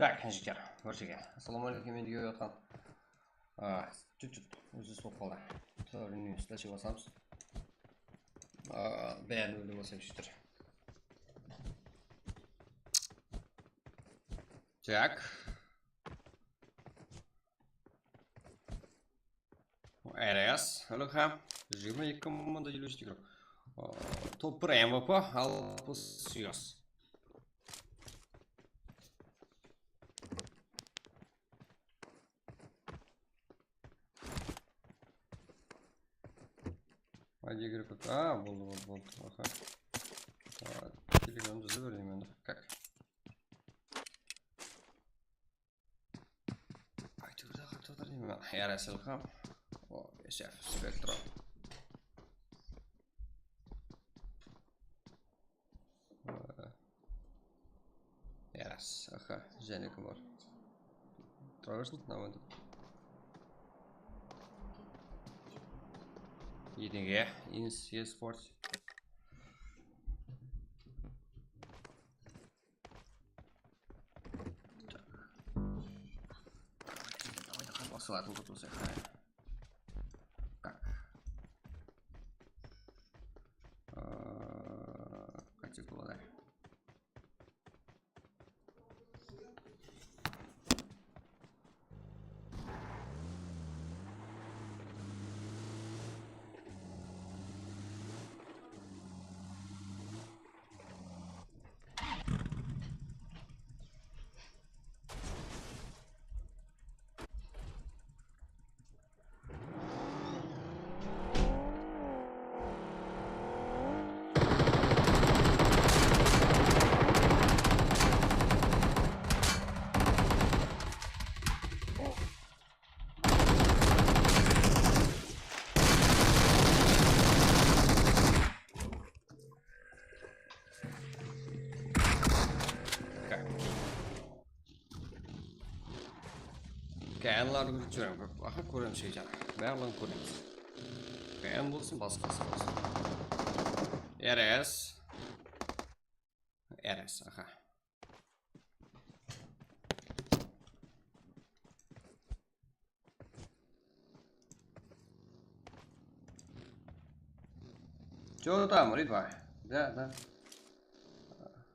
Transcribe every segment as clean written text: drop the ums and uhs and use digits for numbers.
Так, жігіттер, көрсеге. Ассалаумағалейкум, мен деге отқан. Чүт-чүт, өзі соқ қалды. Төріне слэші басамыз. Бәрін өлім басам жігіттер. Так. РС, өліға. 22 мында елу жеті кіріп. Топ 1 МВП, алпыс сүйас. Айди как? Болды. Аха. Телеграм жаза берейін енді. Как? Айтуда қартадар деймін. РС өліға. SF, Spectra. РС, аха, және кім бар? Тұрағырсын, намайды. Едінге, Инс, eSports. Давай басылатын құтылсы. Как? Қайтек болады. Кәнларды көріп жүрем. Аха көрем şey жана. Барлығын көреміз. Кән болсын, басқасы болсын. РС, аха. Что там, Ритва? Да.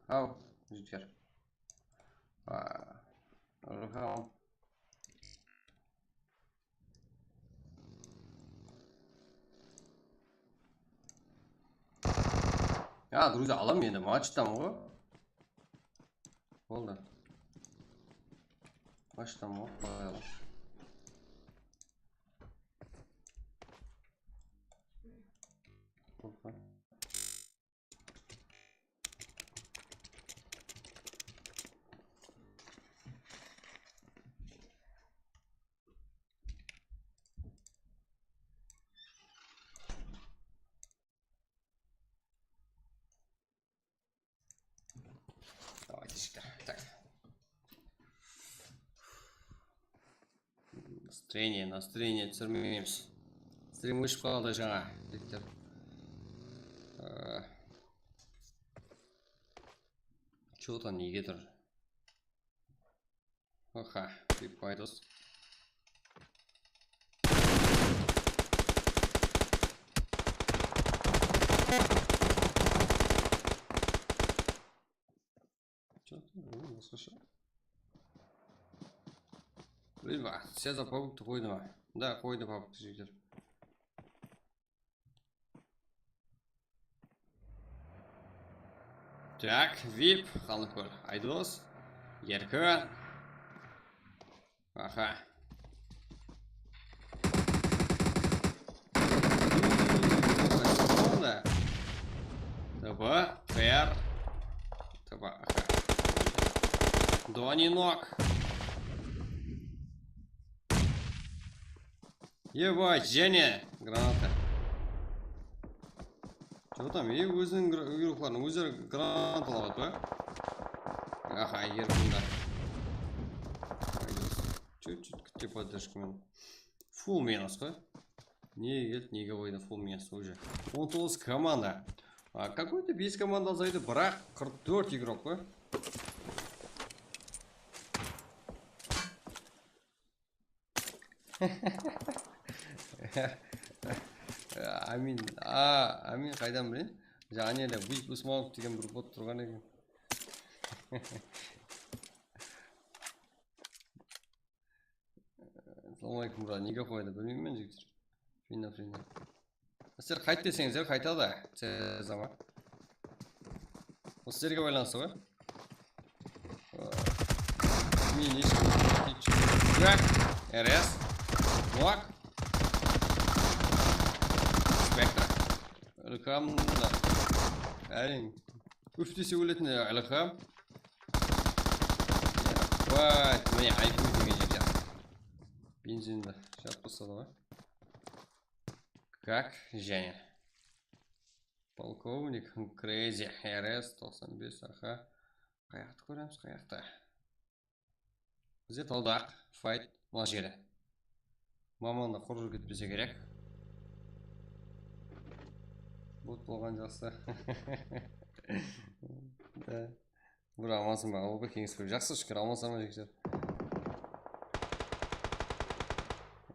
Ау, житер. Рухам. Друзья, алам енді матчтам ғой. Болды. Матчтам ғой, қойалым. Так. Настроение түсірмейміз. Стрим өшіп қалды жаңа. Чё-то неге тұр? Аха, деп пайдас. Слушай. Либо, все за паук қойды. Да, қойды паук жігер. Так, VIP, қалып көр. Айдос, Еркі. Аха. ТБ, ФР. ТБ, аха. Донинок. Ебать, Женя. Граната. Что там? И өзінің үйріқларын өздері гранат алады ба? Аха, еркінда. Чуть-чуть күтте поддержкамен. Фул минус қой. Неге келді, неге қойды фул минус уже. 19 команда. Какой-то 5 команда азайды, бірақ 44 игрок қой. Амин қайдан білейін? Жаңа Weep Smoke деген бір бот тұрған екен. Ассалаумағалейкум, брат. Неге қойды білмеймін мен жігіттер. Финна. Сіздер қайт десеңіздер қайтады. Цезама. Осы сіздерге байланысты ғой. Мен ешкім. РС. Нуак. Спектр. Ілхам. Әрең. Үф десе өлетін Ілхам. Бать, міне айфон деген жерде. Бензинді шат бастады ғой. Как? Және. Полковник Crazy РС 95 аха. Қаяқты көреміз, қаяқты. Бізде талдақ, файт, мына жері. Маманда құржыр кетпесе керек. Бот болған жақсы. Бір амансың ба, ол бір кеңес көріп. Жақсы шүкір, амансың ба жекшер.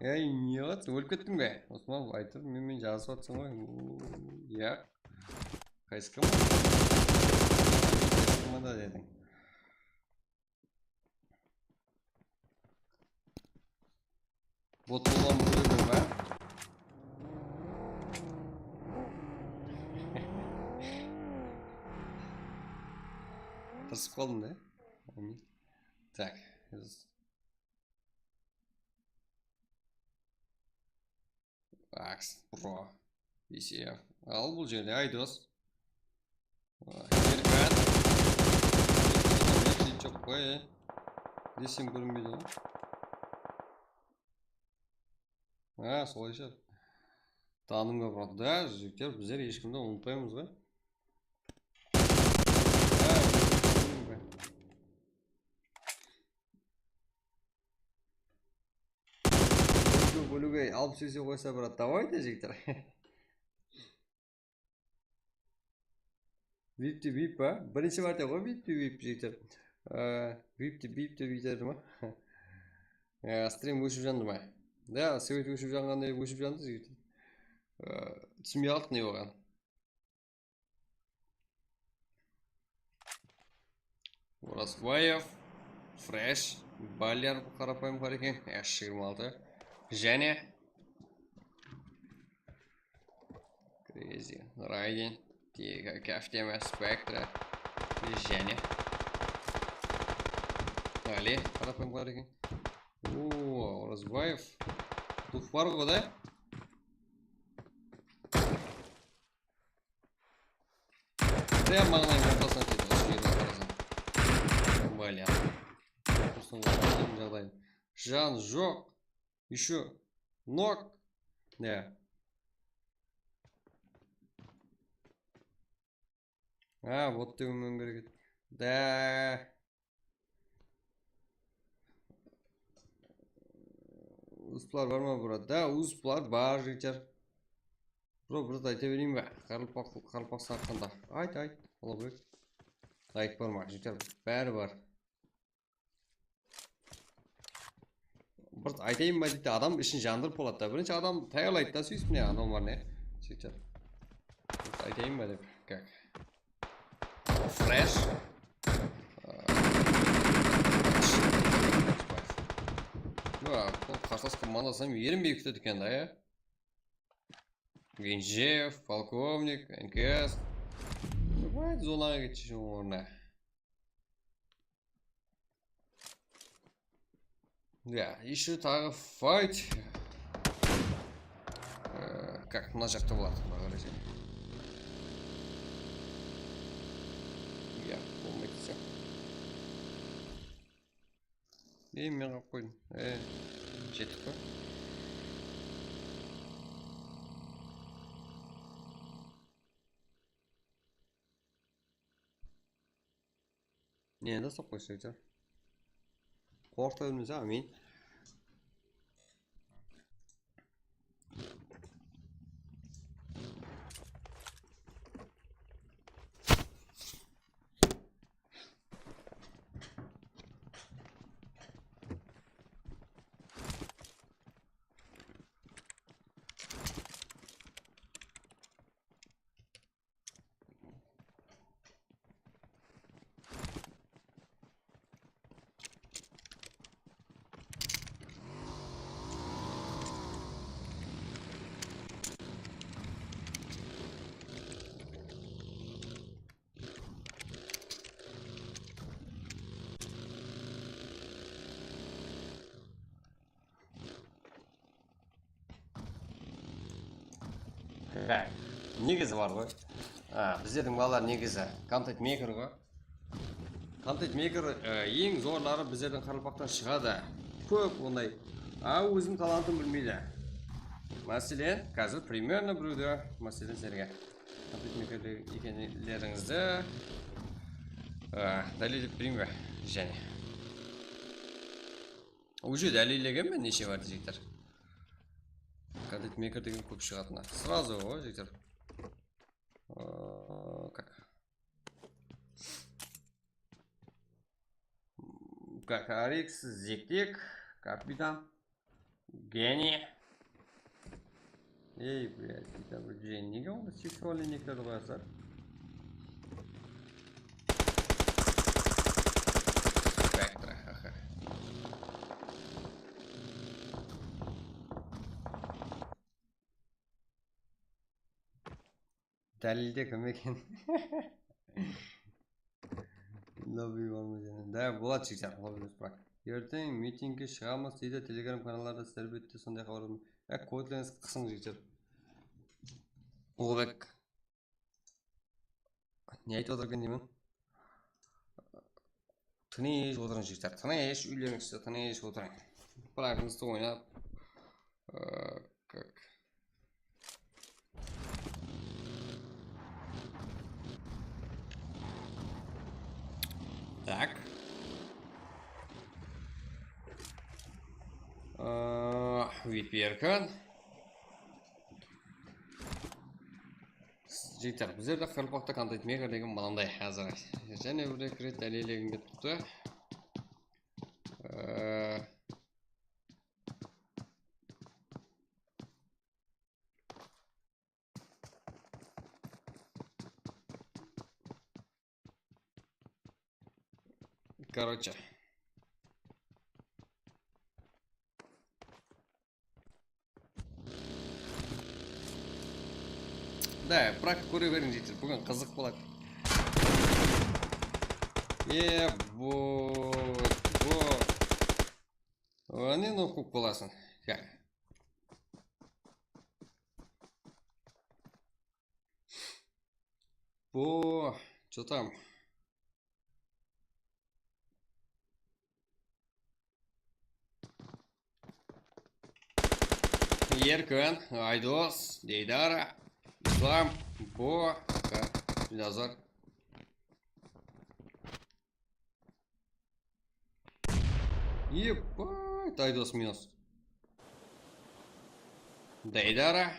Не отсың, өліп кеттің бе? Осман айтып, мен жазып отсың ғой. Я. Қайсыққа ма? Қайсыққа ма да дедің. Бот болған бөлігін ба? Тырсып қалдым да? Так. Акс, про. BCF. Ал бұл жерде айдос. Еркат. Нәтижет жоқ қой. Десем көрінбейді ғой. Солай шығар. Танымға брат. Да, жігіттер, біздер ешкімді ұмытпаймыз ғой. Бөлуге алып сөйсе қойса брат, давайте жігіттер. Випті вип ба? Бірінші барда ғой випті вип жігіттер. Випті виптеді ма? Стрим өшіп жанды ма? Да, свет өшіп жанғандай өшіп жанды жігіттер. Түсінбей қалдық не болған. Оразбаев, Фреш, Балер қарапайым қар екен. 26. Және Crazy Райден тегі кәфтема Спектра және Али қарапайым қар екен. Оразбаев туф бар ғой да? Прям маңнайын ортасына теді осы жерді қарасам. Балер құрсын ғалым жағдайын. Жан жоқ. Еще ног. Да. Вот ты умеешь говорить. Да. Узплар бар ма, брат? Да, узплар бар, жігіттер. Брат, айта берейін бе? Қарылпақ саққанда. Айт. Олабек. Лайк бар ма, жігіттер? Бәрі бар. Бір айтайын ба дейді, адам ішін жандырып болады да. Бірінші адам таярлайды да, сөйсіп не адам бар не? Сөйтер. Айтайын ба деп. Как? Фреш. Қарсылас командасынан ерінбей күтеді екен да, я? Генжев, полковник, НКС. Давайте зонаға кетші орна. Да, еще тағы файт. Как, мына жақта болады, бағарайсен. Я, болмайды все. Мен қап қойдым. Жеттік па? Не, да соқ қойшы айтар. Қорқта өлмесе, амин. негізі бар ғой. Біздердің балалар негізі контент мейкер ғой. Контент мейкер ең зорлары біздердің Қарақалпақтан шығады. Көп ондай. Өзім талантын білмейді. Мәселен, қазір примерно біреуді мәселен сіздерге контент мейкер екендеріңізді дәлелдеп берейін бе? Және уже дәлелдеген мен неше бар жігіттер. Контент мейкер деген көп шығатыны. Сразу ғой жігіттер. Как Арикс, Зектик, Капитан, Гений. Ей, блядь, это бы Джейн. Неге онда сексуальный нектерді қоясар? Спектра, аха. Дәлелде кім екен? Лобби бар ма және? Да, болады жігіттер, лобби бірақ. Ертең митингке шығамыз дейді, телеграм каналдарда сіздер бетте сондай хабарлар. Кодлеріңіз қысың жігіттер. Ұлыбек. Не айтып отыр екен деймін? Тыныш отырың жігіттер. Тыныш үйлеріңізді, тыныш отырың. Парағыңызды ойнап. Как? Так. Виперкан. Жігіттер, біздерді Қарақалпақта контент мейкер деген мынандай қазір. Және бір рет дәлелдегім келіп тұрды. Короче. Да, бірақ көре берің жігіттер, бүгін қызық болады. Не, ну көп боласың. Как? Что там? Еркін, Айдос, Дейдара, Ислам, Назар. Ебать, Айдос минус. Дейдара.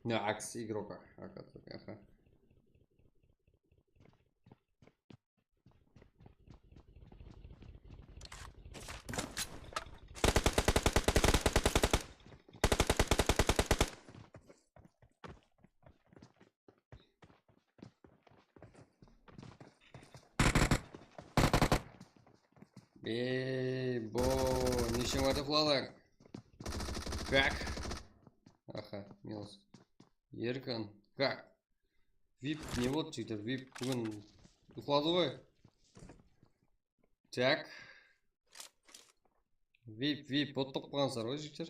Акс игрока. Ага. Ничего это флалак. Как? Аха, минус. Еркін. Как? Вип не вот жігіттер, вип бүгін ұқлады ғой. Так. Вип оттық болғансыздар ғой жігіттер.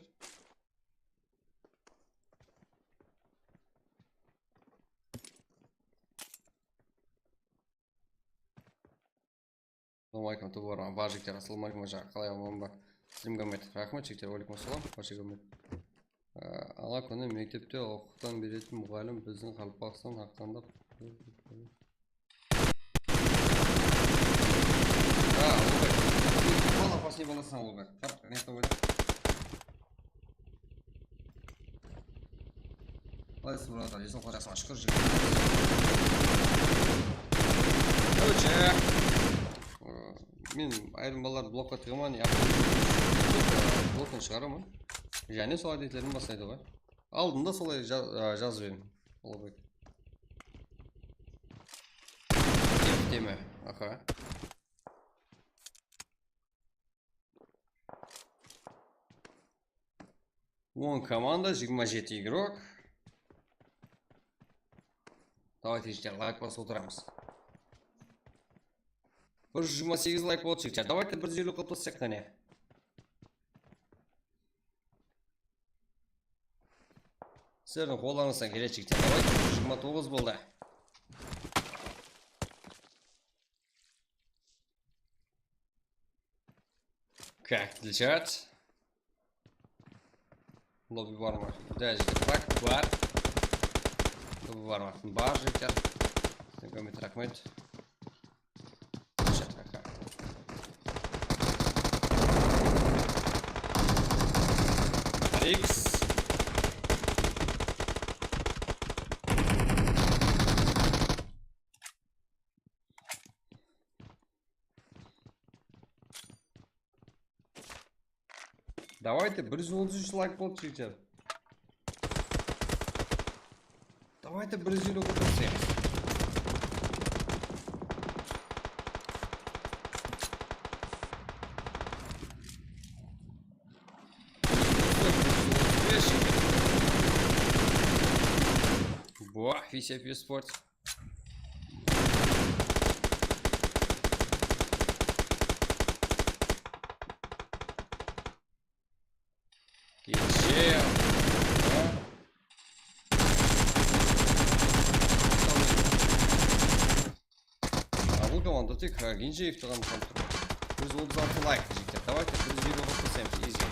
Ассалаумалейкум, ты бар жігіттер, ассалаумалейкум жағы, қалай аман ба? Сілімгамет, рахмет жігіттер, алейкум ассалам, Ашигамет. Ала күні мектепте оқуқтан беретін мұғалім біздің Қарақалпақтан ақтандап. Ұлыбек. Бала пасне боласың, Ұлыбек. Не қойды? Қалайсың, братар, есіл қожасың, шүкір жігіт. Короче. Мен айрым балаларды блокқа тығыман, блоктан шығарамын. Және сол әдеттерін бастайды ғой. Алдында солай жазып едім. Ұлыбек. Ертеме. Аха. Он команда, 27 игрок. Давайте жігіттер, лайк басып отырамыз. 28 лайк болды жігіттер. Давайте 150 қалыптасақ қане. Сіздердің қолдарыңыздан келеді жігіттер. Давайте 29 болды. Как отличать? Лобби бар ма? Да, жігіттер, практика бар. Лобби бар ма? Бар, жігіттер. Рахмет, рахмет. X. Давайте 133 лайк болды жігіттер. Давайте 150 отырсаңыз. Во, фисепи спорт. Киче. А бұл команда тек Генжеевті ғана танып тұр. 136 лайк жігіттер. Давайте 150 отырсаңыз изи.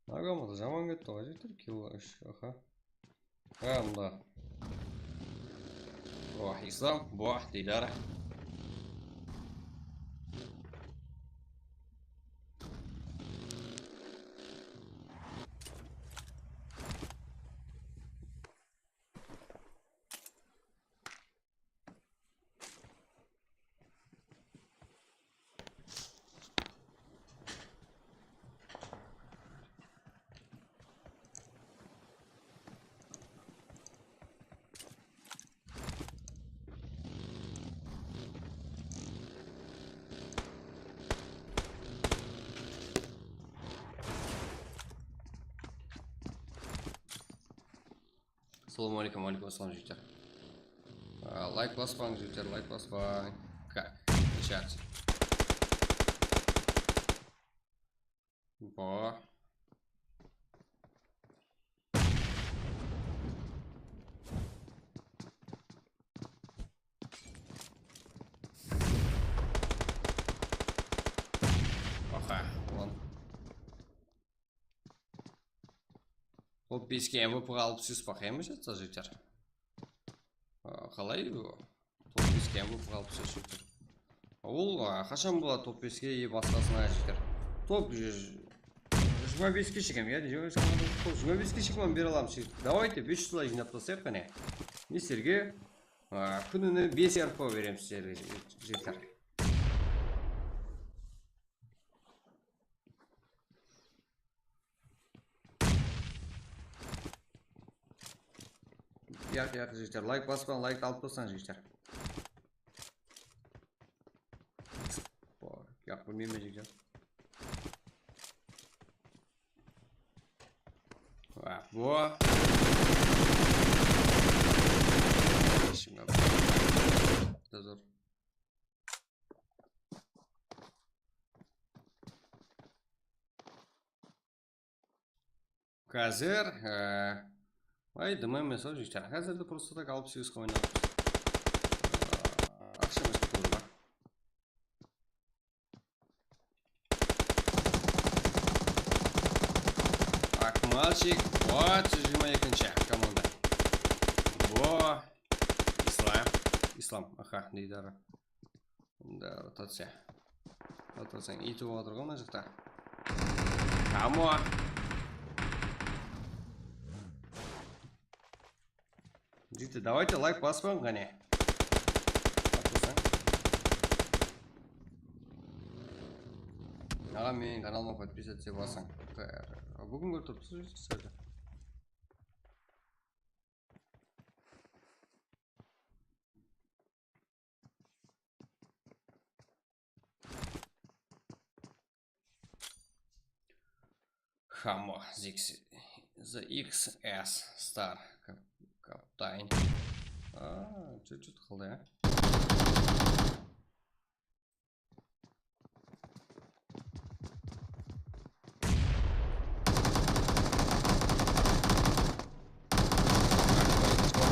Агамада жаман кетті ғой жігіттер. Кило үш. Аха. Мында. Буах, Ислам. Буах, Дилара. Assalamu alaikum, alaikum assalam жігіттер. Лайк баспаң жігіттер, лайк баспаң. Как? Чат. Во. Аха, вон. Топ 5-ке МВП-ға алып сөз емі жетті жігіттер. Қалай топ 5-ке МВП-ға алып сөз жігіттер. Ол қашан болады топ 5-ке басқасына жігіттер. Топ 25-ке шекем, я 25-ке шекем бере аламын жігіттер. Давайте 500 лай жинап тастайық қане. Не сіздерге күніне 5 РП беремін сіздерге жігіттер. Яқ жігіттер, лайк баспан, лайк алып тастаң жігіттер. Яқ білмейме жігіттер. Во. Дозор. Қазір ай, дымай месаж жігіттер. Қазірді просто так алып 8-қа ойнамыз. Ақшамыз көтері бар. Акмалчик. Вот, 22-ші команда. Во. Ислам. Аха, дейдары. Да, ротация. Ротацияң итіп отырған мына жақта. Камо. Жігіттер, давайте лайк баспаң ғане. Аға менің каналыма подписаться басаң. Бүгін көріп тұрыпсыз сәлді. Хамо, the XS Star Каптайн. Чуть-чуть qildi ya.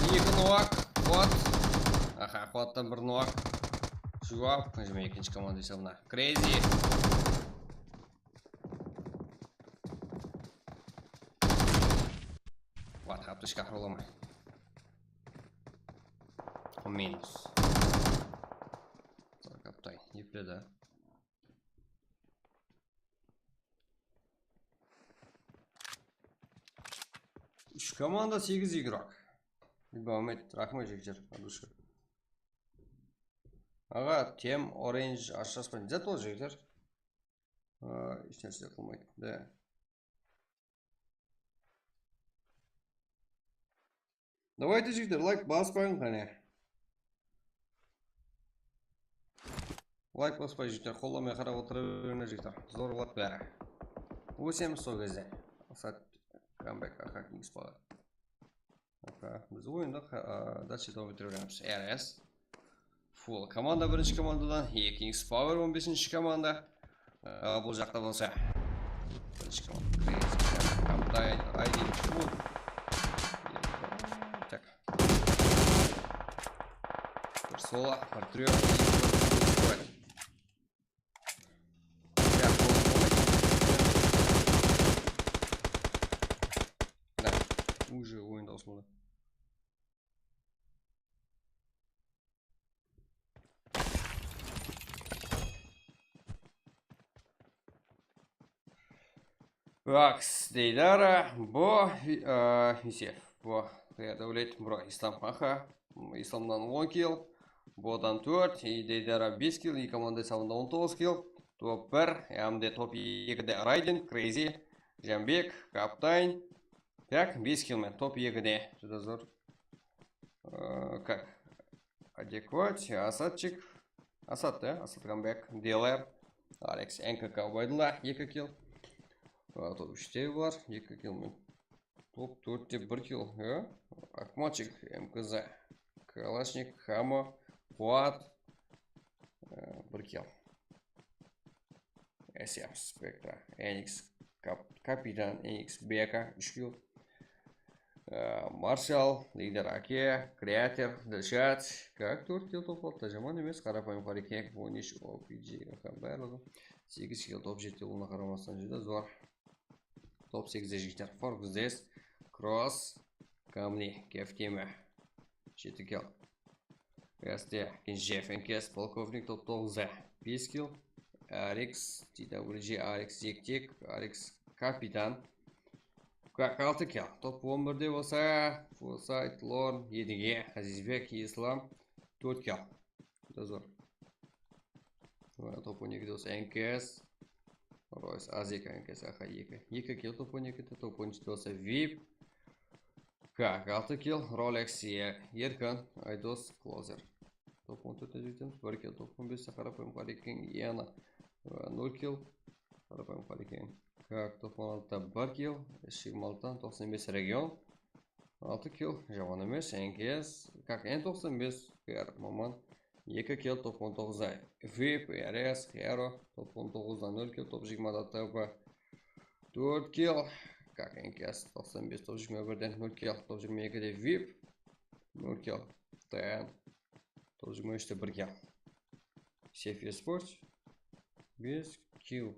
Екі нок, Қуат. Қуаттан бір нок. Жуап, және екінші команда есебіне. Crazy. Қуат, аптышқа қырыламай. Минус. Каптай, епледі. Үш команда 8 игрок. Ибамет, рахмет жектер. Адушка. Аға, тем, оранж, ашаспен. Зат ол жектер. Ешнәрсе қылмайды. Да. Давайте жектер, лайк баспайын қане. Лайк баспай жектер, қоламай қарап отырып жектер. Зорлап бәрі. Өсеміз сол кезде. Сәт камбек ақа кеңіс бағы. Біз ойында дальше давай бітіреміз. RS. Full команда бірінші командадан. Kings Power 15-ші команда. Бұл жақта болса. Бірінші команда. Crazy. Камтай, Райдин, Full. Так. Бір сола, бір трек. Уже ойында осылды. Вакс дейдара, бо есеп. Бо дәулет бұра ислам аха. Исламдан 10 килл, бодан 4, дейдара 5 килл, и команда сауында 19 килл. Топ 1, әмде топ 2-де Райден, Crazy, Жамбек, Каптайн. Так, 5 килмен, топ 2-де. Жүда зор. Как? Адекват, Асадчик. Асад, да? Асад камбек. Делер. Алекс НКК Байдыла, 2 килл. Топ 3-те бар, 2 килмен. Топ 4-те 1 килл. Акматчик, МКЗ. Калашник, Хамо, Қуат. 1 килл. SM Спектра, NX Капитан, NX Бека, 3 килл. Маршал, лидер Аке, Креатор, Дельшат. Как 4 килл топлапты, жаман емес, қарапайым қареке, 13 OPG, барлығы. 8 килл топ 7 ұлына қарамастан жүді зор. Топ 8-де жігіттер Форгіздес, Кросс, Камли, Кефтеме, 7 килл. Гасте, Кенжеф, НКС, Полковник, топ 9-де, 5 килл. Алекс, TWG, Алекс Зектик, Алекс Капитан. Как 6 килл. Топ 11-де болса, Фулсайт, Лорн, 7-ге, Азизбек, Ислам, 4 килл. Дозор. Топ 12-де болса, НКС, Ройс, Азика, НКС, Аха, 2 килл топ 12-де, топ 13-де болса, VIP. Как 6 килл, Ролекс, Еркан, Айдос, Клозер. Топ 14-де жетеміз, 1 килл, топ 15-де қарапайым қарекен, Яна. 0 килл, қарапайым қарекен. Как топ 16-та 1 килл, 26-тан 95 регион. 6 килл, жаман емес, НКС. Как N95, КР Маман. 2 килл, топ 19-да VIP, RS, Херо. Топ 19-да 0 килл, топ 20-да ТП. 4 килл, как НКС, 95, топ 21-ден 0 килл, топ 22-де VIP. 0 килл, ТН. Топ 23-де 1 килл. Сефия Спорт. 5 килл.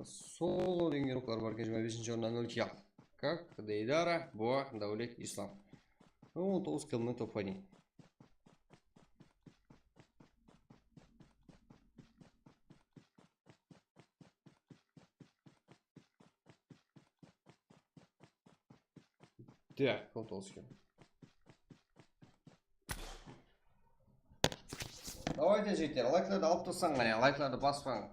Соло деген руклар бар екен, 25-ші орында 0 килл. Как Дейдара, Боа, Даулет, Ислам. 19 киллмен топ 1. Так, 19 килл. Давайте жеттер, лайкларды алып тұрсаң ғане, лайкларды баспаң.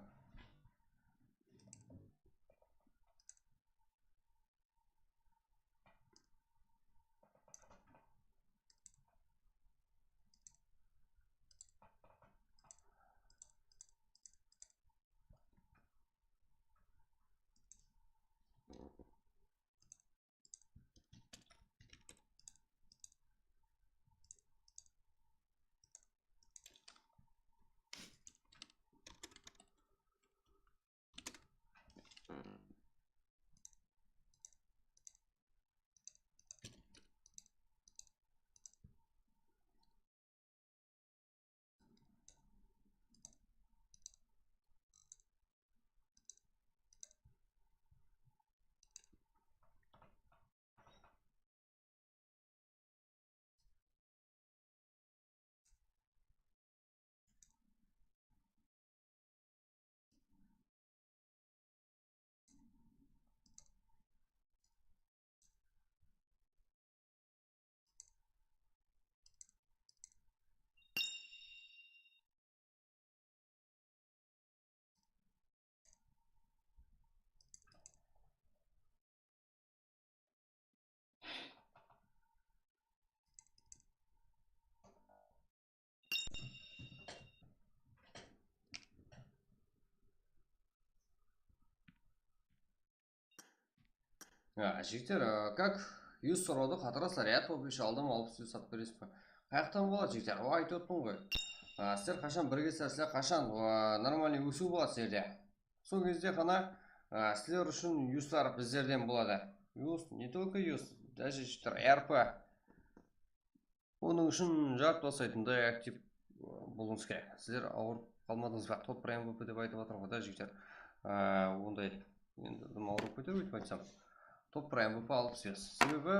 Жігіттер, как 100 сұрауды қатырасыздар, иә, топ еш алдым алып сіз сатып бересіз бе? Қаяқтан болады жігіттер? Айтып отырмын ғой. Сіздер қашан біргесіздер, қашан нормальный өсу болады сіздерде. Сол кезде ғана сіздер үшін юстар біздерден болады. Юст, не только юст, даже жігіттер, РП. Оның үшін жарты жасайтындай актив болуыңыз керек. Сіздер ауырып қалмадыңыз ба? Топ бір МВП деп айтып отырмын ғой да жігіттер. Ондай енді ауырып кетер өйтіп айтсам. Топ бір МВП алып сіз. Себебі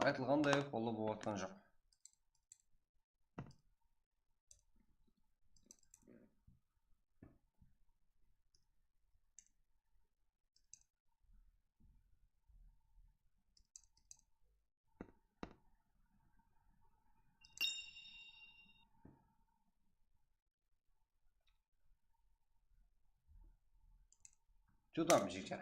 айтылғандай қолы болып жатқан жоқ. Жұтамын жігіттер.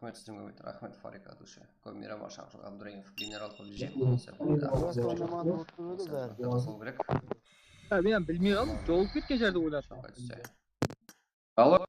Рахмет стримге рахмет Фарика душе. Комира Машах Абдраимов генерал побежден болса. Сол керек. Мен білмей қалдым, жолып кеткен жерді ойласам. Алло.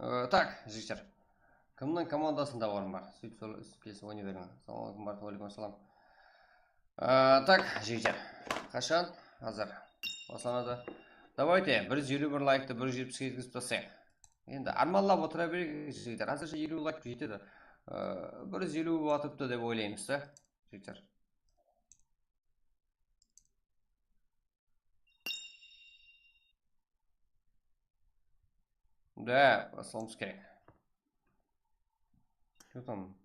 Так, жігіттер. Кімнің командасында бар? Сөйтіп келсе ойнай беріңіз. Ассалаумағалейкум, уағалейкум ассалам. Так, жігіттер. Қашан? Hazır. Басланады. Давайте 151 лайкты 170-ге жеткізіп тастайық. Енді арманлап отыра берейік, жігіттер. Әзірше 50 лайк жетеді. 150 атыпты деп ойлаймыз, жігіттер. Да, басылымыз керек. Что там?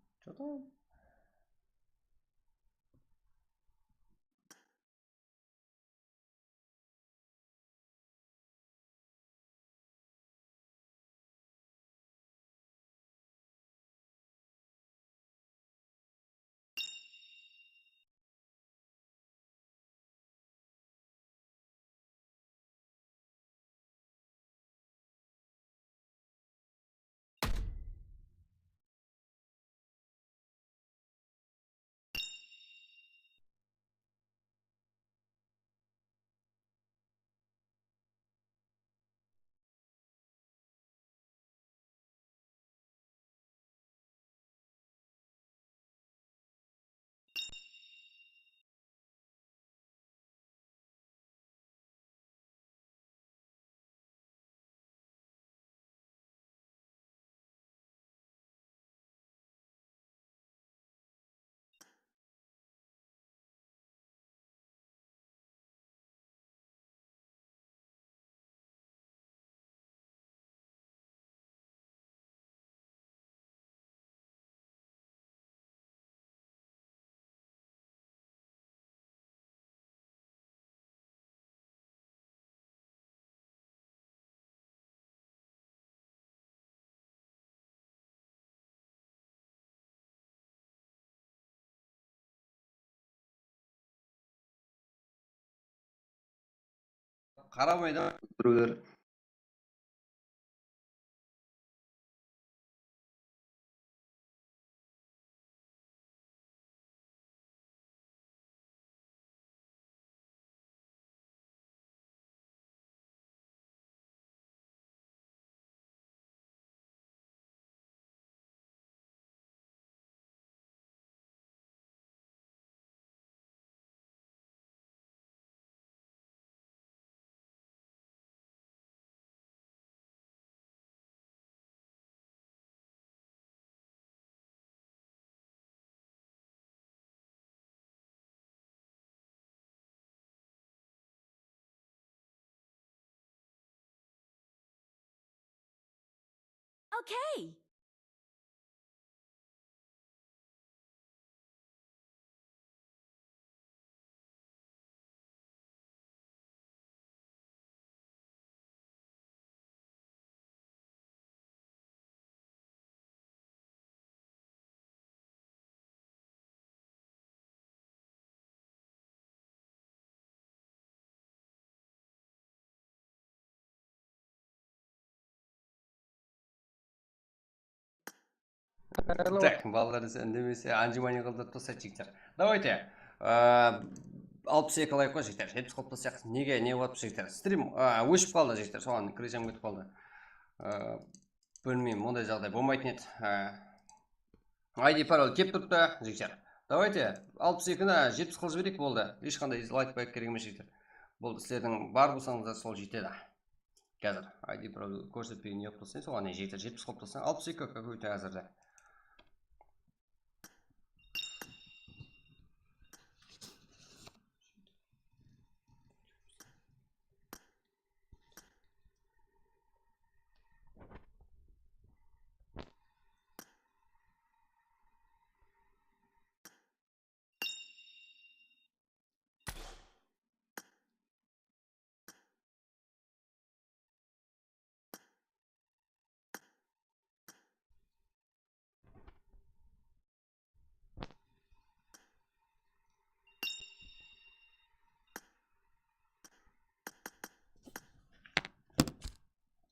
Қарамайды. біреулер Okay. Так, балалар немесе анжимания қылдырып тастайды жігіттер. Давайте. 62 лайк қой жігіттер. 70 қылып тастайық. Неге не болып жігіттер? Стрим өшіп қалды жігіттер. Соған кричам кетіп қалды. Білмеймін, ондай жағдай болмайтын еді. ID пароль кеп тұрыпты жігіттер. Давайте 62-ні 70 қылып жіберейік, болды. Ешқандай лайк бәк керек емес жігіттер. Болды, сіздердің бар болсаңыздар сол жетеді. Қазір ID пароль көрсетпеген не қылып тастайын, соған не жігіттер 70 қылып тастайын. 62 какой-то әзірде.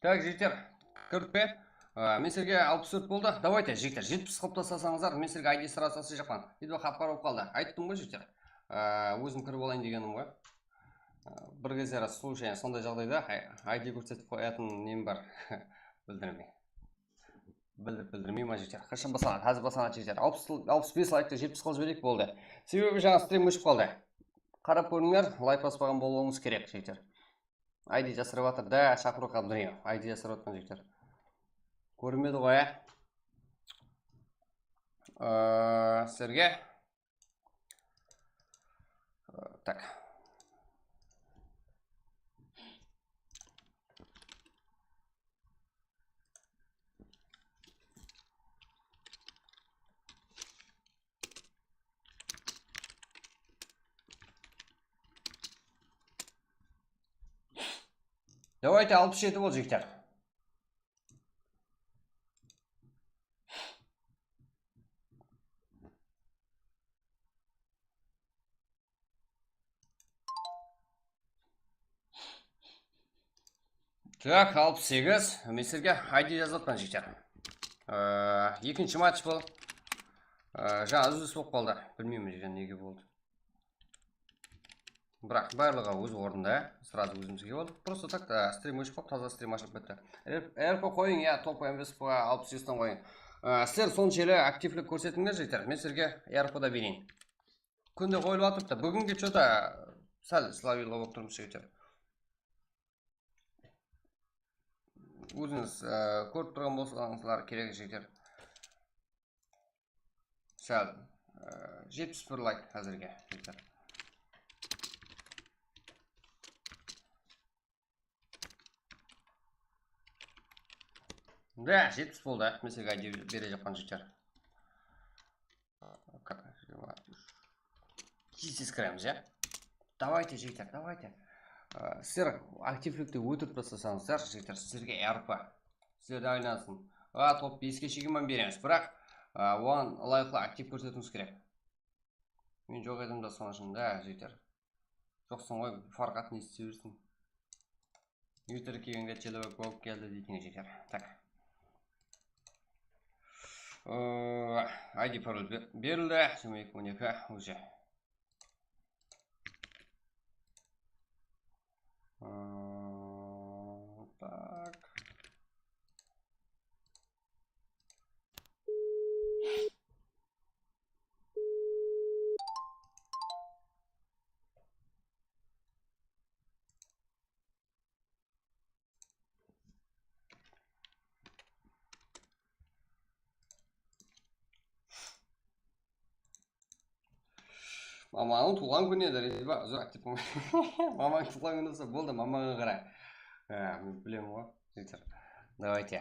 Так, жігіттер, көрдік пе? Мен сіздерге 64 болды. Давайте, жігіттер, 70 қылып тастасаңыздар, мен сіздерге ID сұрасасы жаққан. Едва хаппар болып қалды. Айттым ғой, жігіттер. Өзім кіріп алайын дегенім ғой. Бір кездері случайно сондай жағдайда ID көрсетіп қоятын нем бар. Білдірмей. Білдірмей ма, жігіттер? Қашан басалады, қазір басалады, жігіттер. 65 лайкты 70 қылып жіберейік, болды. Себебі жаңа стрим өшіп қалды. Қарап көріңдер, лайк баспаған болуыңыз керек, жігіттер. ID жасырып жатыр, да, шақыру қабдырайын. ID жасырып жатқан жігіттер. Көрмеді ғой, сіздерге. Так. Давайте 67 болды жігіттер. Так, 68. Мен сіздерге ID жазып жатқан жігіттер. Екінші матч бұл. Жаңа үзіліс болып қалды. Білмеймін жігіттер неге болды. Бірақ барлығы өз орында, сразу өзімізге болды. Просто так стрим өшіп қалып, таза стрим ашылып кетті. РП қойың, я топ МВСП-ға 67-тен қойың. Сіздер соны желі активлік көрсетіңдер жігіттер. Мен сіздерге РП-да берейін. Күнде қойылып атыпты. Бүгінге что-то сәл славилға болып тұрмыз жігіттер. Өзіңіз көріп тұрған болсаңыздар керек жігіттер. Сәл 71 лайк қазірге жігіттер. Да, 70 болды. Мен сізге ID бере жатқан жігіттер. Тез кіреміз, ja? Давайте, жігіттер, давайте. Сіздер активлікті өтіп тастасаңыздар, жігіттер, сіздерге РП. Сіздерді айнасын. Топ 5-ке шегімен береміз. Бірақ, оған лайықла актив көрсетіңіз керек. Мен жоқ едім да соны үшін, да, жігіттер. Жоқсың ғой, фарқат не істей берсің. Ютер келгенде челебек болып келді дейтін жігіттер. Так. ID пароль берілді. 2212 уже. Так. Маманың туған күні еді ба? Ұзақ деп маманың туған күні болса болды, мамаға қара. Мен білемін ғой, жігіттер. Давайте.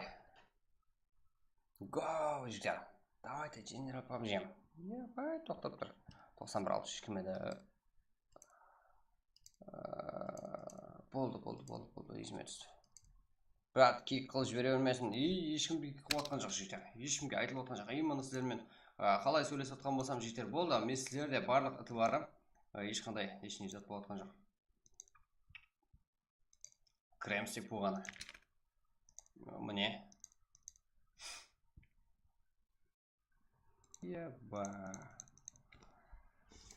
Go, жігіттер. Давайте General PUBG. Бай, тоқтап тұр. 91 алып ешкім еді. Болды, есіме түсті. Брат, кик қылып жібере бермесін. Ешкімге кик қылып жатқан жоқ, жігіттер. Ешкімге айтылып жатқан жоқ. Именно сіздермен қалай сөйлесіп жатқан болсам, жігіттер, болды. Мен сіздерде барлық ыты барым. Ешқандай ештеңе жат болып жатқан жоқ. Кремстик болғаны. Міне. Еба.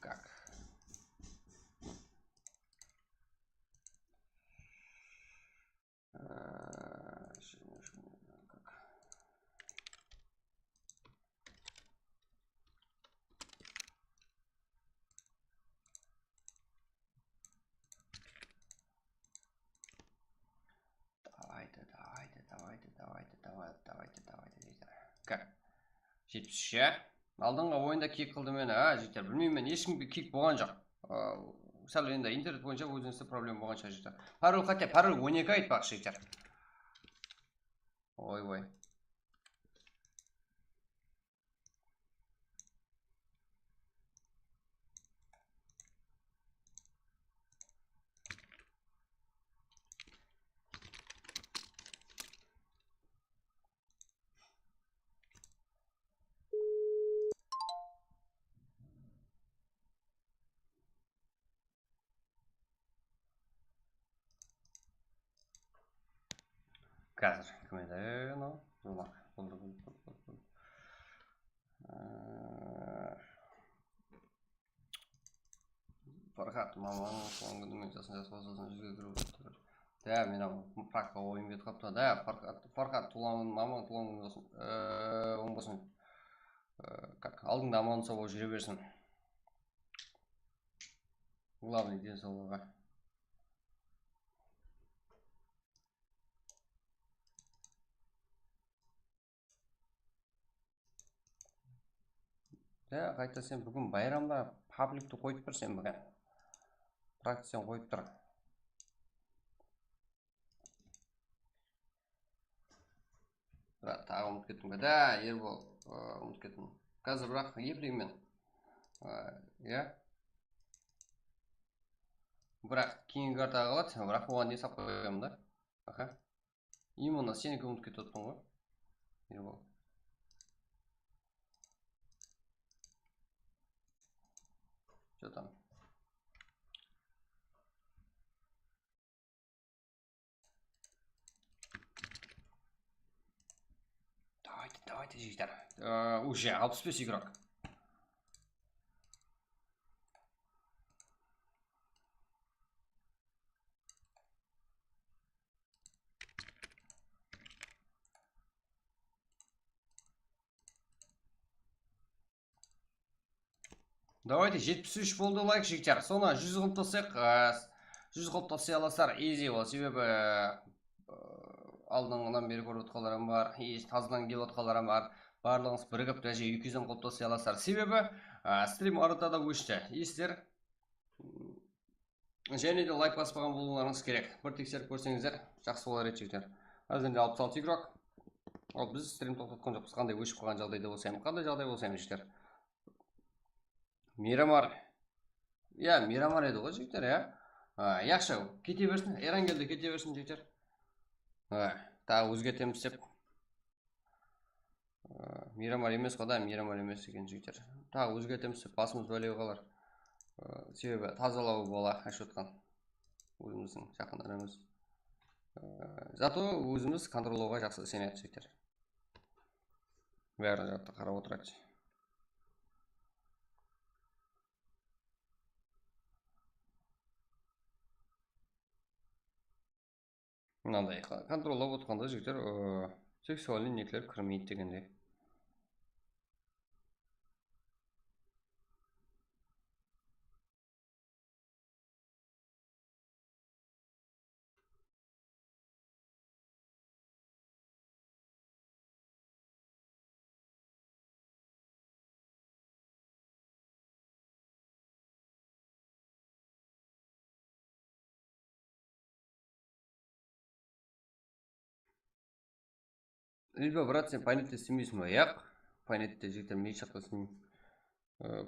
Как? Давайте. Как? 70-ше. Алдыңғы ойында кик қылды мені, жігіттер. Білмеймін, мен ешкімге кик болған жоқ. Сәл енді интернет бойынша өзіңізде проблема болған шығар, жігіттер. Пароль қате, пароль 12 айтпақ, жігіттер. Ой. Қазір кім еді? Жұмақ. Болды. Фархат, маманың соңғы күнімен жасын жасқосасын жүзге кіріп отыр. Да, мен пракқа ойын бет қапты. Да, Фархат маманың туған күні жасын. Оң болсын. Алдыңда аман сау болып жүре берсін. Главный денсаулығы. Да, қайта сен бүгін байрамда пабликті қойып тұр сен бүгін. Практисен қойып тұр. Тағы ұмыт кеттім. Да, Ербол, ұмыт кеттім. Қазір бірақ еплеймен. Бірақ кейін карта қалады, бірақ оған не сап қойғам да. Именно сенікі ұмыт кетіп отырмын ғой. Ербол. Что там? Давайте, жігіттер. Уже 65 игрок. Давайте 73 болды лайк, жігіттер. Соны 100 қылып тастайық. 100 қылып tasay аласыздар. Easy ол. Себебі алдыңғыдан бері көріп отқандарым бар. Тазынан келіп отқандарым бар. Барлығыңыз бірігіп даже 200-ден қылып tasay аласыздар. Себебі стрим арытада өшті. Естер. Және де лайк баспаған болуларыңыз керек. Бір тексеріп көрсеңіздер, жақсы болар еді, жігіттер. Әзірде 66 игрок. Ал біз стрим тоқтатқан жоқпыз. Қандай өшіп қалған жағдайда болсайым. Қандай жағдай болсайым, жігіттер. Мирамар. Мирамар еді ғой, жігіттер, Яқшы, кете берсін. Эрангелді кете берсін, жігіттер. Тағы өзгертеміз деп. Мирамар емес қой, Мирамар емес екен, жігіттер. Тағы өзгертеміз деп басымыз бөлеу қалар. Себебі тазалау бола ашып отқан. Өзіміздің жақындарымыз. Зато өзіміз контролдауға жақсы сенеді жігіттер. Бәрі жақта қарап отырады. Мынандай контролдап отқанда жігіттер сексуальный некелер кірмейді дегенде. Либо, брат, сен пайнетте істемейсің ба? Яқ, пайнетте жігіттер мей шақтасын.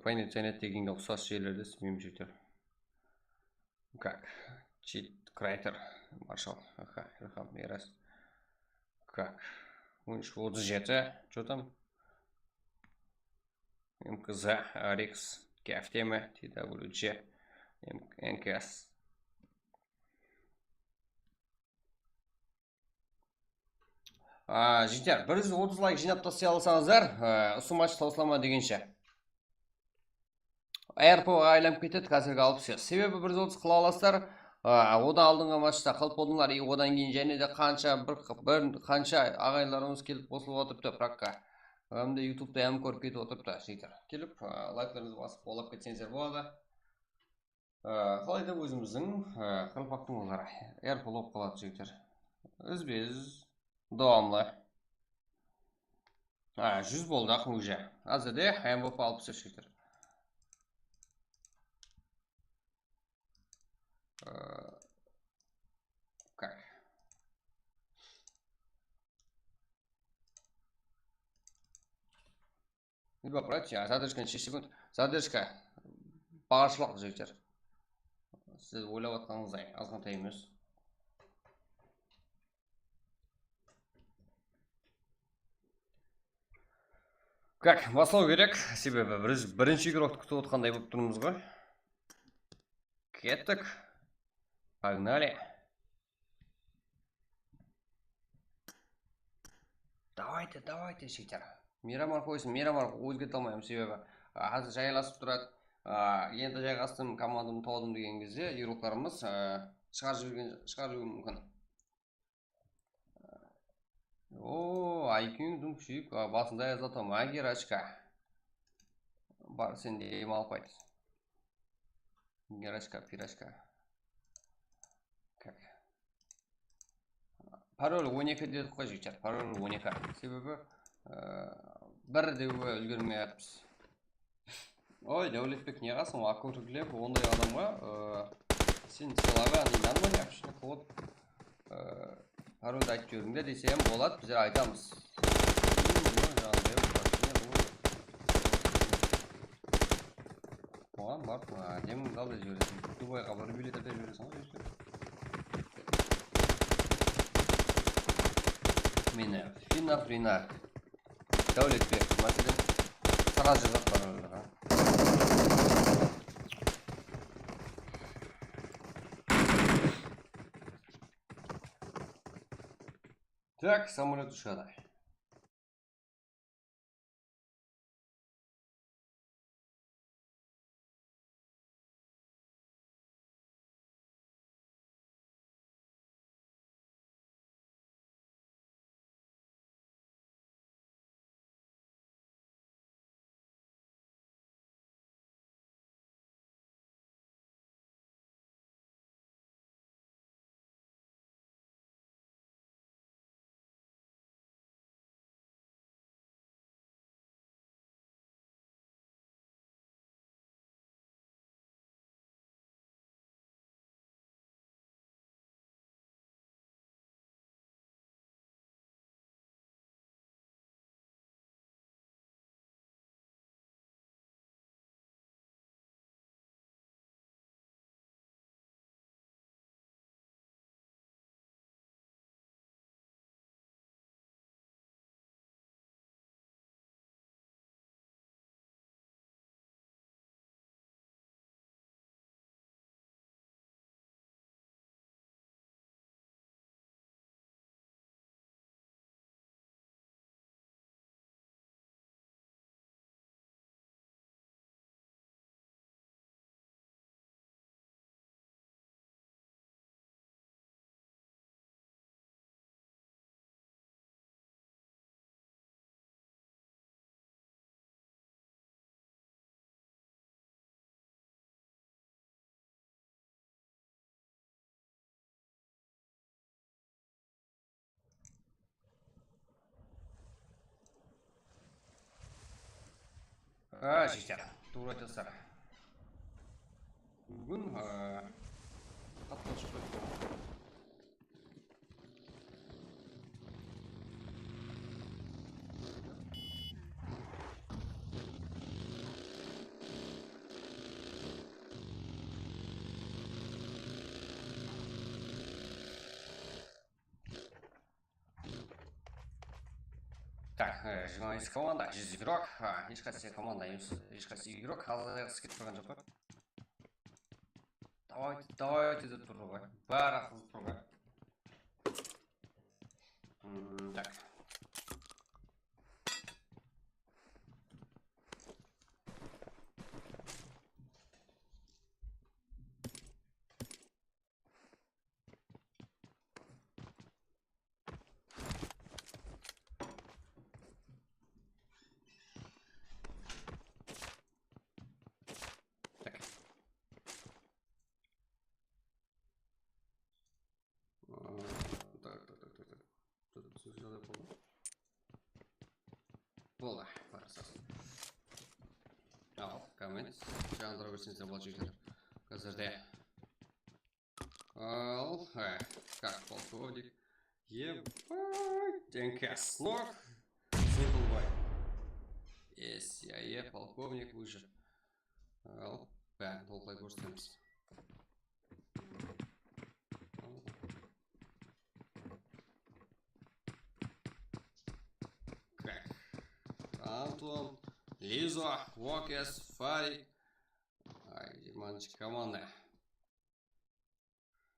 Пайнет дегенге ұқсас жерлерде істемеймін жігіттер. Как? Чит крайтер маршал. Рахам, ерас. Как? 37. Что там? МКЗ, Рикс, KFTM, TWG, НКС. Жігіттер, 130 лайк жинап тастай алсаңыздар, ұсы матч таусылама дегенше. РП-ға айланып кетеді, қазіргі алып сөз. Себебі 130 қыла аласыздар, одан алдыңғы матчта қалып болдыңдар, одан кейін және де қанша ағайларымыз келіп қосылып отырыпты пракқа. Әмді ютубта әм көріп кетіп отырыпты, жігіттер. Келіп, лайкларыңызды басып олап кетсеңіздер болады. Қалайда өзіміздің қылпақтың олары РП болып қалады, жігіттер. Үзбез Давамlı. 100 болды ақын уже. Азырде МВП алып сөшкетір. Как? Либо брать, задержка 6 секунд. Задержка. Бағашылық жігіттер. Сіз ойлап атқаныңыздай, азғантай емес. Как, басылау керек, себебі бірінші игрокты күтіп отқандай болып тұрмыз ғой. Кеттік. Погнали. Давайте, жігіттер. Мирамар қойсын, Мирамар өзгерте алмаймын себебі. Қазір жайласып тұрады. Енді жайғастым, командамды толадым деген кезде игрокларымыз шығар жүрген мүмкін. IQ-ң дүм күшейіп, басында yazатам, Герачка. Бар, сенде ем алып қайт. Герачка, пирачка. Как? Пароль 12 дедік қой жігіттер, пароль 12. Себебі бір деуі үлгермей атпыз. Ой, Дәулетбек не қасың, ақырғылеп, ондай адамға сен сыйлаға нейдан не әпшіні қылып паролды айтып жүріңдер десем болады, біздер айтамыз. Оған барып, демің далда жібересің. Дубайға бір билеттерде жібересің ғой, жүйсе. Мені Финна Дәулетбек, мәселен, сағат жазап паролдыға. Так, самолет ушадай. Жігіттер, тура айтасыздар. Бүгін қатты шықпайды. Так, жаңа из команда 100 игрок, ешқайсы команда емес, ешқайсы игрок, алғайғысы кетіп тұрған жоқ па? Давайте деп тұрды ғой, бәрі ақылды тұрға. Так. Болды, барасыз. Ал, коммент. Жаңдыра көрсеңіздер бұл жігіттер. Қазірде. Ал, как полковник. Ебать, НК сног. Simple boy. Yes, я полковник выжил. Ал, бәрін толқай көрсетеміз. Антон, Лизо, Вокес, Фарик. Диманчик команда.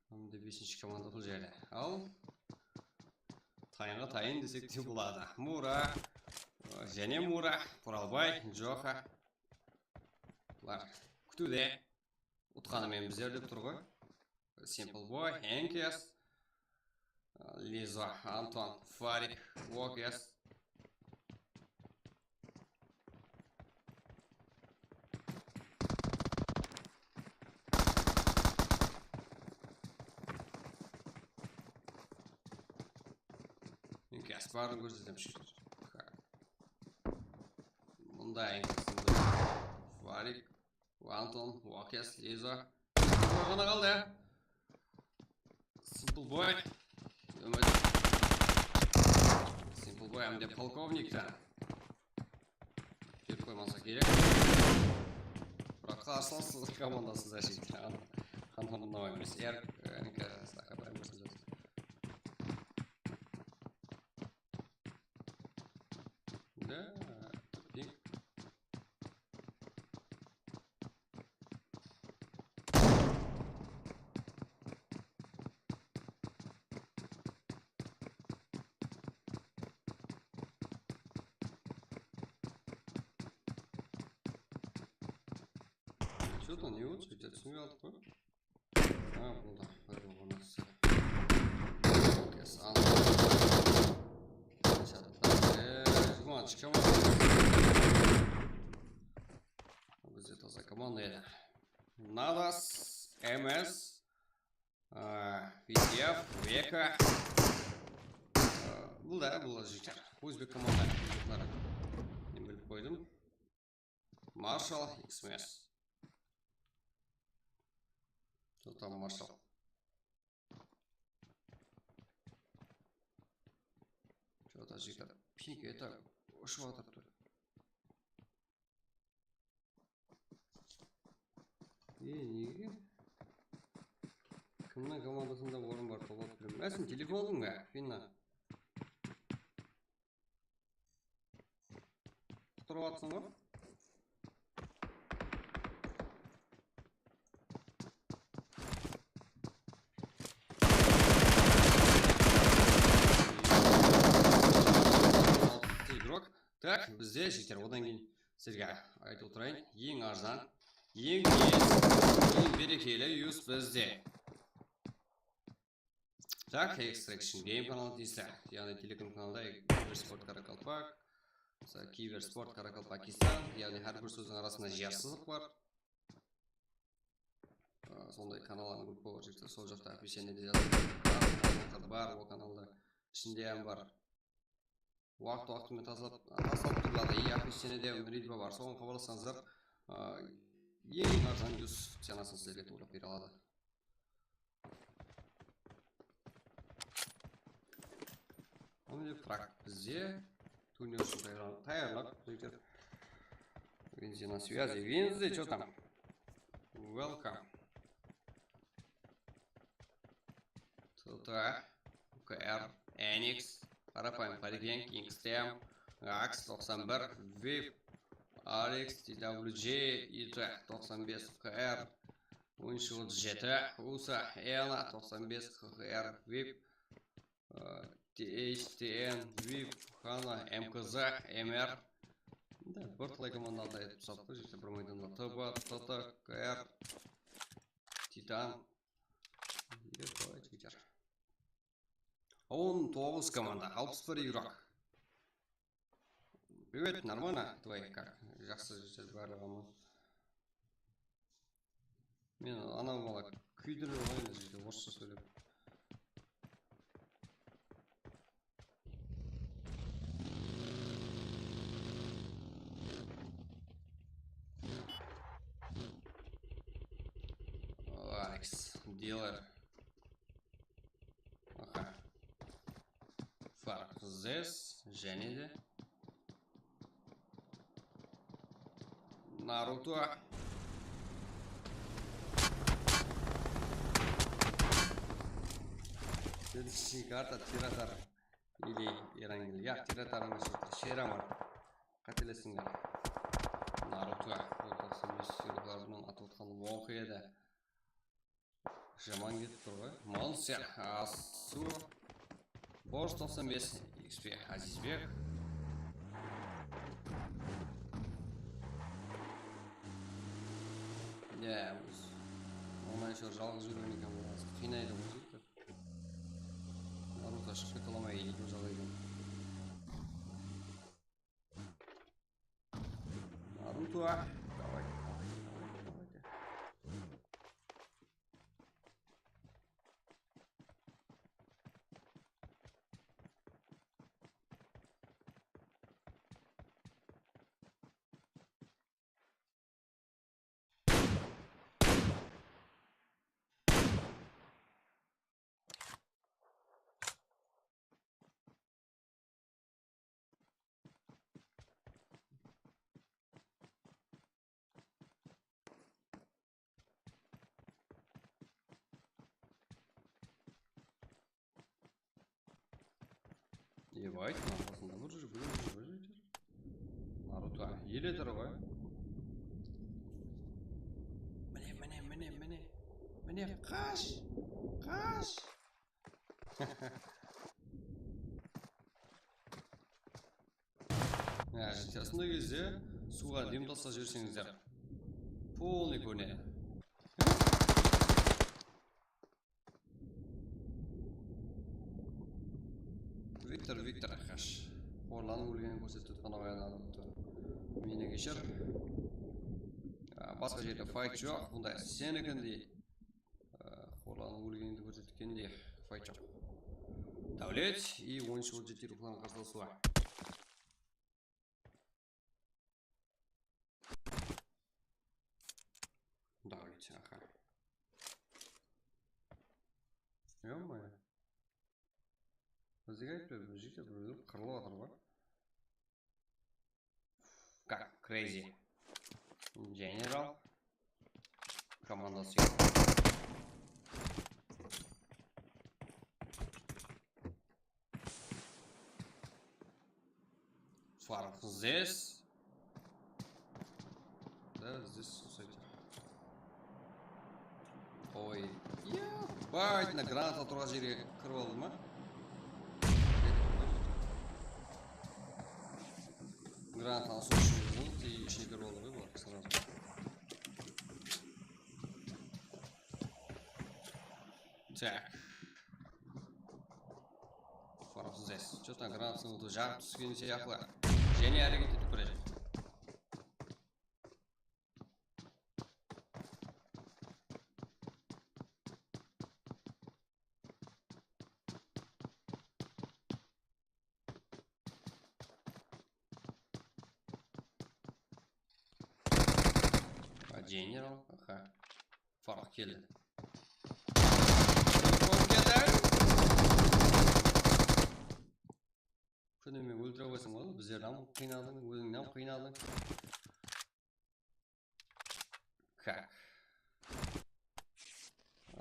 Онда 5-ші команда бұл жерде. Ал, тайынға тайын десек те болады. Мура, және Мура, Құралбай, Джоха. Бұлар күтуде. Ұтқанымен біздер деп тұр ғой. Simple Boy, Энкес, Лизо, Антон, Фарик, Вокес. Барын көрсетем шықыр. Мұнда енгесінде Фарик, Антон, Вокес, Лиза. Қорғана қалды. Simple Boy. Simple Boy әмде полковникті. Кеп қоймаса керек. Бірақ қарсыласыз командасы защиттен. Қанған мұнау емес. Әркі сақырдай көрсетем. Что-то не очень, где-то смел такой. Было. Это у нас. Матч где-то за командой. Надас, МС, VTF, Века. Было житер. Узбек команда. Не были пойдем. Маршал, XMS. Что там Маршал? Что-то житер. Пик это шватер тут. Неге? Кімнің командасында орын бар толып білем. Мәсін телефоның ба? Финна. Тұрып атсың ба? Так, бізде жігіттер, одан кейін сізге айтып отырайын, ең арзан, ең тез, ең берекелі юз бізде. Так, Extraction Game каналы дейсі, яғни телеком каналда Киберспорт Қарақалпақ, Киберспорт Қарақалпақистан, яғни әрбір сөздің арасында жер сызық бар. Сондай каналының көп бар жігіттер, сол жақта описаниеде жазылған бар, ол каналда ішінде бар. Уақыт-уақытымен tasалып тұрылады. Әпешенеде ритмі бар. Соған хабарласаңыздар, ең арзан 100 ценасын сіздерге төлеп бере алады. Міне фраг бізде турнир үшін даярлап жігіттер. Вензи на связи. Вензи, что там? Welcome. Туда, УКР, Enix, Қарапайым Париген, Kingstem, Ax 91, VIP, Alex, TWG, IJ 95, УКР, Ойыншы 37, USA, ENA 95, КХР, VIP, THTN, VIP, Хана, МКЗ, МР. Да, біртілай командалда етіп сапты, жекте бір майданда. ТБ, ТТ, КР, Титан. Ерталай жігітер. 19 команда, 61 игрок. Привет, нормально? Твои как? Жақсы жігітер барлығымыз. Мен анау бала күйдіріп ойын жігітер, орысша сөйлеп. Дилер. Аха. Фарк Зес, және де. Наруто. Следующая карта Тиратар. Или Ирангел. Я Тиратар емес Шерамар. Қателесіңдер. Наруто. Ол сүйілерінің атылтқан оқы еді. Жаман кетіп тұр ғой. Монстер, Асу, Борж 95, XP, Азизбек. Я, ona еще жалғыз жүрген екен болғансы. Қинайды ғой жігіттер. Наруто шығып кете алмай елді жалайды. Наруто. Давай. Ебать, арқасында бір жүр. Наруто, еле тұр ғой. Міне, қаш! Осындай кезде суға дем тастап жіберсеңіздер, полный көрінеді. Виктор Хаш. Қорланып өлгенін көрсетіп тұтқан ағайын мені кешір. Басқа жерде файт жоқ. Бұндай сенікіндей қорланып өлгенді көрсеткенде файт жоқ. Дәулет и ойыншы ол жетер ұқланы қарсыласуға. Дәулет, аха. Ё-моё. Бізге айтпайды, бұл жігіттер біреулер қырылып жатыр ғой. Как? Crazy. General. Командасы. Фарк здесь. Да, здесь, слушайте. Ой. Ебать, на граната тұрған жерге кіріп алды ма? Гранатаны сушын болды, и ішіне кіріп алды ғой бұлар сразу. Так. Фарк здесь. Что-то гранатаны жағып түскен сияқты. Және әрекет етіп көреді. General. Ага. Farq keldi. Shuni men o'ldirib qo'ysam bo'ladi. Bizlardan qiynalding, o'zingdan qiynalding. Как?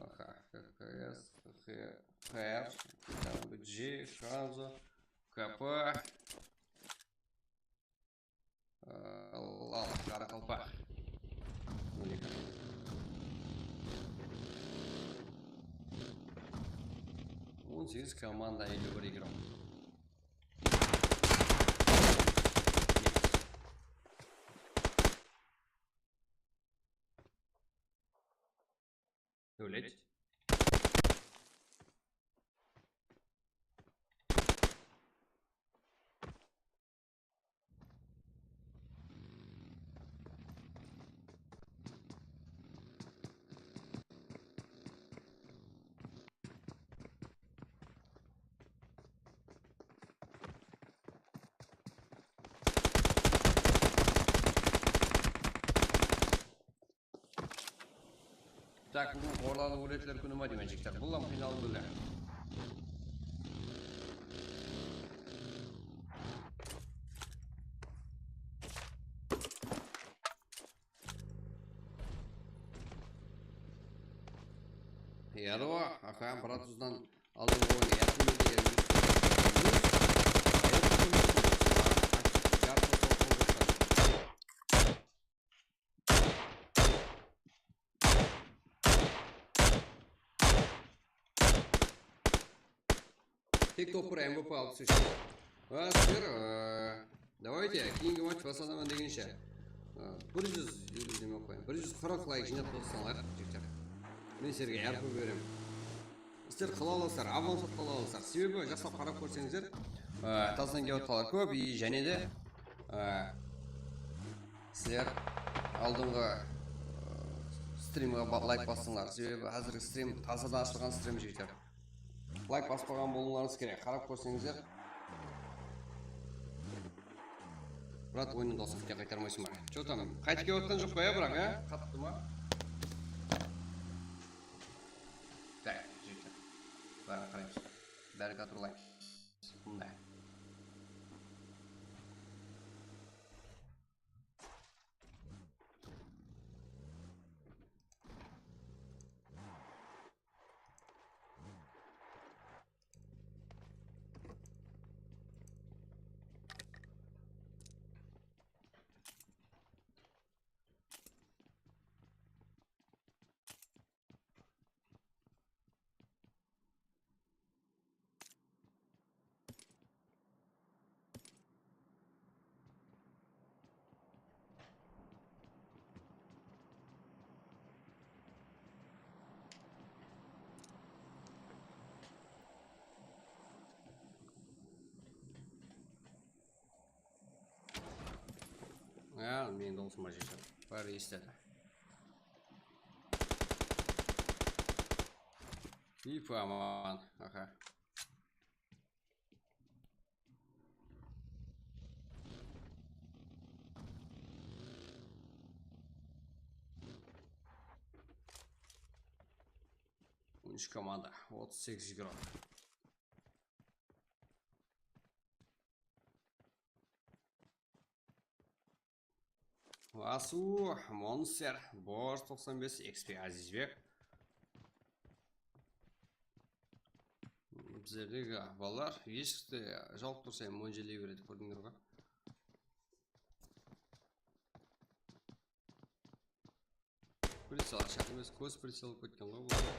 Ага, ХХС, ХХР, там G, Ханзо, КП, Лал, Каракалпак. 18 команда 51 игрок. Öyle. Так, bu oradan uğraşlar konuma demeyecekler. Bundan final böyle. Yarı aka Bratuz'dan aldım oyunu. Yakın bir yer. Tek topu MVP aldı seçti. Давайте кейінгі матч басаламан дегенше 140 лайк жинап қойсаңдар жігіттер. Мен сіздерге әрпі беремін. Сіздер қыла аласыздар, абонсыз қыла аласыздар. Себебі жасап қарап көрсеңіздер, таздан келіп қалар көп және де сіздер алдыңғы стримға лайк бассыңдар. Себебі қазіргі стрим тазадан ашылған стрим жігіттер. Лайк баспаған болуларыңыз керек. Қарап көрсеңіздер. Брат, ойынын досым кете қайтармайсың ба? Че там? Қайтып келіп отырған жоқ па, бірақ, қатты ма? Так, жігіттер. Бәрі қараймыз. Бәрі қатырлаймыз. Мұндай. Менің дауысыма жешіп. Бәрі естеді. Ипа аман. Аха. Үш команда. 38 игрок. Асу, Монстер, Борс 95, XP Азизбек. Біздердегі балалар ешікті жауып тұрса мөнжелей береді, көрдіңдер ғой. Прицел, шақ емес көз прицел көткен ғой бұл.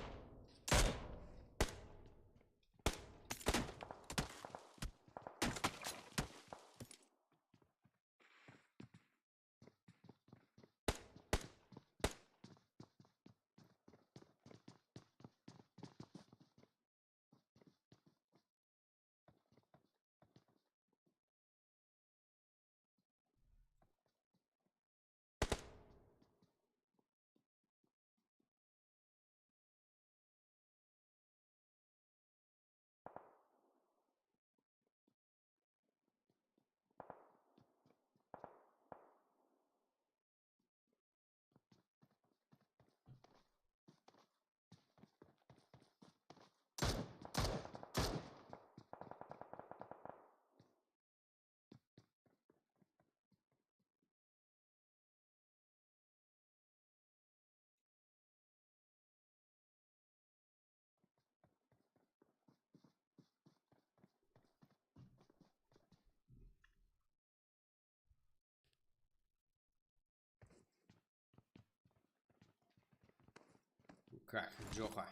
Как? Джоха.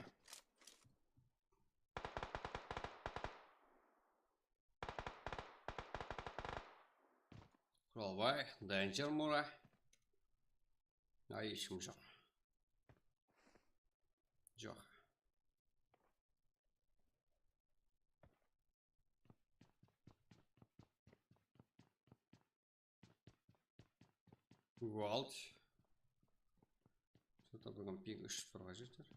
Құралбай, Danger Мура. Ешкім жоқ. Жоқ. Уалд. Что-то бүгін пик үш тұрға жетер.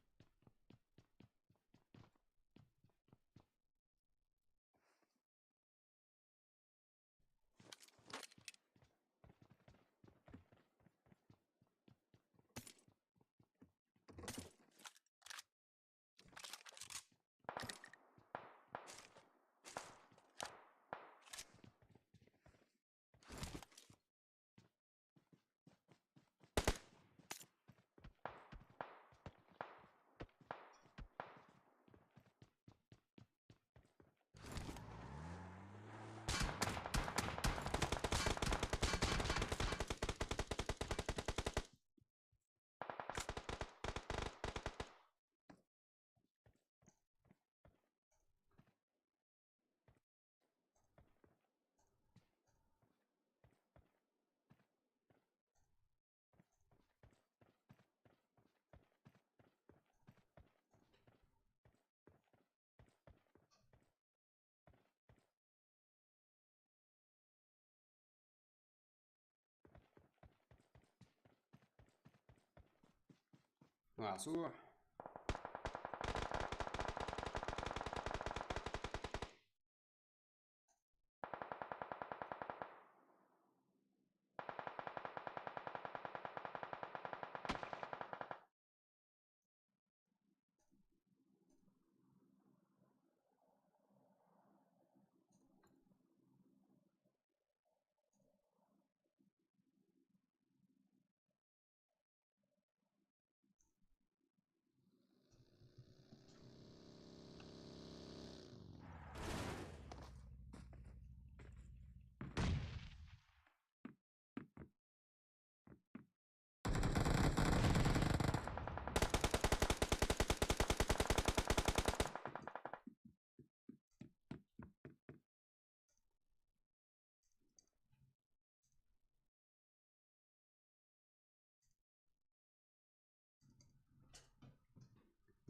Су.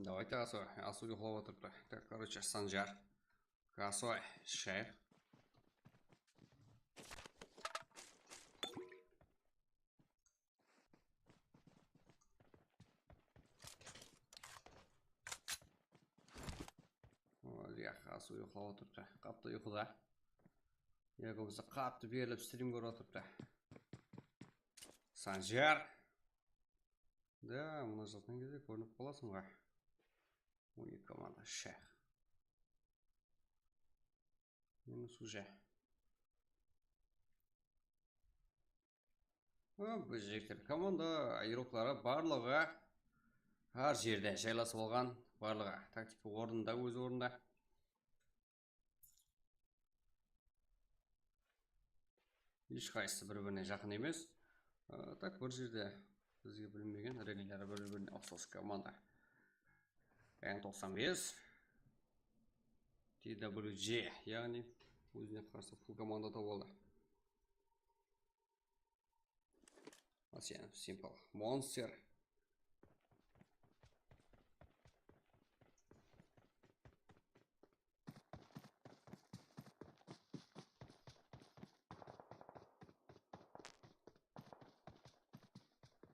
Давайте Асой. Асу ұйықтап отыр. Так, короче, Санжар. Асой, шайх. Асу ұйықтап отыр. Қапты ұйқыда. Егімізді қатты беріліп стрим көріп отыр. Санжар. Да, мұны жатқан кезде көрініп қаласың ғой. У них команда шех. Минус уже. Бұл жектер команда айрықлары барлығы әр жерде жайласып алған. Барлығы тактика орнында, өз орнында. Ешқайсысы бір-біріне жақын емес. Так, бір жерде бізге білінбеген регелері бір-біріне ұқсас команда. N95 TWG, яғни өзіне қарсы фул командада болды. Асен, Simple, Monster.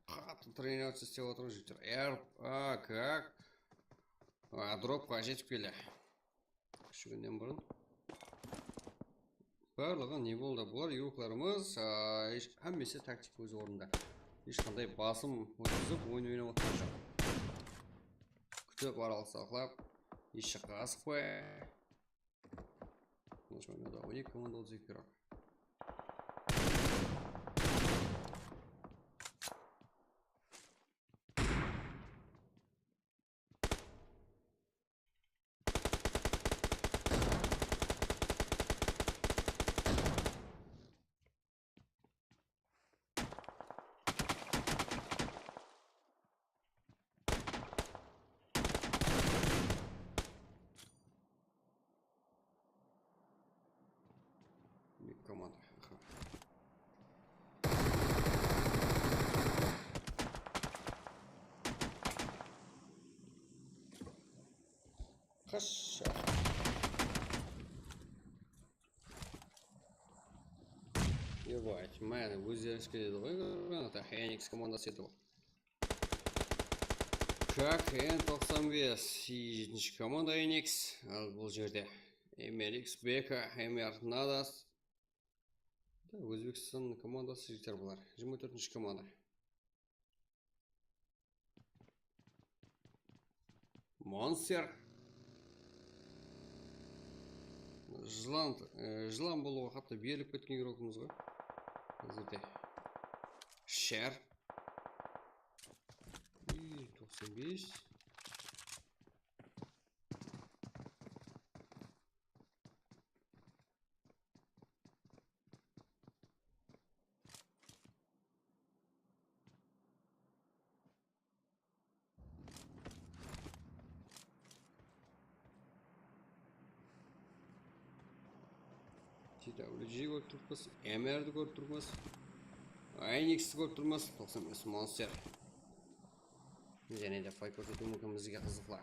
Қатты тренироваться істеп отыр жігіттер. Как? Дропқа жетіп келді. Күшігінен бұрын. Барлығы не болды? Бұлар еурокларымыз әммесі тактика өз орында. Ешқандай басым өткізіп ойын отыр жоқ. Күтіп аралық сақлап, еш жаққа асықпай. Наш ойнада 12 команда 32 керек. Қаш. Ебать, мэн, өздеріңіз келеді ғой, граната, Enix командасы еді ғой. Как N95, жетінші команда Enix, ал бұл жерде MRX, Бека, MR Надас. Өзбекстан командасы жігіттер бұлар, 24-ші команда. Монстер. Жылан болуға қатты беріліп кеткен керекіміз ғой. Әзірде. Шер. 95. TWG көріп тұрмыз, MR-ді көріп тұрмыз, Enix-ті көріп тұрмыз, 95 Monster. Және де фай көрсету мүмкін бізге қызықла.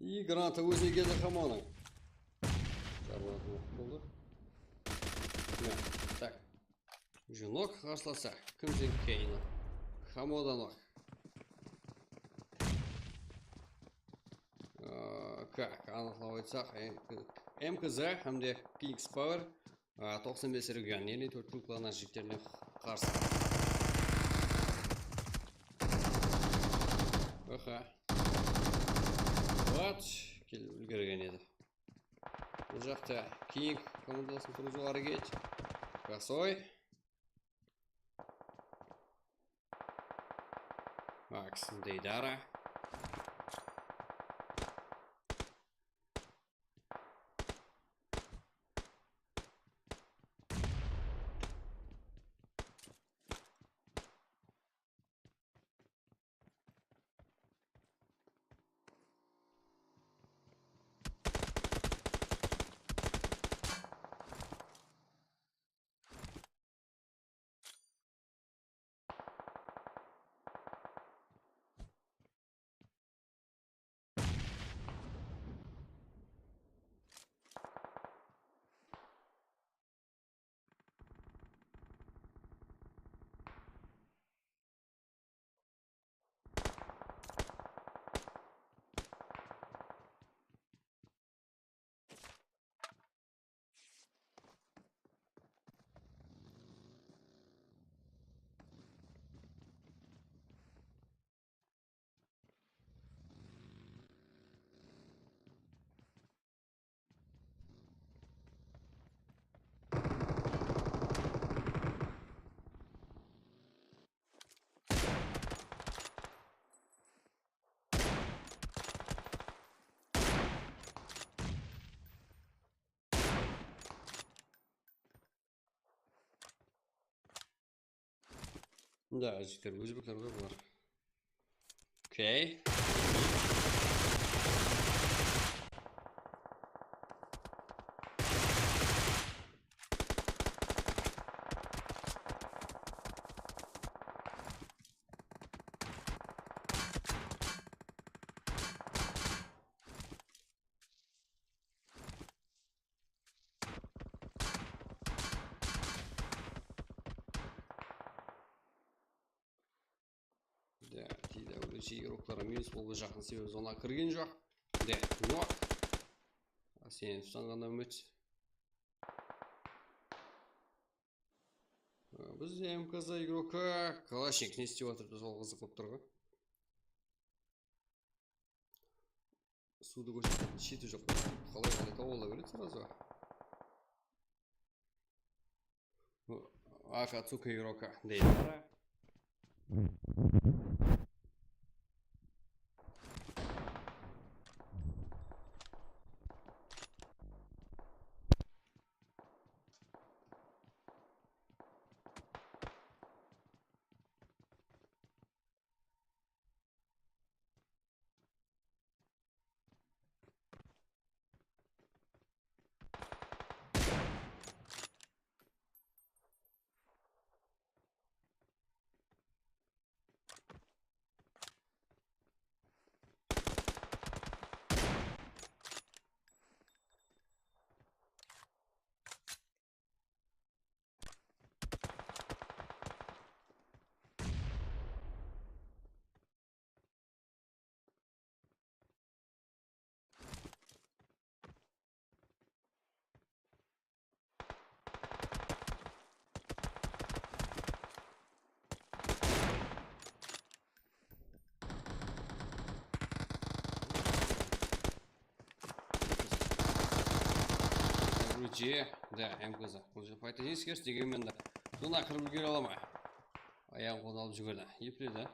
И граната өзіне келді хаманың. Жабылатын уақыт болды. Так. Жынок қарсыласа. Кімсен кейіні. Хамоданок. Как? Анықлау айтсақ. МКЗ әмде Kings Power 95 регион. Елі 4 тұлқылана жіктеріне қарсы. Оха. Келіп үлгерген еді. Бұл жақта King командасын тұру жоғары кет. Косой. Макс Дейдара. Да, жігіттер өзбектер ғой бұлар. Окей. Бірінші игрокларға минус болуға жақын, себебі зона кірген жоқ. Де, нок. Сен тұтанғанда үміт. Біз МКЗ игрока Калашник не істеп жатыр, біз ол қызық болып тұрғы. Суды көрсеткен шеті жоқ. Қалай тауыла береді сразу. Акацука игрока дейді. Да, МКЗ. Уже файтинг керс дегенмен де зона кіріп үлгере ала ма? Аяғын қолына алып жүгірді. Епледі.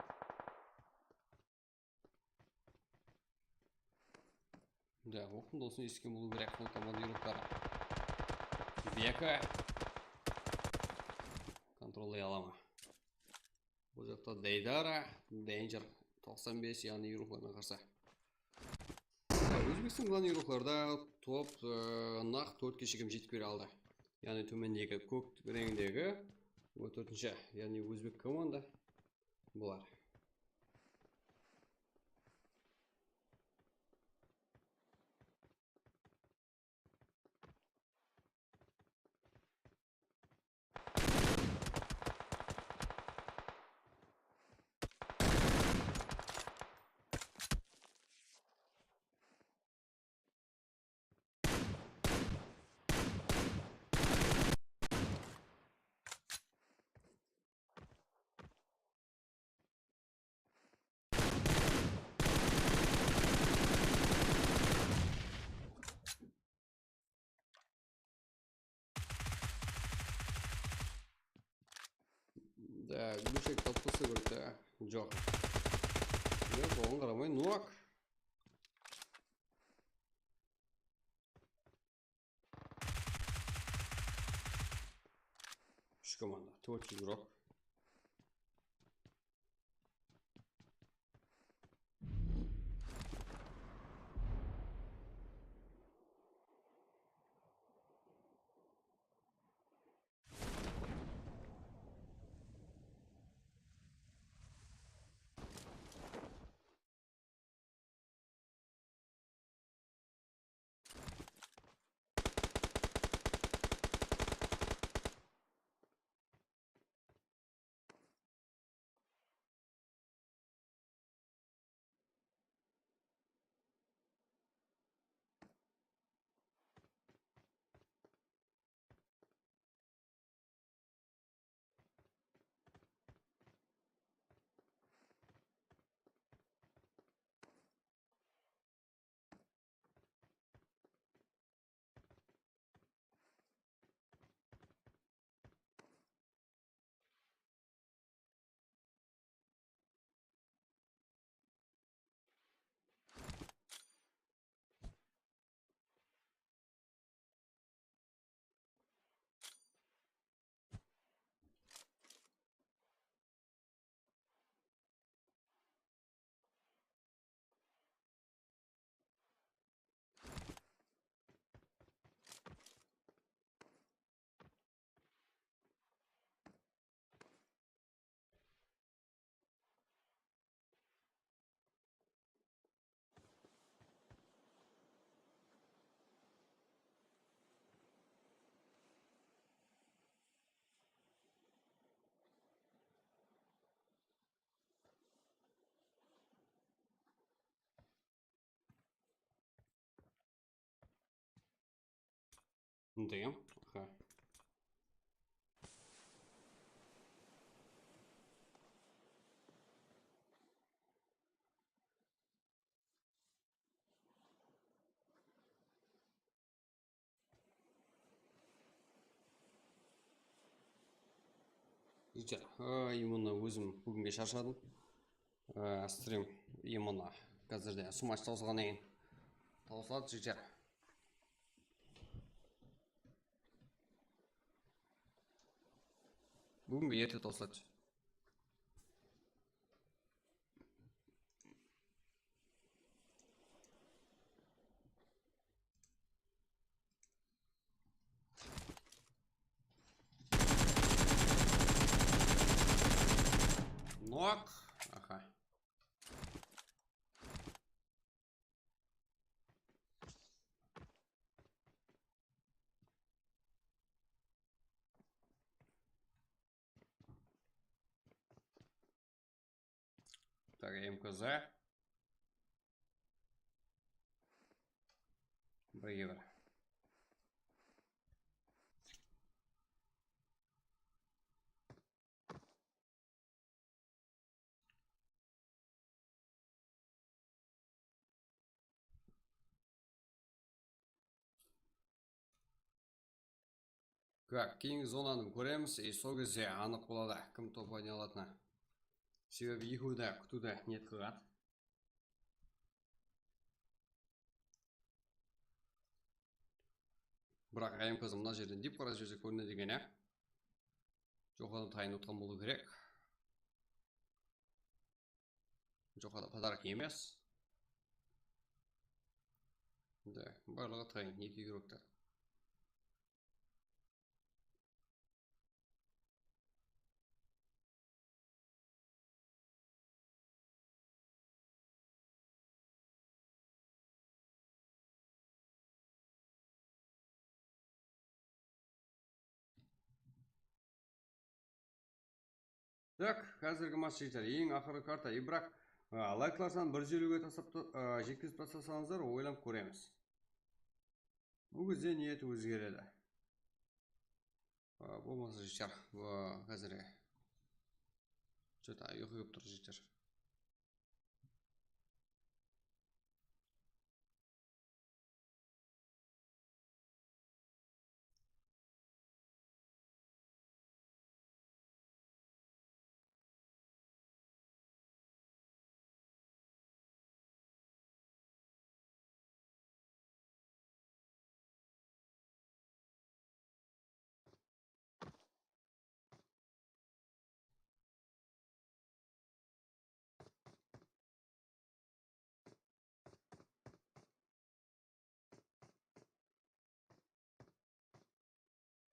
Да, оқым досын ескен болу керек бұл командировкары. Бека контролдай ала ма? Бұл жақта Дейдара, Danger 95, яғни еуроплармен қарсы. Өзбекстан главный еуропларда топ нақ 4-ке шегім жетіп бере алды. Яғни төмендегі көк реңдегі 4-ші, яғни өзбек команда бұлар. Да, Гүшек тапқысы көрді. Жоқ. Оған қарамай, нуак. Үш команда, 4 игрок. Да. Ага. Житер. Именно өзім бүгінге шаршадым. Стрим именно қазірде сумач таусылғаннан кейін таусылады житер. Бүгінгі ерте таусылады. Нок. Ага. Так, МКЗ. Б-евро. Как, кейінгі зонаны көреміз, сол кезде анық болады, кім топ ойнай алатыны. Себебі екеуді күтуді ниет қылған. Бірақ АМК мына жерден деп қара жерде көрінеді екен, ә? Жоқадан тайын ұтқан болу керек. Жоқада подарок емес. Да, барлығы тайын, екі игроктар. Так, қазіргі матч житер. Ең ақыры карта. Бірақ лайкларсан 150-ге жеткізіп тастасаңыздар, ойланып көреміз. Бұл кезде ниет өзгереді. Болмаса житер. Қазіргі. Что-то ұйқы көп тұр житер.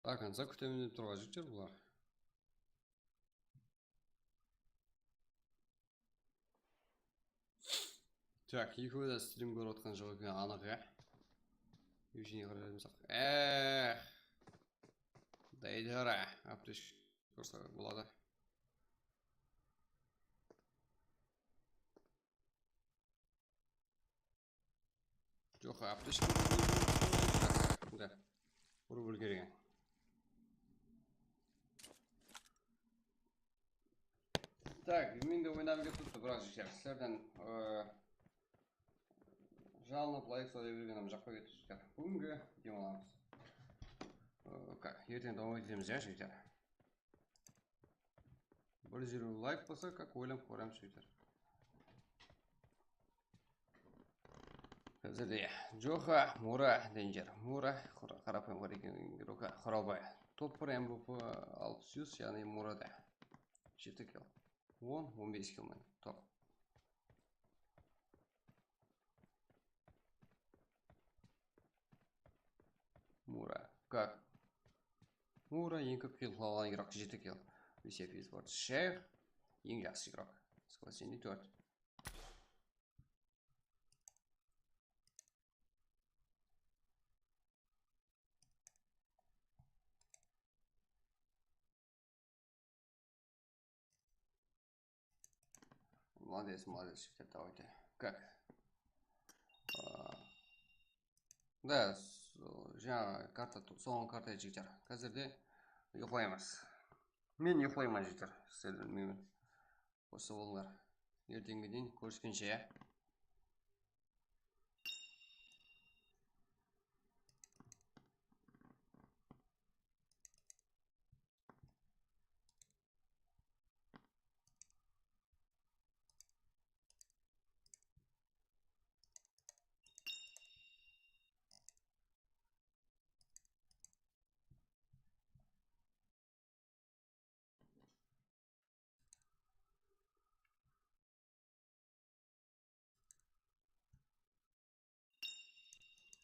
Так, қанша күтемін деп тұрған жігіттер бұлар. Так, екеуі де стрим көріп отқан жоқ екен, анық, ә? Үйшіне қараймызақ. Дайдара, аптеш көрсе болады. Жоқ, аптеш көрсе. Да, ұрып үлгерген. Так, мен де ойнап кетіпті, бірақ жігіттер, сіздерден жалынып лайк сөйлей бергенім жаққа кетіп жігіттер. Бүгінгі демаламыз. Ертең давай етеміз, ja, жігіттер. 100 лайк болса, как ойланып көреміз, жігіттер. Қазірде Джоха, Мура, Денджер. Мура, қарапайым қарекен игрока, Құралбай. Топ-1 МВП 600, яғни Мурада. 7 килл. 10-15 килл мен. Топ. Мура. Как? Мура ең көп килл алған игрок 7 килл. Есеп бар. Шейх ең жақсы игрок. Спасение 4. Молодец, давайте. Как? Да, жаңа карта соңғы карта жігіттер. Қазірде ұйықтаймыз. Мен ұйықтаймын жігіттер. Сіздер білмеймін. Осы болыңдар. Ертеңге дейін көріскенше, иә.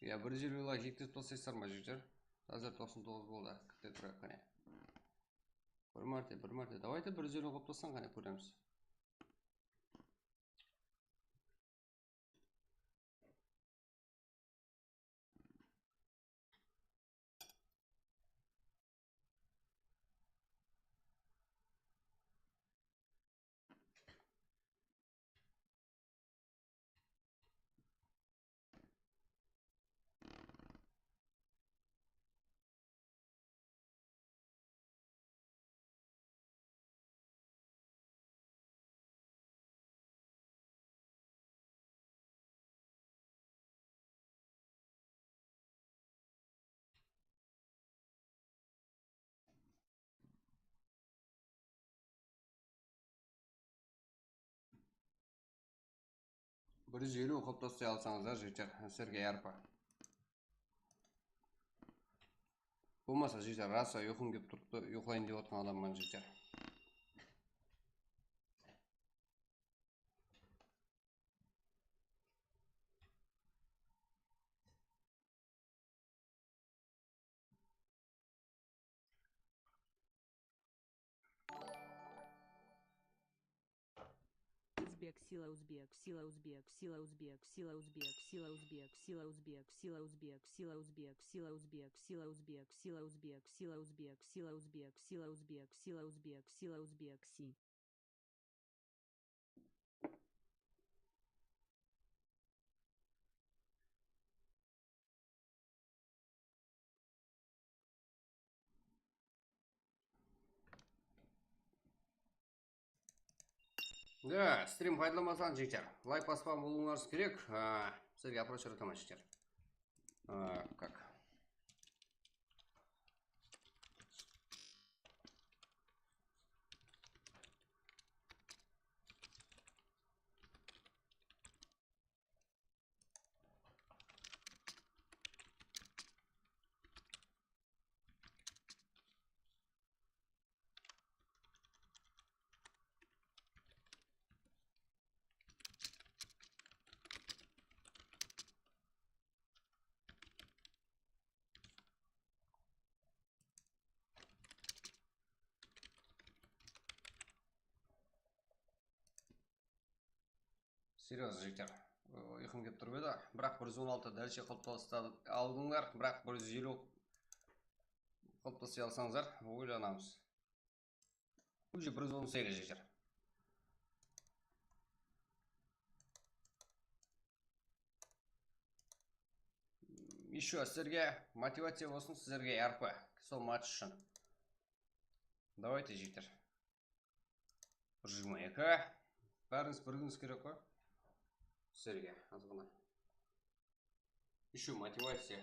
Я 150 жіктеп тосайсыздар ма жігіттер? Қазір 99 болды. Күтте тұрайық қане. Bir мәрте. Давайте 150 қылып тоссаң қане көреміз. Bir 150 қылып тостай алсаңыздар жігіттер, сіздерге ярпа. Болмаса жігіттер, раса ұйқым келіп тұрыпты, ұйқылайын деп отқан адаммын жігіттер. Узбек, сила узбек, сила узбек, сила узбек, сила узбек, сила узбек, сила узбек, сила узбек, сила узбек, сила узбек, сила узбек, сила узбек, сила узбек, сила узбек, сила узбек, сила узбек, си. Да, стрим пайдаланбасаң жігіттер. Лайк баспаған болуыңыз керек. Сіздерге апроч жаратамын жігіттер. Как? Серьезно жігіттер. Ұйқым келіп тұрып еді. Бірақ 116 дәлше қылып тостай алдыңдар. Бірақ 150 қылып тостай алсаңыздар, ойланамыз. Уже 118 жігіттер. Еще сіздерге мотивация болсын, сіздерге ярпы. Сол матч үшін. Давайте жігіттер. 122. Бәріңіз біргіңіз керек қой. Сіздерге азғана. Еще мотивация.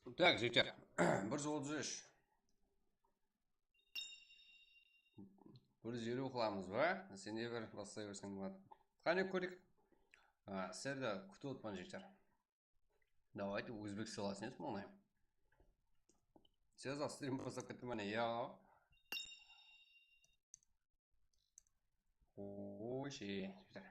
Так, жігіттер, 133. 150 қыламыз ба? Сен не бір бастай берсең болады. Қане көрейік. Сіздерді күтіп отпан жігіттер. Давайте өзбек селасын ес мұнай. Сіз стрим бастап кетті мәне, я. Ой, жігіттер.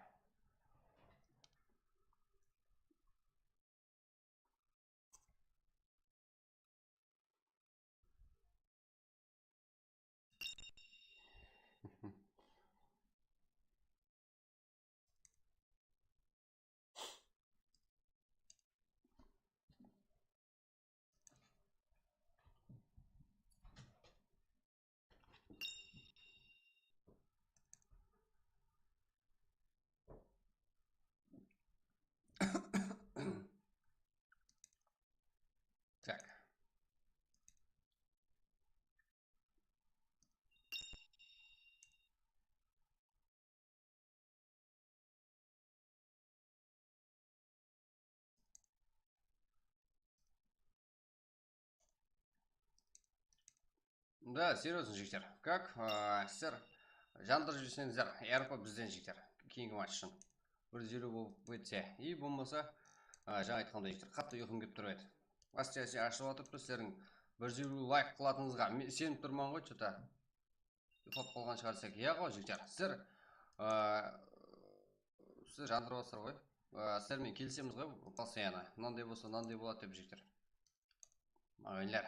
Так. Да, серьезно, жігіттер. Как? Сіздер жандыр жүрсеңіздер, әрпі бізден жігіттер. Кейінгі матч үшін. 150 болып өтсе. И болмаса, жаңа айтқандай жігіттер, қатты ұйқым келіп тұр еді. Әсте ашып отырып сіздердің 150 лайк қылатыныңызға сеніп тұрман ғой, что-то. Ұйқап қалған шығарсақ. Иә ғой жігіттер. Сіздер жандырып отырсыздар ғой. Сіздермен келісеміз ғой, постоянно. Мынандай болса, мынандай болады деп жігіттер. Ағайлар.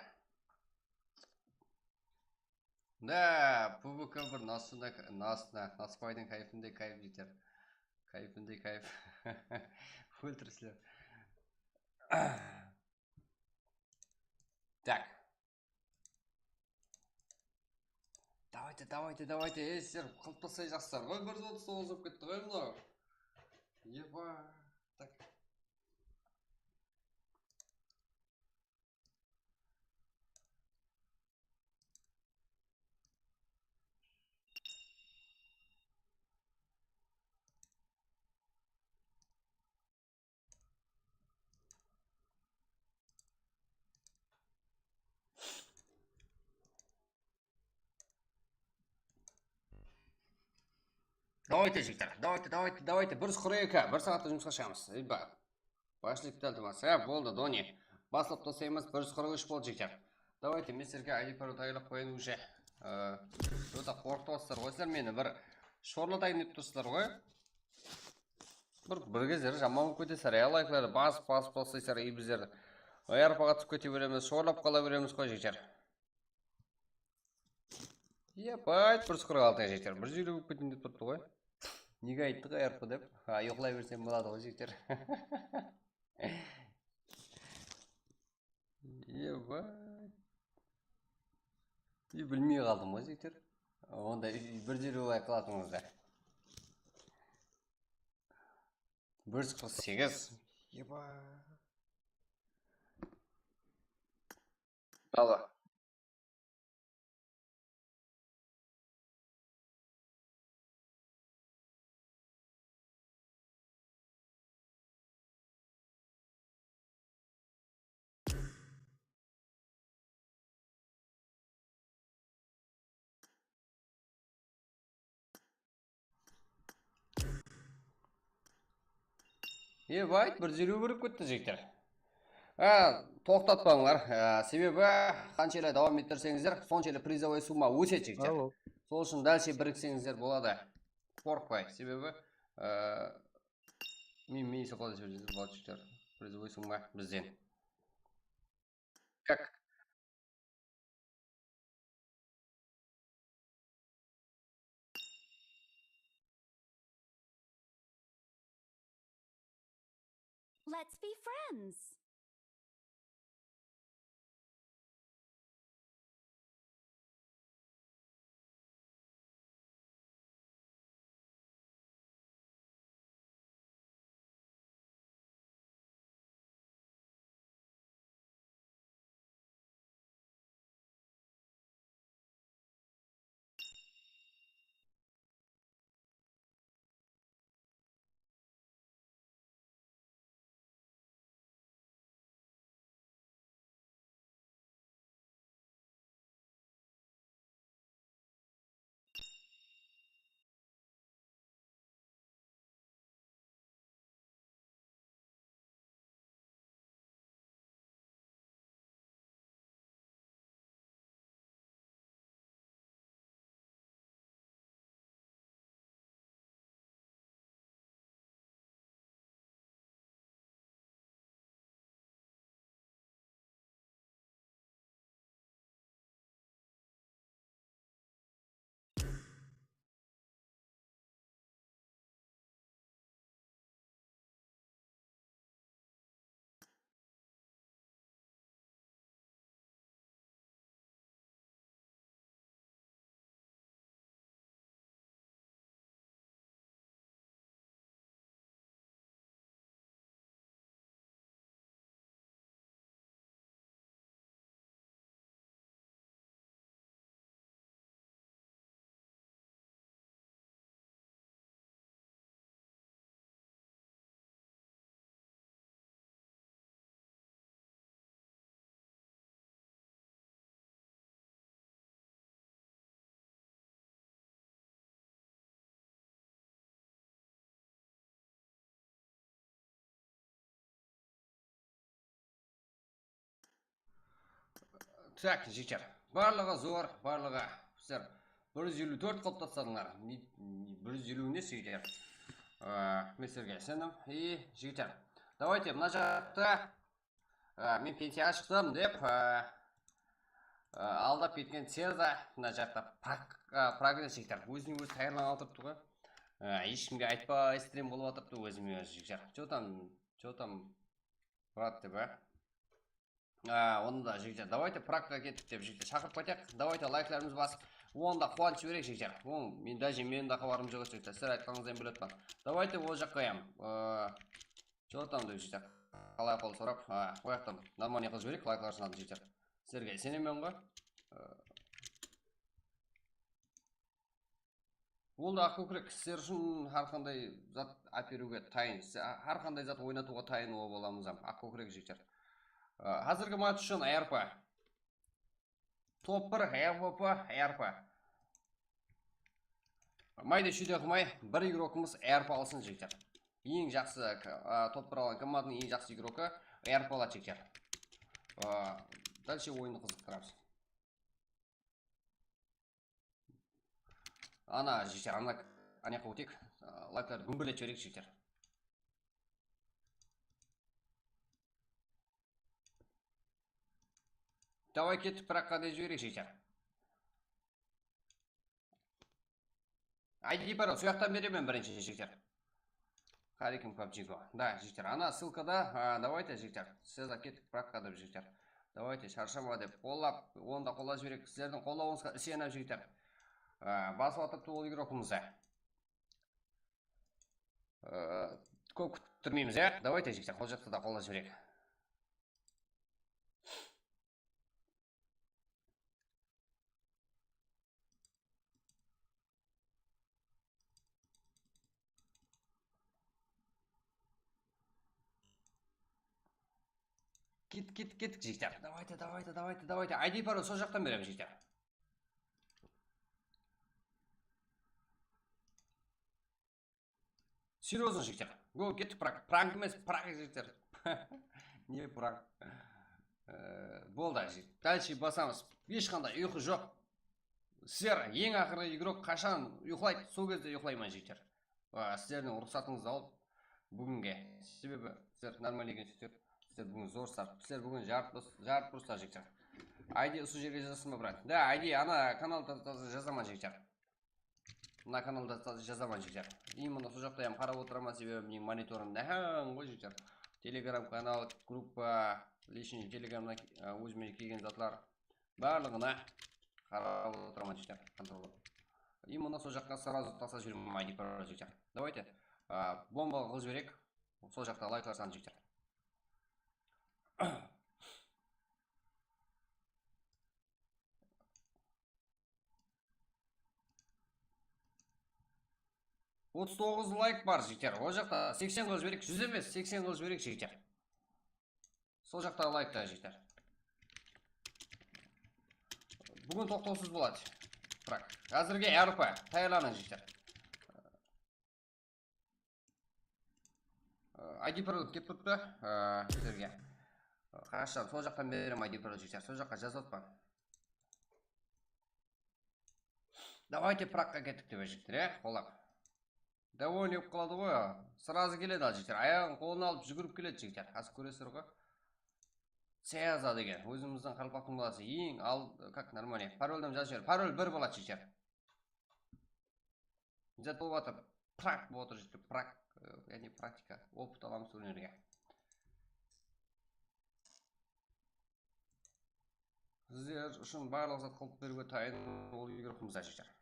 Да, ПВК бір наспайдың кайфындай кайф жетер. Кайфындай кайф. Өлтірсілер. Так. Давайте. Сіздер қылтпасай жақсылар ғой. 139 болып кетті ғой мынау. Еба. Так. Давайте жігіттер, давайте. 142, 1 сағатта жұмысқа шығамыз. Башылық тәлтімас. Болды, Дони. Басылып тосаймыз, 143 болды жігіттер. Давайте, мен сіздерге ID пароль тағилап қойын уже. Өте қорқытып отырсыздар ғой, сіздер мені бір шорлатайын деп тұрсыздар ғой. Бір кездері жаман болып кетесіздер. Лайкларды басып тастайсыздар, и біздерді арпаға түсіп кете береміз, шорлап қала береміз қой жігіттер. Епайт, 146 жігіттер. 150 болып кетейін деп тұрды ғой. Неге айтты ғой арпа деп? Жоқлай берсем болады ғой жігіттер. Епайт. Білмей қалдым ғой жігіттер. Онда 150 лайк қылатыңызда. 148. Епайт. Алло. Ебайт, 150 көріп кетті жігіттер. Тоқтатпаңдар. Себебі қаншелі давам еттірсеңіздер, соншелі призовой сумма өсет жігіттер. Сол үшін дәлше біріксеңіздер болады. Қорықпай. Себебі мен соқлады сөйлесіздер болады жігіттер. Призовой сумма бізден. Как? Let's be friends. Так, жігіттер. Барлығы зор, барлығы сіздер 154 қылып тастадыңдар. 150 не жігіттер. Мен сіздерге сенім. И жігіттер. Давайте мына жақта мен пенсияға шықтым деп алдап кеткен Цеза мына жақта прогресс жігіттер. Өзіне өзі таярланып отырыпты ғой. Ешкімге айтпай стрим болып отырыпты өзіме өзі жігіттер. Че там брат деп оны да жігіттер. Давайте практика кеттік деп жігіттер шақырып қайтайық. Давайте лайкларымыз басып, оны да қуанып жіберейік жігіттер. Мен даже менің да хабарым жоқ жігіттер. Сіздер айтқаныңыздан білетін. Давайте ол жаққа қоямын. Че там деп жігіттер. Қалай қол сұрап, қояқтым. Нормально қылып жіберейік лайкларсын ады жігіттер. Сіздерге сенемін ғой. Ол да ақкөкірек сіздер үшін әрқандай зат әперуге тайын, әрқандай зат ойнатуға тайын боламыз ақкөкірек жігіттер. Қазіргі матч үшін АРП. Топ 1 АРП, АРП. Майда шүйде қымай, бір игрокымыз АРП алсын жігіттер. Ең жақсы топ 1 алған команданың ең жақсы игрокі АРП алады жігіттер. Дальше ойынды қызықтырамыз. Ана жігіттер, ана өтек лайкларды гүмбірлет жіберейік жігіттер. Давай кеттік біраққа да жіберейік жігіттер. ID парол, сояқтан беремен бірінші жігіттер. Хариким PUBG-го. Да, жігіттер, ана ссылкада, давайте жігіттер. Сіз кеттік біраққа да жігіттер. Давайте шаршама деп қолап, оны да қола жіберейік. Сіздердің қолауыңызға сеніп жігіттер. Басып атыпты ол игрокымызды. Көп күттірмейміз, давайте жігіттер, қол жақты да қола жіберейік. Кеттік жігіттер. Давайте. ID парол сол жақтан беремін жігіттер. Серьезно жігіттер. Кеттік пранк емес, пранк жігіттер. Не пранк. Болды жігіттер. Дальше басамыз. Ешқандай ұйқы жоқ. Сіздер ең ақыры игрок қашан ұйқылайды, сол кезде ұйқылаймын жігіттер. Сіздердің рұқсатыңызды алып бүгінге. Себебі сіздер нормально екен жігіттер. Сіздер бүгін зор старт. Сіздер бүгін жарып бұрыстар жігіттер. ID ұсы жерге жазсын ба, брат? Да, ID ана каналда жазаман жігіттер. Мына каналда жазаман жігіттер. Именно сол жақта қарап отырамын, себебі менің мониторым нәһәң ғой жігіттер. Телеграм канал, группа, лишний телеграмна өзіме келген затлар барлығына қарап отырамын жігіттер. Именно сол жаққа сразу тасап жіберемін ID пароль жігіттер. Давайте бомба қылып жіберейік. Сол жақта лайклар саны жігіттер. 39 лайк бар жігіттер. Ол жақта 80 қылып жіберейік, 100 емес, 80 қылып жіберейік жігіттер. Сол жақта лайкта жігіттер. Бүгін 99 болады. Бірақ қазірге АРП таярланын жігіттер. ID пароль кеп тұрды сіздерге. Қашан сол жақтан берем ID пароль жігіттер. Сол жаққа жазып па. Давайте праққа кеттік деп жігіттер, қолап. Довольно еп қалады ғой, сразу келеді ал жігіттер. Аяғын қолын алып жүгіріп келеді жігіттер. Қазір көресіздер ғой. Цеза деген өзіміздің қалпақтың баласы ең как нормально. Парольдан жазып жібер. Пароль 1 болады жігіттер. Жат болып жатыр. Прак болып отыр жігіттер. Прак, яғни практика. Опыт аламыз өнерге. Сіздер үшін барлық зат қылып беруге тайын ол игрокымызда жігіттер.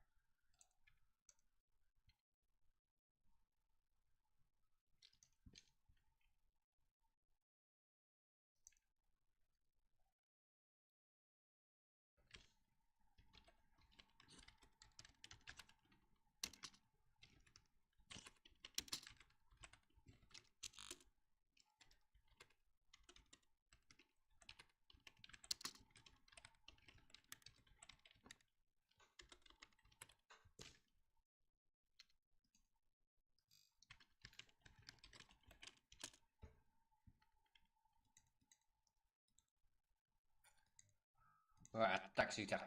Так, жігіттер.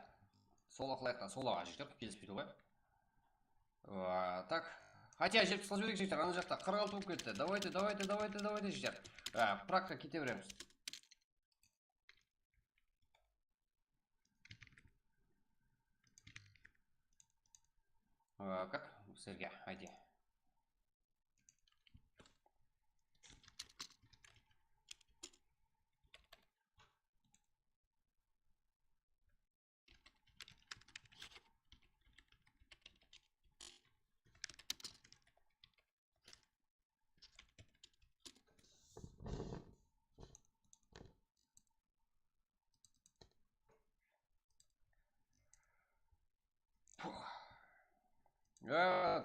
Сол ақылайықта, сол аға жігіттер, келіспейді ғой. Так. Хотя, жетпіс қыз жіберек жігіттер, ана жақта 46 болып кетті. Давайте, жігіттер. Пракқа кете береміз. Как? Сізге, айди.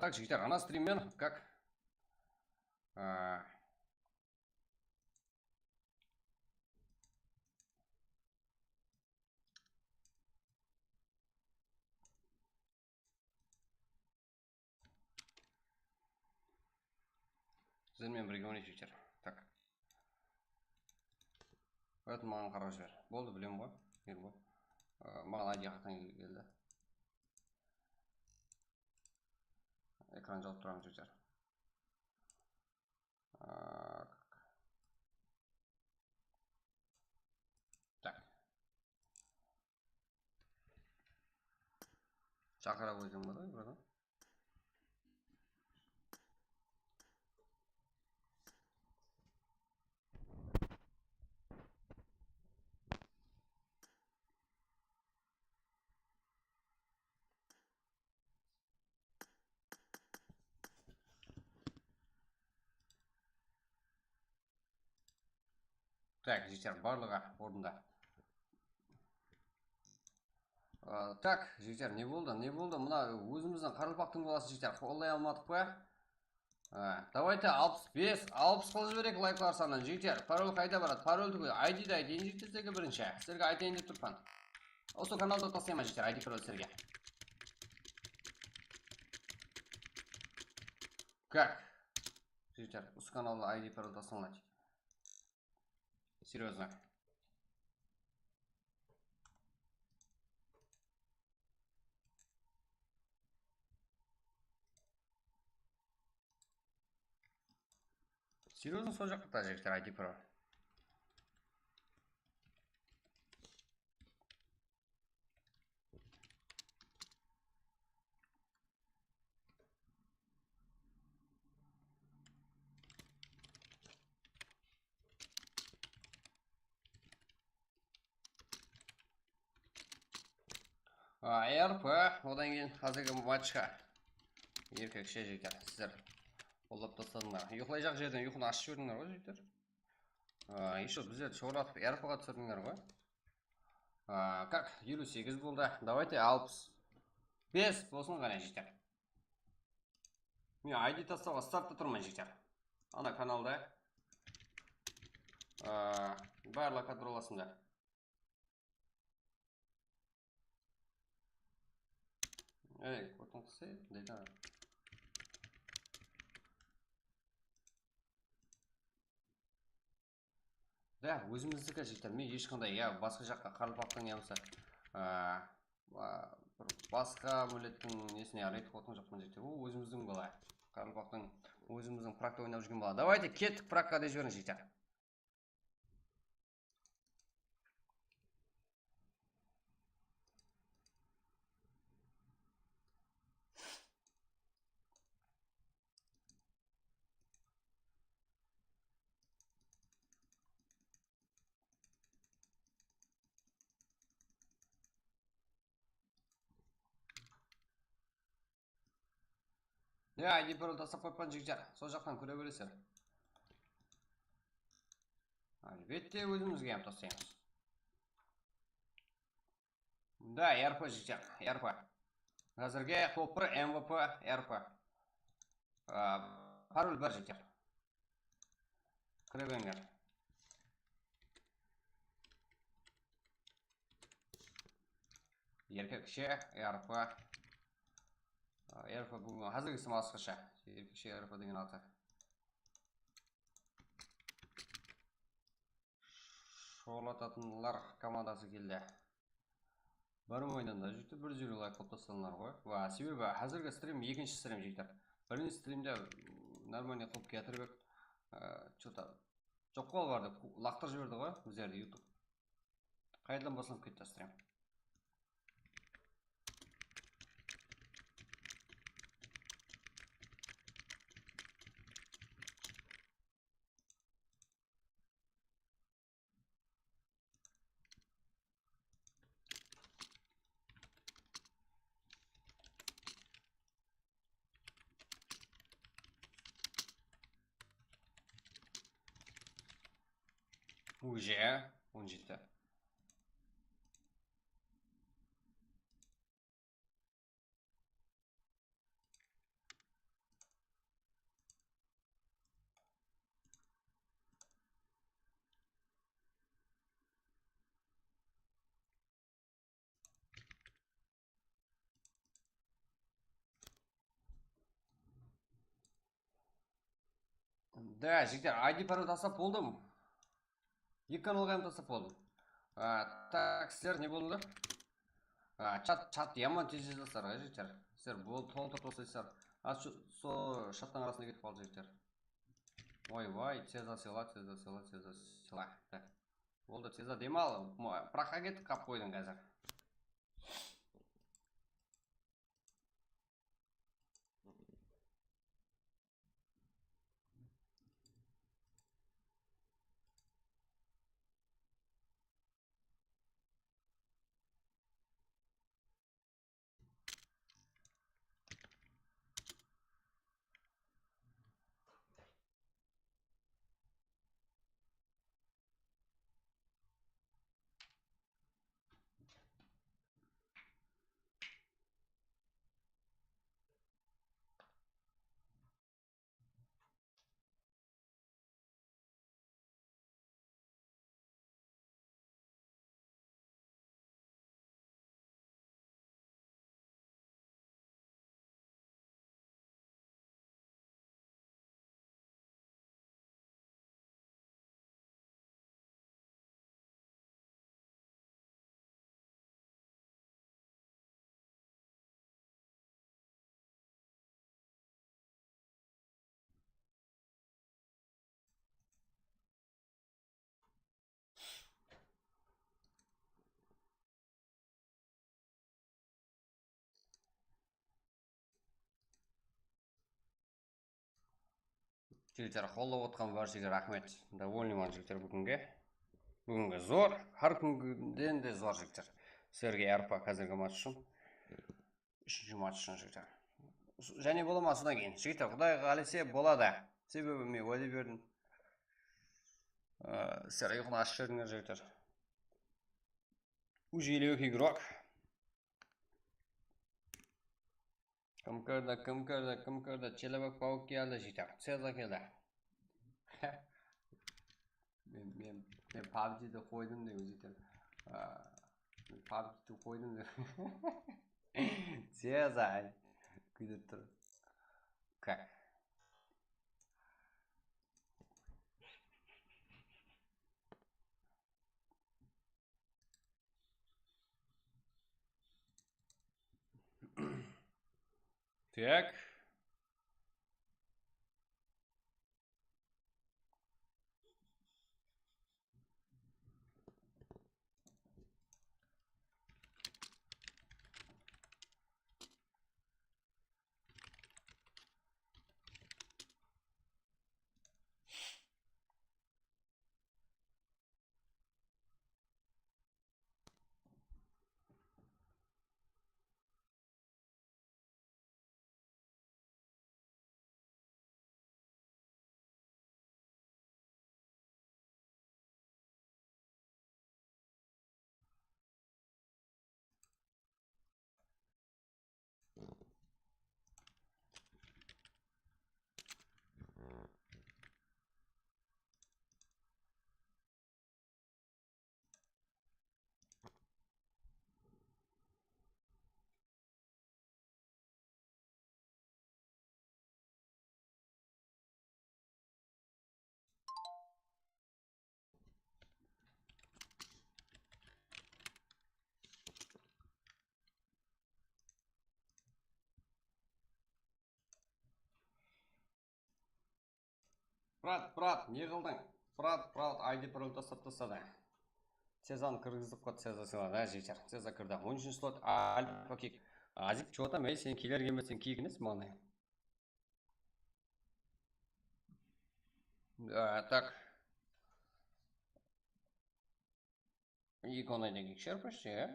Так, жігіттер, ана стриммен, как? Сіздермен бірге ойнайық жігіттер. Так. Өтін маған қарап жібер. Болды, білем ғой. Ербол. Маған айди қақтан келді. Экран жауып тұрамын жігіттер. Так. Шақыра қойдым ба да, burada? Так, жігіттер, барлығы орында. Так, жігіттер, не болды? Мына өзіміздің Қарылпақтың баласы жігіттер, қолдай алмадық па? Давайте 65, 60 қылып жіберек лайклар санын. Жігіттер, пароль қайда барады? Парольді айдиді айтайын жігіттер сізге бірінші. Сіздерге айтайын деп тұрпан. Осы каналда тастайма жігіттер, айди пароль сіздерге. Как? Жігіттер, осы каналда айди пароль тасталынады. Серьезно. Серьезно сол жақта жігіттер айди пароль. РП, одан кейін қазіргі матчқа еркекше жігіттер, сіздер қолдап тастадыңдар. Ұйқылай жақ жерден ұйқыны ашып жібердіңдер ғой жігіттер. Еще біздер шоғыратып РП-ға түсірдіңдер ғой. Как? 58 болды. Давайте 65 болсын ғана жігіттер. Мен айди тастауға стартта тұрмын жігіттер. Ана каналда барлық кадрласында. Эй, потом қысы, дейді. Да, өзіміздікі жігіттер, мен ешқандай, басқа жаққа Қарылпақтың немесе басқа бөлеттің несіне арайтып отын жоқпын жігіттер. Ол өзіміздің бала. Қарылпақтың өзіміздің практа ойнап жүрген бала. Давайте кеттік пракқа да жіберін жігіттер. Айди пароль тастап қойған жігіттер, сол жақтан көре бересіздер. Әлбетте өзімізге ем тастаймыз. Да, РП жігіттер, РП. Қазірге топ-1 МВП РП. Пароль бар жігіттер. Көре беріңдер. Еркекше РП. РП бүгін қазіргісі басқаша. Еркекше РП деген аты. Шоғырлататынлар командасы келді. Барым ойнанда жігіттер 150 лайк қылып тастасаңдар ғой. Себебі қазіргі стрим екінші стрим жігіттер. Бірінші стримде нормально қылып кетіріп что-то жоқ қол барды лақтырып жіберді ғой біздерді YouTube. Қайдан басылып кетті стрим. Уже 17. Да, жігіттер, ID пароль тастап болдым. Екі каналға hem тастап болдым. Так, сіздер не болды? Чат яман тез жазасыздар ғой жігіттер. Сіздер болды толтырып тастайсыздар. Со шаттың арасына кетіп қалды жігіттер. Ой, теза села. Болды, теза демал. Праққа кетіп қап қойдың қазір. Жігіттер, қолдап отқан баршаға рахмет. Довольныймын жігіттер бүгінге. Бүгінгі зор, har күнгіден де зор жігіттер. Сіздерге әрпа қазіргі матч үшін. Үшінші матч үшін жігіттер. Және бола ма содан кейін. Жігіттер, Құдай қаласа болады. Себебі мен уәде бердім. Сіздер ұйқыны ашып жібердіңдер жігіттер. Уже легкий игрок. Кім кірді, Челебек Паук келді жігіттер. Цеза келді. Мен PUBG'ді қойдым деп жігіттер. Мен PUBG'ді қойдым деп. Цеза күдіп тұр. Как? Так. Брат, не қылдың? Брат, ID пароль тастады. Цезаны кіргіздік қой, Цеза сыйлады, жігіттер. Цеза кірді. 13-ші слот альфа кик. Азик, чего-то мен сен келер келмесен кигінесің маңай. Так. Икона деген кішер почти,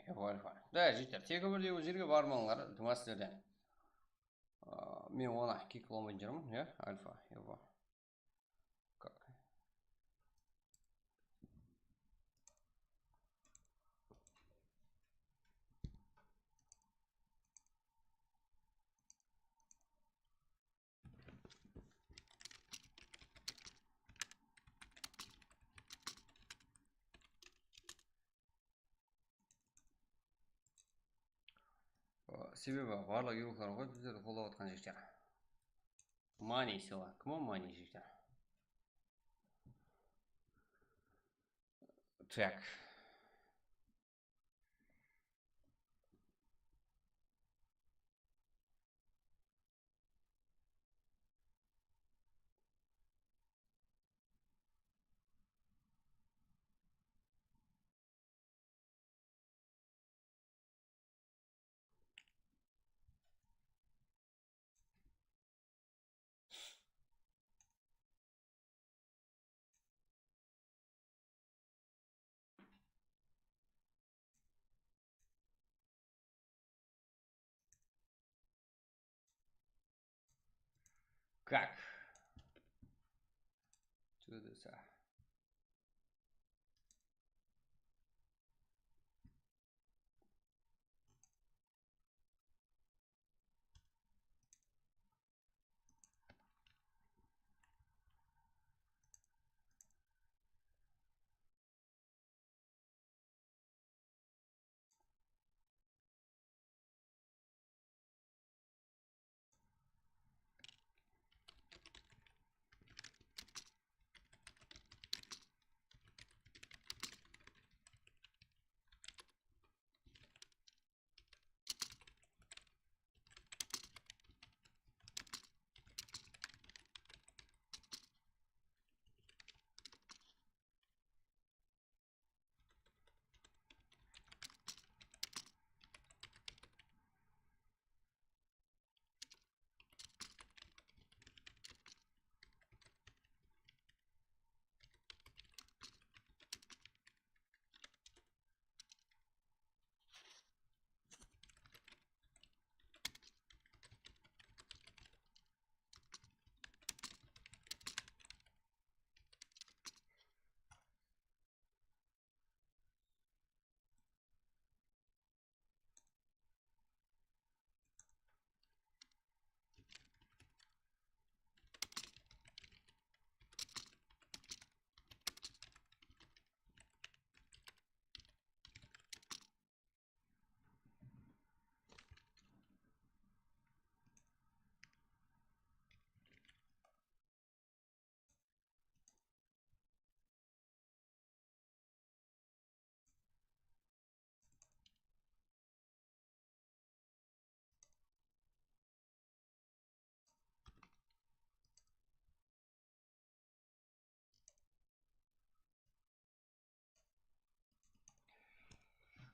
Evo альфа. Да, жігіттер, тегі бірде ол жерге бармаңлар, дүмәсілерден. Мен оны кик қыламайын жүрмін, альфа, Evo. Как? Себебі барлық еуроклар ғой біздерді қолдап отқан жігіттер. Мани сыйла. Кім ол мани жігіттер? Так. Как? Чудеса.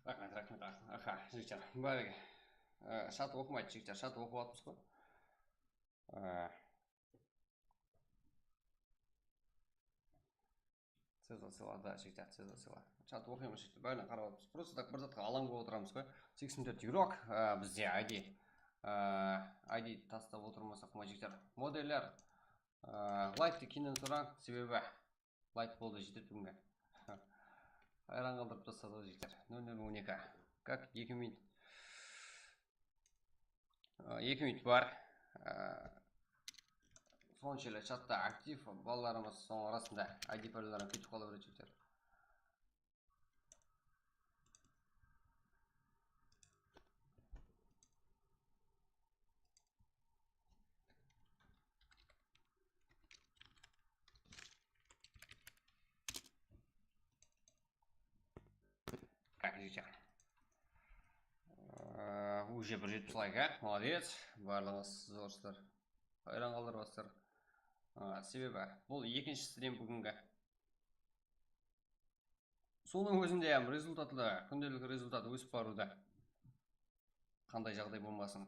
Рахмет. Аха, жігіттер. Бәріге. Шат оқымайды жігіттер, шат оқып атымыз қой. Цеза сыйла, да, жігіттер, Цеза сыйла. Шат оқимыз жігіттер, бәріне қарап атымыз. Просто так бір затқа алаң болып отырамыз қой. 84 юрок, бізде ID. ID тастап отырмасақ ма жігіттер. Модельер. Лайтты кейінен сұраң, себебі лайт болды жетеді бүгінге. Айран қалдырып тастады жігіттер. 0012. Как 2 минут? 2 минут бар. Соншелі чатта актив балаларымыз соның арасында ID паролларын кетіп қала береді жігіттер. Как жігіттер? Уже 170 лайк, молодец. Барлығыңыз зорсыздар. Айран қалдырбастар. Себебі бұл екінші стрим бүгінгі. Соның өзінде результаты да, күнделік результаты өсіп баруда. Қандай жағдай болмасын.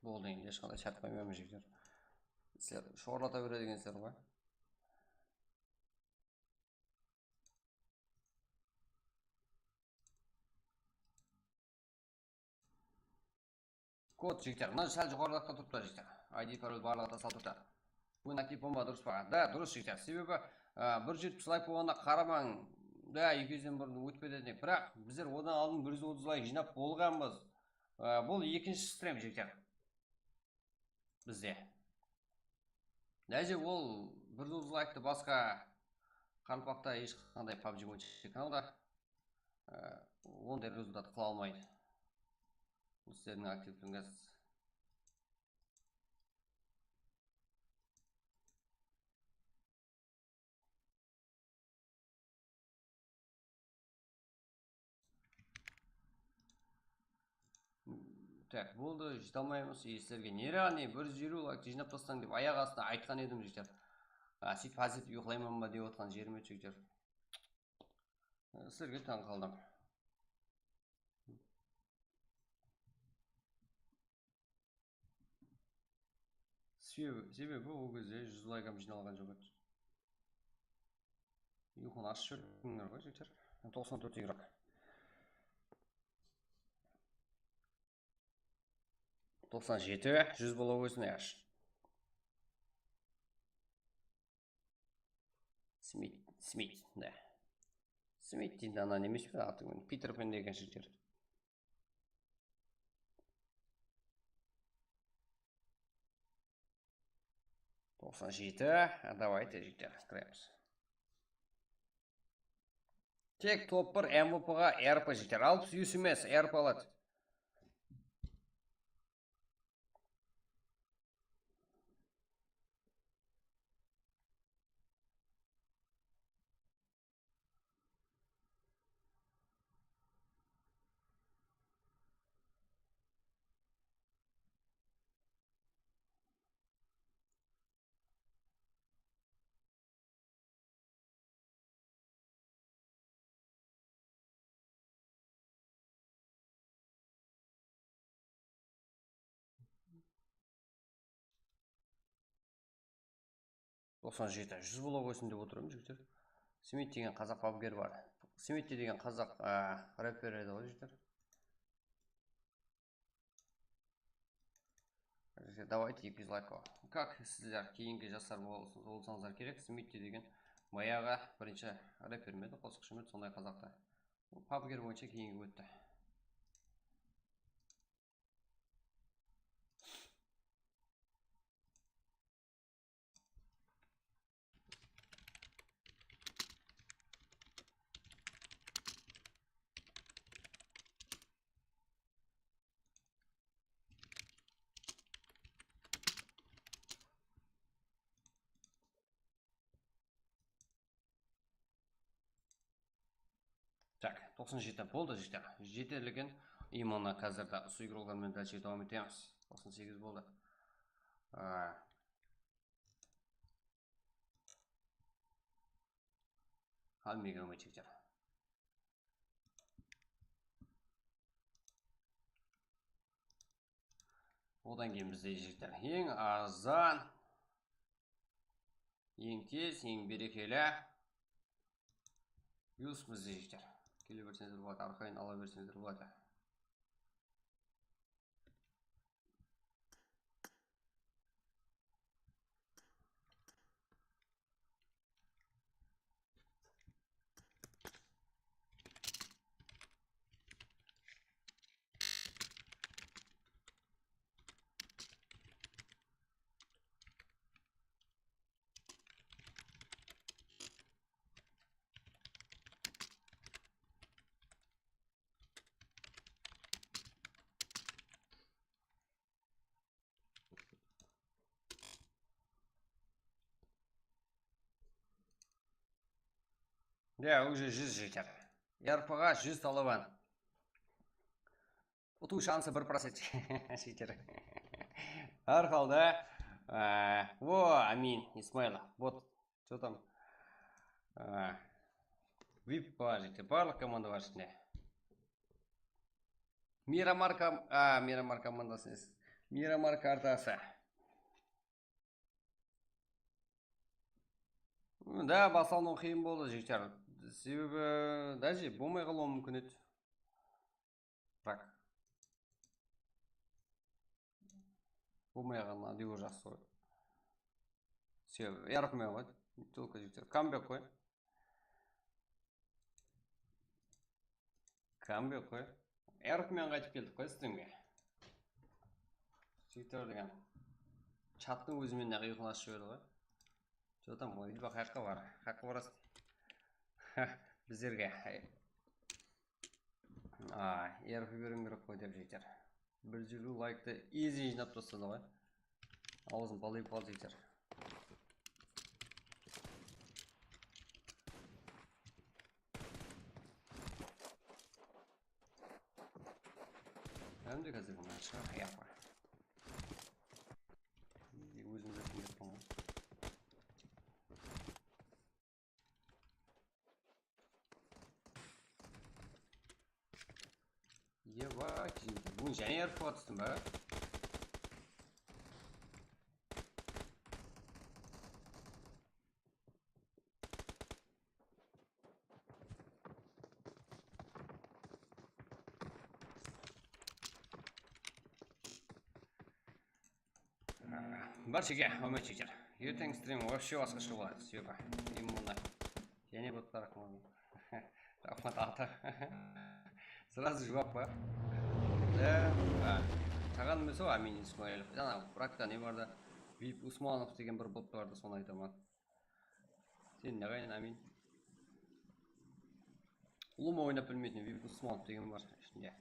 Болды, енді ешқандай шарт қоймаймын жігіттер. Сіздер шоғырлата береді екенсіздер ғой. Код жігіттер, мына сәл жоғарылақта тұрып тұр жігіттер. ID пароль барлығында сал тұрды. Бүгін актив болма, дұрыс па? Да, дұрыс жігіттер. Себебі 170 лайк болғанда қарамаң. Да, 200-ден бұрын өтпеді дедік. Бірақ біздер одан алдын 130 лайк жинап болғанбыз. Бұл екінші стрим жігіттер. Бізде. Дәже ол 130 лайкты басқа қарпақта ешқандай PUBG бойынша каналда ондай результат қыла алмайды. Бұл сіздердің активтіңіз. Так, болды, жете алмаймыз. Сіздерге нереальный 120 лайк жинап тастаң деп аяқ астына айтқан едім жігіттер. Сөйтіп позитив ұйықтаймын ба деп отқан жерім еді жігіттер. Сіздерге таң қалдым. Себебі ол кезде 100 лайкам жиналған жоқ еді. Ұйқыны ашып жүрдіңдер ғой жігіттер. 94 игрок. 97, 100 бола өзіне аш. Смит, да. Смит дейді, ана немес пе атымен. Питер Пен деген жігіттер. Давайте жігіттер, кіреміз. Тек топ 1 MVP-ға РП жігіттер. Алып сүйіс емес, РП алады. Тоқсан жеті, 100 бола қойсын деп отырмын жігіттер. Смит деген қазақ бапкер бар. Смит деген қазақ рэпер еді ғой жігіттер. Давайте 200 лайк. Как сіздер кейінгі жастар болсаңыздар керек. Смит деген баяғы бірінші рэпер меді, қосықшы меді, сондай қазақта. Бапкер бойынша кейінгі өтті. Так, 97 болды жігіттер. Жетерліген иманы қазірді сұйғырылғанмен дәлше давам етеміз. 98 болды. Қалмеге өмет жігіттер. Одан кейін бізде жігіттер. Ең арзан, ең тез, ең берекелі юз бізде жігіттер. Келе берсеңіздер болады, арқайын ала берсеңіздер болады. Да, уже 100 жетер. Ярпыға 100 талабан. Ұту шансы 1% жетер. Ар қалды. Амин, Исмайлов. Вот, что там? VIP бар жетер. Барлық команда бар ішінде. Мирамар командасы емес. Мирамар картасы. Да, басалыну қиын болды жігіттер. Себебі даже болмай қалуы мүмкін еді. Так. Болмай қалған адеуі жақсы ғой. Себебі ярқымен ғой. Только жігіттер. Камбек қой. Камбек қой. Ярқымен қайтып келдік қой стримге. Жігіттер деген. Чаттың өзімен неғи ұйқын ашып еді ғой. Что там, мой либо хаққа бар. Хаққа барасың. Біздерге. Ерфі берім керек қой деп жектер. Бір жүру лайкты езі жинап тастады ғой. Аузын балайып қалды жектер. Әмді қазір бұнан шығар қияпа. Өзімді түсіндеп болмай. Ебать, бүгін және әрпіға түстім бә? Баршеге, өмет жектер. Ертең стрим вообще басқаша болады. Сүйепа, иммуна. Және бұд барақ мұны. Рахмат аты. Сразу жауап па? Да. Таған емес о, Амин Исмайлов. Жаңа, бракта не барды? VIP Усманов деген бір бот барды, соны айтамын. Сен не қайын, Амин? Ұлыма ойнап білмейтін VIP Усманов деген бар ішінде.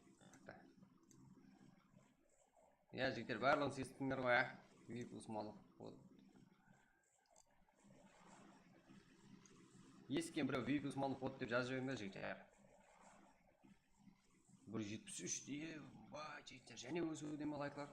Я, жігіттер, барлығын сестіңдер ғой, VIP Усманов. Ескен біреу VIP Усманов бот деп жазып жіберіңдер, жігіттер. 173 дей, жігіттер, және өсуі деме лайклар.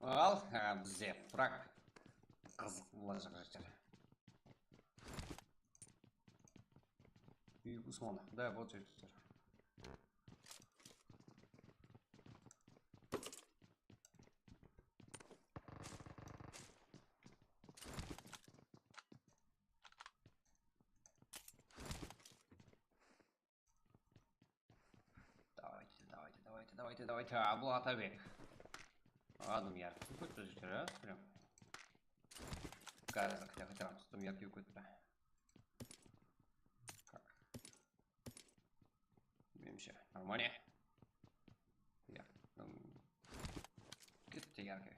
Ал, бізде бірақ қызық болар жігіттер. Büyük Osmanlı. Да, вот жігіттер. Давайте. Бұл Атабек. Адым яркий көтті жігіттер, а? Прям. Қазір хотя тұтым яркий көтті. Меніңше, нормально. Кетті яркий.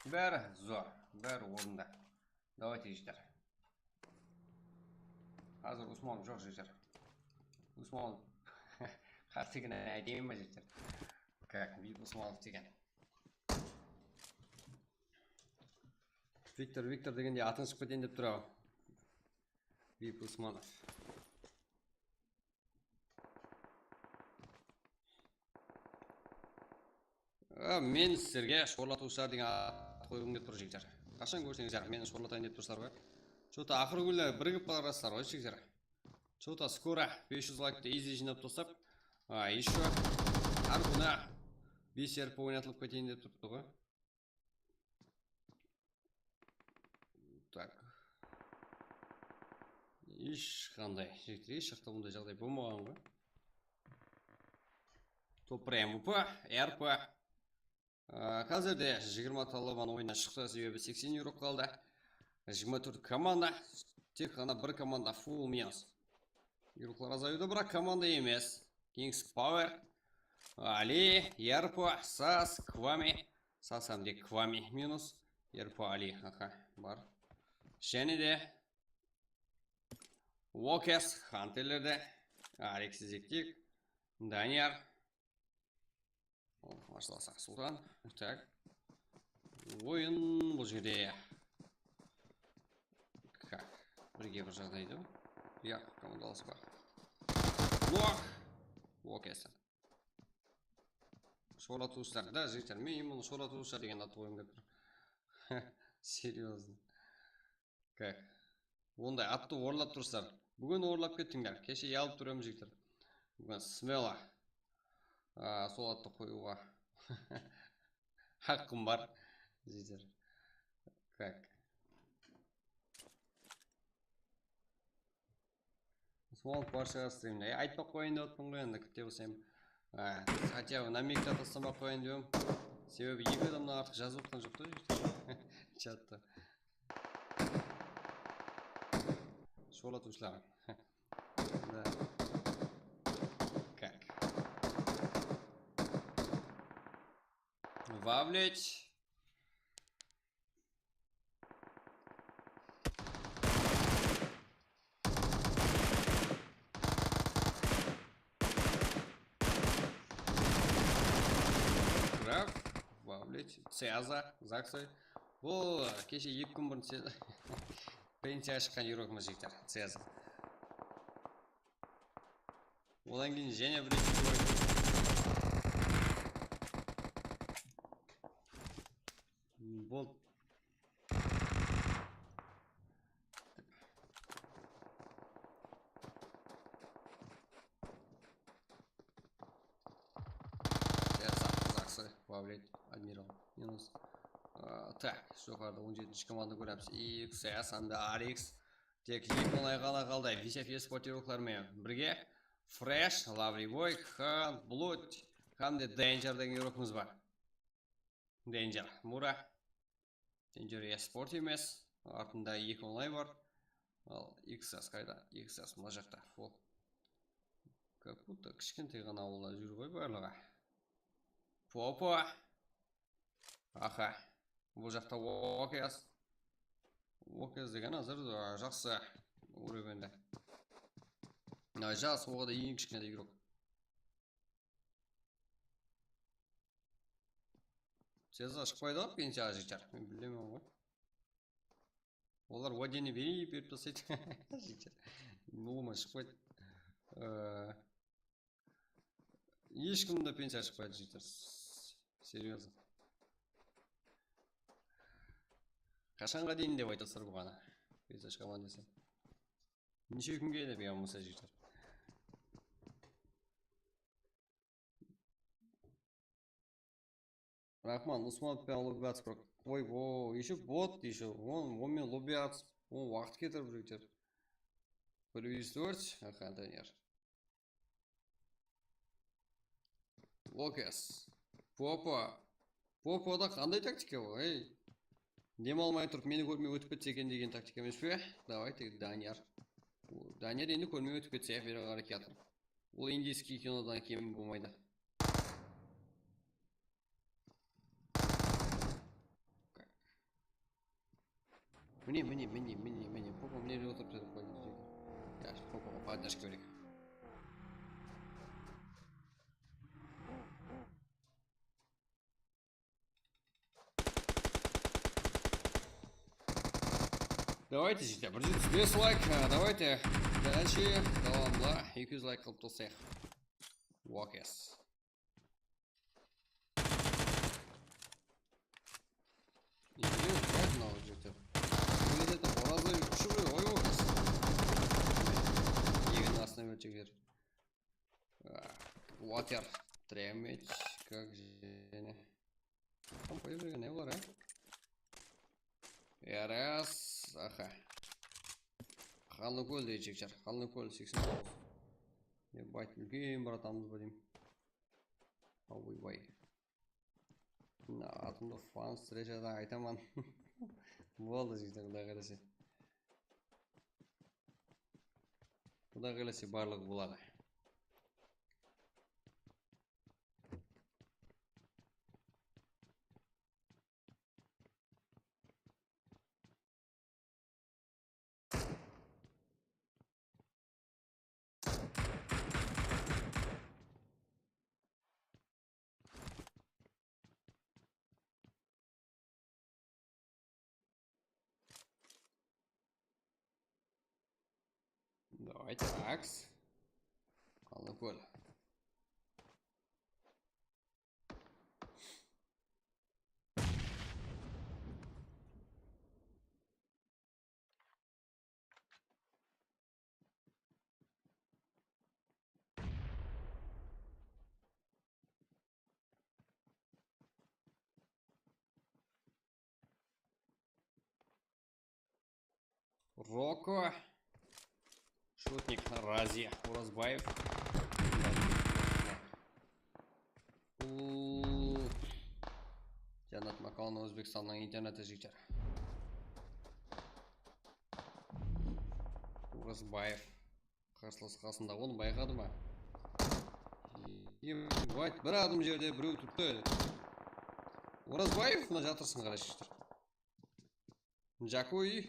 Бәрі зор, бәрі орында. Давайте жігіттер. Қазір Усман жоқ жігіттер. Усман қатыгін әдейін ма жігіттер? Как, Вип Усманов деген. Виктор дегенде атын шығып кетейін деп тұр ау. Вип Усманов. Мен сіздерге шорлатушылар деген ат қойғым деп тұр жігіттер. Қашан көрсеңіздер, мені шорлатайын деп тұрсыздар ғой. Что-то ақыры күні бірігіп қаларасыздар ғой жігіттер. Что-то скоро 500 лайкты изи жинап тастап, еще әр күні 5 РП ойнатылып кетейін деп тұрды ғой. Так. Ешқандай жігіттер, ешқақта бұндай жағдай болмаған ғой. Топ МВП, РП. Қазірде 20 талабан ойына шықты, себебі 80 еуро қалды. 24 команда, тек қана бір команда full минус. Еуроклар азаюды, бірақ команда емес. Kings Power, Али, РП, САС, Квами. САС әмде Квами минус. РП Али, бар. Және де Уокес, Хантелерде, Алекс Зектик, Данияр. Машаласақ Сұлтан. Так. Ойын бұл жерде. Как? Бірге бір жағдайды. Я, командалысы бар. Уокесі. Шоратушылар. Да, жігіттер, мен мұны шоратушылар деген аты қойым деп тұр. Серьезно. Как? Ондай атты орлап тұрсыздар. Бүгін орлап кеттіңдер. Кеше ялып тұрым жігіттер. Бүгін смело. Сол атты қоюға хақым бар жігіттер. Как? Смол Porsche стримде. Айтпақ қойын деп отпын ғой, енді күтте болсам. Хотя намекті тастамақ қойын деп. Себебі екі адамнан артық жазып отқан жоқ та жігіттер. Чатта. Шоратушылар. Да. Как? Вовлечь. Граф. Вовлечь. Цеза. Заксой. Бұл кеше 2 күн бұрын пенсия шыққан үйрегіміз жігіттер. Цеза. Одан кейін және бірінші бол. Заксы, Вовлеть, Адмирал, минус. Так, жоғарыда 17-ші команда көреміз. XS, анда RX. Тек екі оңай ғана қалды. VCF спортировклармен бірге. Fresh, Lovely Boy, Хан, Blood, Хамде Danger деген үйрегіміз бар. Danger, Мура. Danger спорт емес. Артында екі оңай бар. Ал XS қайда? XS мұна жақта. Как будто кішкентай ғана ауылда жүр ғой барлығы. Попа. Аха. Бұл жақта Уокес. Уокес деген азыр жақсы өрегенде. Жас оғада ең кішкене де үйрек. Сеза шықпайды ап пенсияға жігіттер. Мен білемін ғой. Олар уәдені беріп тастайды. Нолма шықпайды. Ешкімді пенсия шықпайды жігіттер. Серьезно. Қашанға дейін деп айтасыздар бұғана. Пенсия шықаман десем. Неше күнге деп болмаса жігіттер. Рахман, Усмановпен лобби атып бірақ. Ой, еще бот, еще. Онымен лобби атып. Он уақыт кетіріп жігіттер. Перевестірт. Данияр. Локас. Попада қандай тактика ол? Демалмай тұрып мені көрмей өтіп кетсе екен деген тактика емес пе? Давайте, Данияр. Данияр енді көрмей өтіп кетсе, бері қарай кетір. Ол индийский кинодан кем болмайды. Міне. Попа мне отырып тұрып қойды. Я попаға поддержка керек. Давайте жігіттер, 135 лайк, давайте дальше давамла 200 лайк қылып тосайық. Уакес. Water, тремить, как же. Там появляется не было, Раз, аха. Қалны көл дейді жігіттер. Қалны көл 89. Ебать, үлкен братамыз ба деймін. Ойбай. Атымды фан встречада айтаман. Болды жігіттер, құдай қаласа. Құдай қаласа барлығы болады. Давайте акс. Қалны көл. Роко. Шутник Рази Уразбаев. Жанат Макалны Өзбекстанның интернеті жігіттер. Уразбаев. Қарсылас қасында оны байқады ма? Ебать, бір адым жерде біреу тұрды. Уразбаев, мына жатырсын қара жігіттер. Жакуи.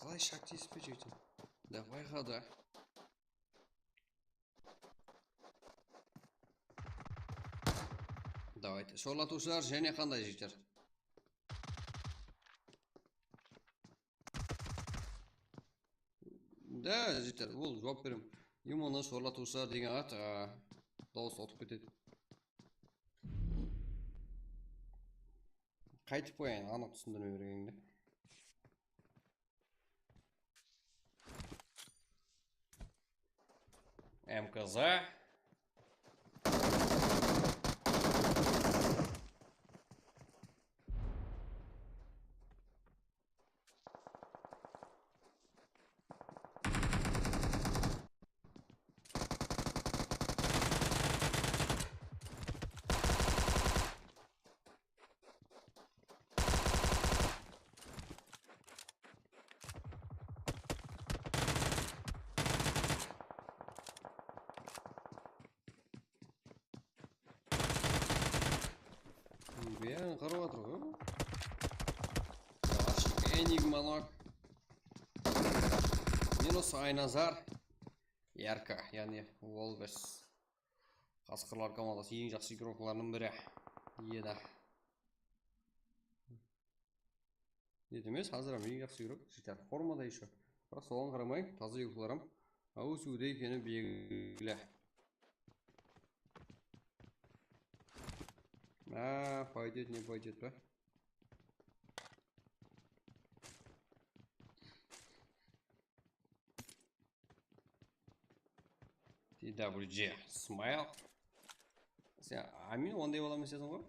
Қалай шак тиіспе жігіттер. Давай ғада. Давайте, сорлатушылар және қандай жігіттер. Да, жігіттер, ол жауап берем. Именно сорлатушылар деген ат дауыс отып кетеді. Қайтып қояйын, анық түсіндірме бергенде. МКЗ. Бәрін қарап атыр ғой. Энигмалок. Минус Айназар. Ярка, яғни Волгас. Қасқырлар командасы ең жақсы игрокаларының бірі еді. Ет емес, қазір ең жақсы көріп, жігіттер формада еще. Бірақ соған қарамай, таза ұйқыларым ауыз суде екені белгілі. Пойдет, не пойдет ба? TWG, smile. Сен амин ондай боламын сенің ғой?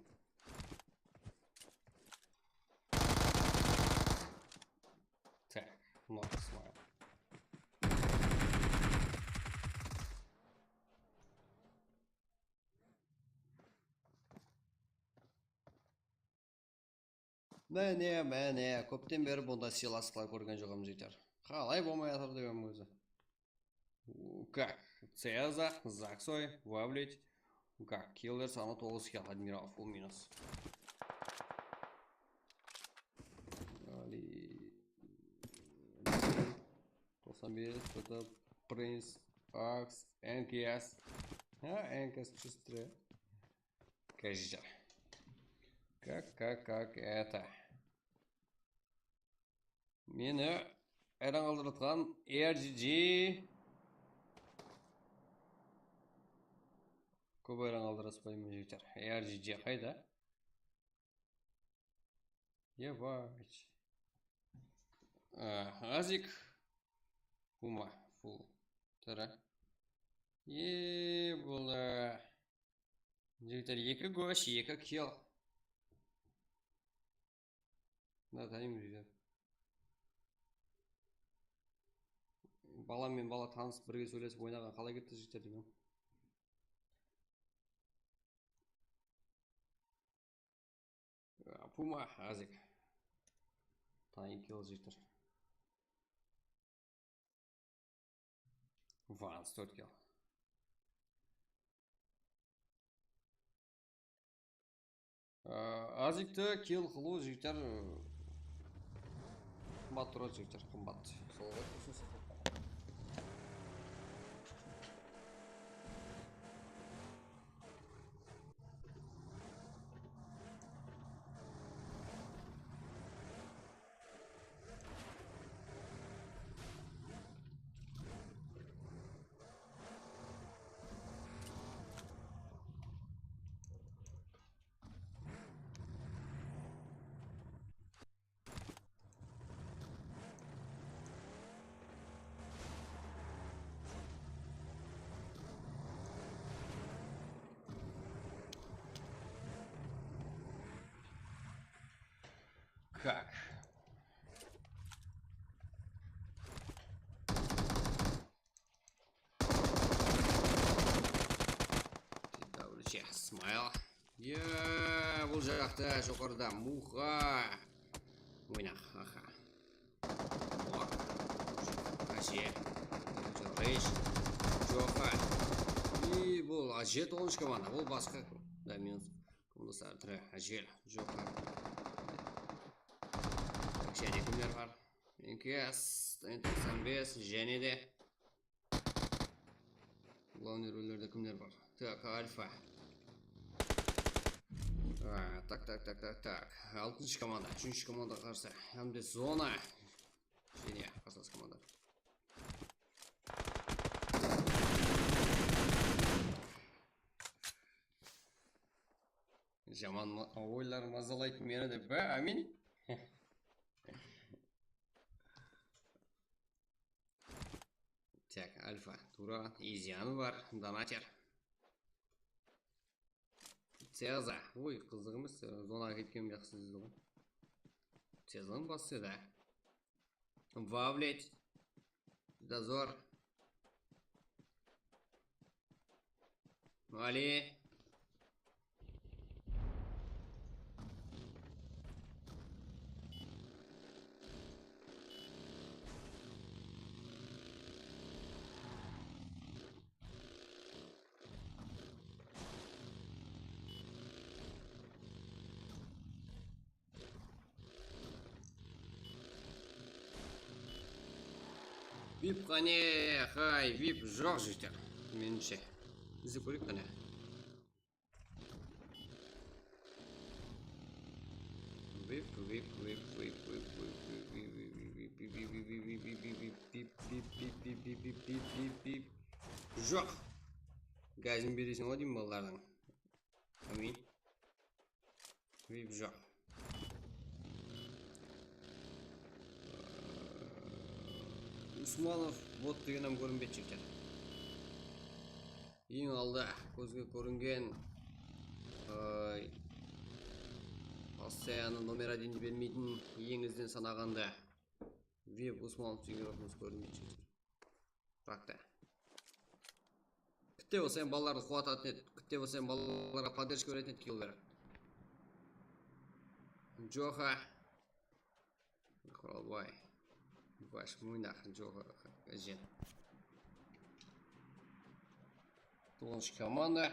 Так, not smile. Мәне, көптен бері бұнда сыйластықлар көрген жоғым жейтер. Қалай болмай атыр деген өзі. Как? Цеза, Заксой, Вавлить. Как? Киллер саны 9 хил, адмирал, фул минус. Али... 95, это Принц, Акс, НКС. НКС чисто. Кажется. Как это? Мені әрін қалдыратқан RGG көп әрін қалдыраспаймын жігіттер. RGG қайда? Ебать. Азик. Пума. Фул. Тара. Ебала. Жігіттер 2 гош, 2 килл. Да, танимын жігіттер. Бала мен бала танысып бірге сөйлесіп ойнаған қалай кетті жігіттер деймін. Пума, Азик. Тайын килл жігіттер. Ванс 4 килл. Азикті килл қылу жігіттер қымбат тұрады жігіттер, қымбат. Солға тұрсын. Как? TWG, смайл. Бұл жақта жоғарыда муха. Ойнақ, аха. Әже. Рейш. Жоға. И бұл әже 10 команда. Бұл басқа. Да, минус. Командастар түрі. Әжел. Жоға. Және кімдер бар? НКС, 95, және де главный рөлдерде кімдер бар? Так, Альфа. Так. 6-шы команда, 3-шы команда қарсы. Әмде зона. Және қарсас команда. Жаман ойлар мазалайтын мені де бә, амин. Так, Альфа, Тура, Изиан бар, Донатер. Цеза. Ой, қызығымыз, зонаға кеткен жақсы ізді ғой. Цезаның басы да. Вавлеть. Дозор. Али. Вип қане, хай, вип жоқ жігіттер. Меніңше. Бізді көрейік қане. Вип. Жоқ. Газын бересің ғой деймін балалардың. Амин. Жоқ. Усманов бот деген ам көрінбейді жігіттер. Ең алда көзге көрінген постоянно номер 1 бермейтін еңізден санағанда Веб Усманов деген отымыз көрінбейді жігіттер. Бірақ та. Күтте болсаң балаларды қуататын еді. Күтте болсаң балаларға поддержка беретін еді Килбер. Джоха. Құралбай. Баш мойнақ Джоха жен. 9-шы команда.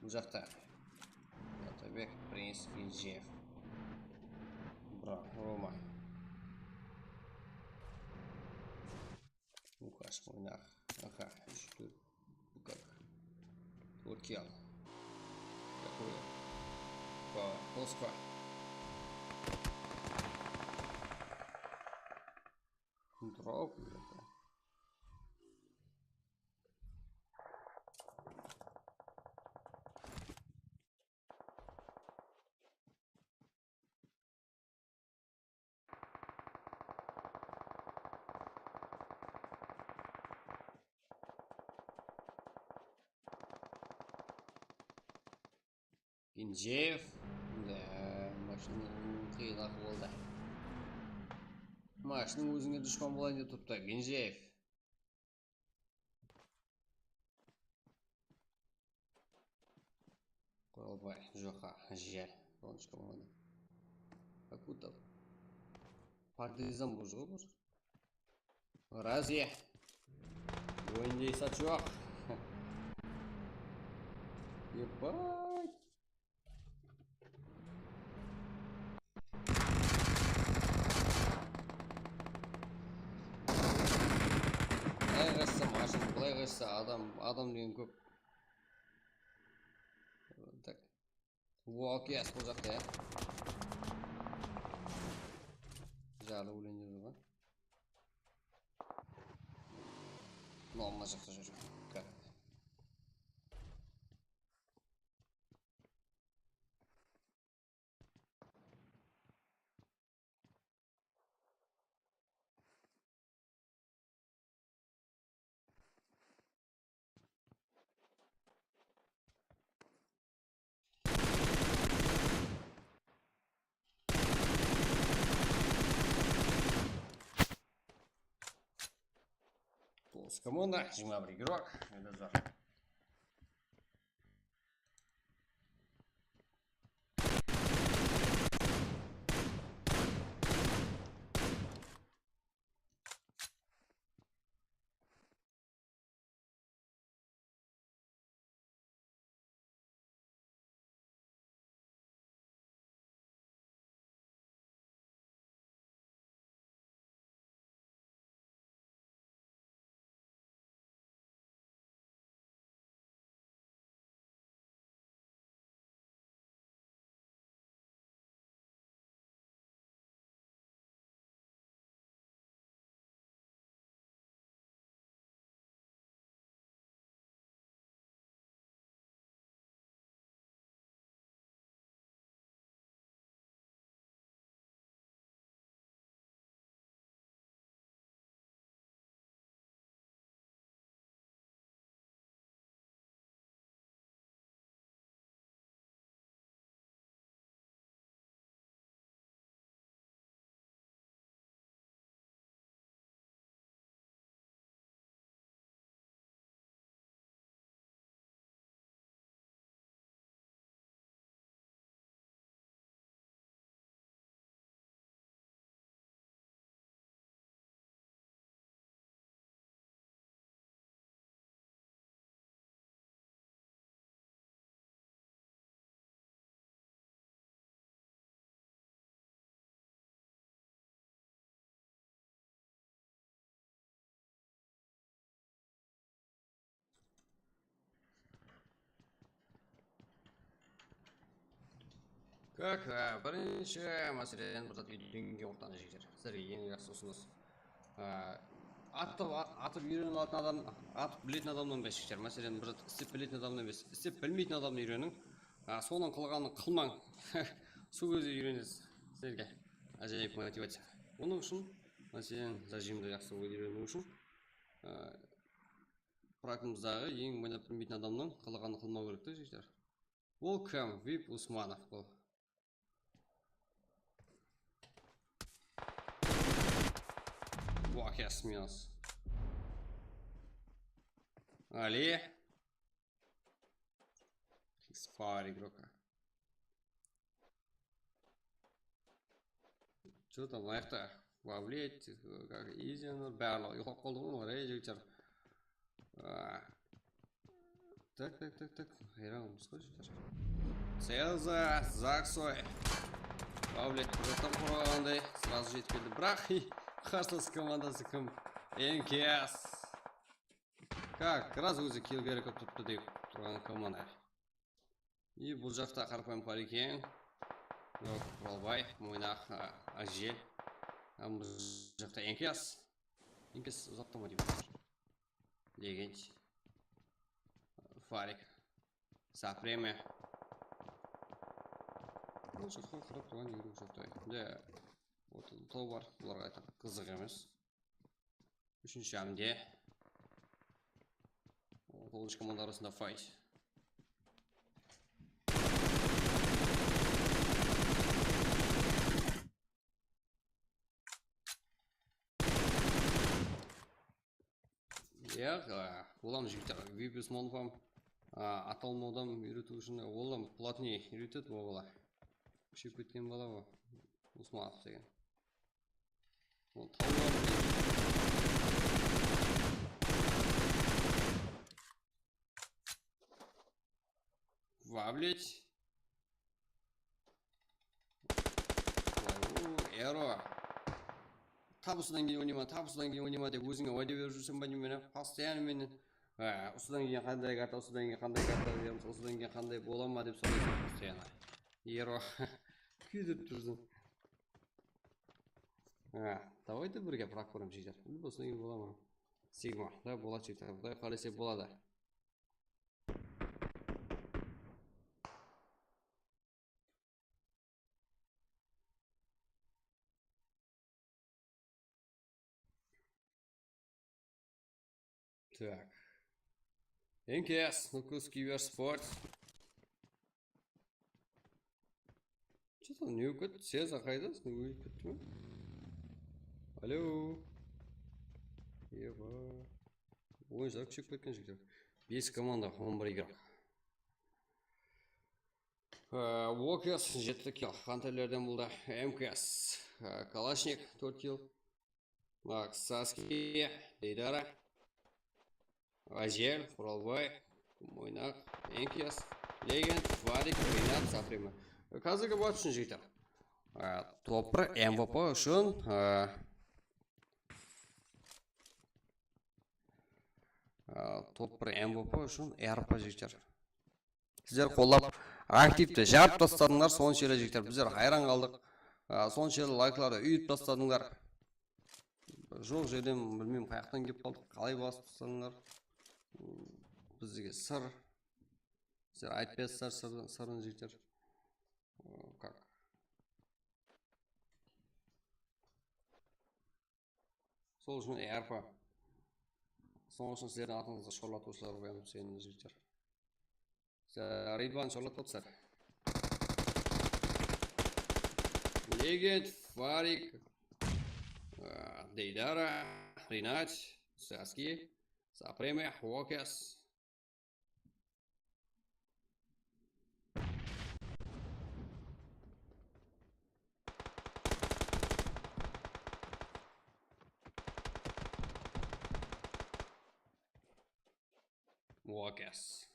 Бұл жақта. Атабек, Принц, Генжев. Рома. Лукаш мойнақ. Аха, үшті. Букак. Туркиял. Какое? Полсква. Дроп. Генжев. Да, машинаның қиын болды. Машинаның өзіңе дұшпан болайын деп тұрыпты. Генжев. Құралбай, Жоха, Жел. 10-шы команда. Акутов. Партизан бұл жол бұл. Разе. Ойынде сат жоқ. Ебать. Былай қашса машин, былай қашса адам деген көп. Так. Уокес бұл жақта, я. Жағы өлен жүрді. Но, мына жақта жүрді. Как? Полс команда, 21 игрок. Это зар. Как бірінші мәселен бір зат үйденге ортаны жегер. Сіздерге ең жақсы ұсыныс. атып үйрене алатын адам, атып білетін адамнан емес жігіттер. Мәселен, бір істеп білетін адамнан емес, істеп білмейтін адамды үйренің. Соның қылғанын қылмаң. Сол кезде үйренесіз. Сіздерге ажайып мотивация. Оның үшін, мәселен, зажимді жақсы үйрену үшін, проектіміздағы ең ойнап білмейтін адамның қылғанын қылмау керек те, жігіттер. Welcome, VIP Усманов бұл. Вахес минус. Али. Спар игрока. Что там лайфта? Вовлеть, как изинер, барлық ұйқап қалды ғой олар, жігіттер. Так. Хайраңымыз ғой жігіттер. Цеза, Заксой. Вовлеть, жаттан құрағандай, сразу жетіп келді. Бірақ, қарсылас командасы кім? МКС. Как раз өзі килл керек тұтты деп тұрған команда. И бұл жақта қарпайым бар екен. Құралбай, мойнақ, Ажел. Бұл жақта МКС. МКС ұзақтама деп отыр. Легенд. Фарик. Сапреме. Бұл жаққа қарап тұрған үйрек жоқтай. Тау бар, бұларға айтып қызық емес. Үшінші әмде. 9 команда арасында файт. Олам жігіттер, VIP Усмановым аталмаудан үйрету үшін олам платный үйретеді оғыла. Күшеп кеткен бала ғой, Усманов деген. Вовлеть. Эро. Табысыдан кейін ойнама деп өзіңе уәде беріп жүрсің ба немене? Постоянно мені осыдан кейін қандай карта, осыдан кейін қандай карта береміз, осыдан кейін қандай бола ма деп сұрайсың постоянно. Эро. Күйдіріп тұрсың. Давайте бірге бірақ көрем жігіттер. Осыдан кейін бола ма? Сигма. Да, болады жігіттер. Құдай қаласа болады. Так. МКС, ну-ка, Киберспорт. Что-то не укат, все заходят, не укат. Алло. Ева. Ой, жарк çıkıp кеткен жігіттер. 5 команда, 11 игрок. Уокерс 7 килл. Хантерлерден болды. МКС. Калашник 4 килл. Саски, Дейдара. Ажел, Құралбай, Мойнақ, МКС, Легенд, Фарик, Ринат, Саприма. Қазіргі бат үшін жігіттер. Топыр МВП үшін РП жігіттер. Сіздер қолап активті жарып тастадыңдар, соншелі жігіттер. Біздер хайран қалдық. Соншелі лайкларды үйіп тастадыңдар. Жоқ жерден білмеймін қаяқтан кеп қалдық, қалай басып тастадыңдар. Бізге сыр. Сіздер айтпайсыздар сырын жігіттер. Как? Сол үшін РП. Сол үшін сіздердің атыңызға шорлатушылар қоямын сенің жігіттер. Ридван шорлатпапсыздар. Легенд, Фарик, Дейдара, Ринат, Саски, Сапреме, Уокерс. Уокерс.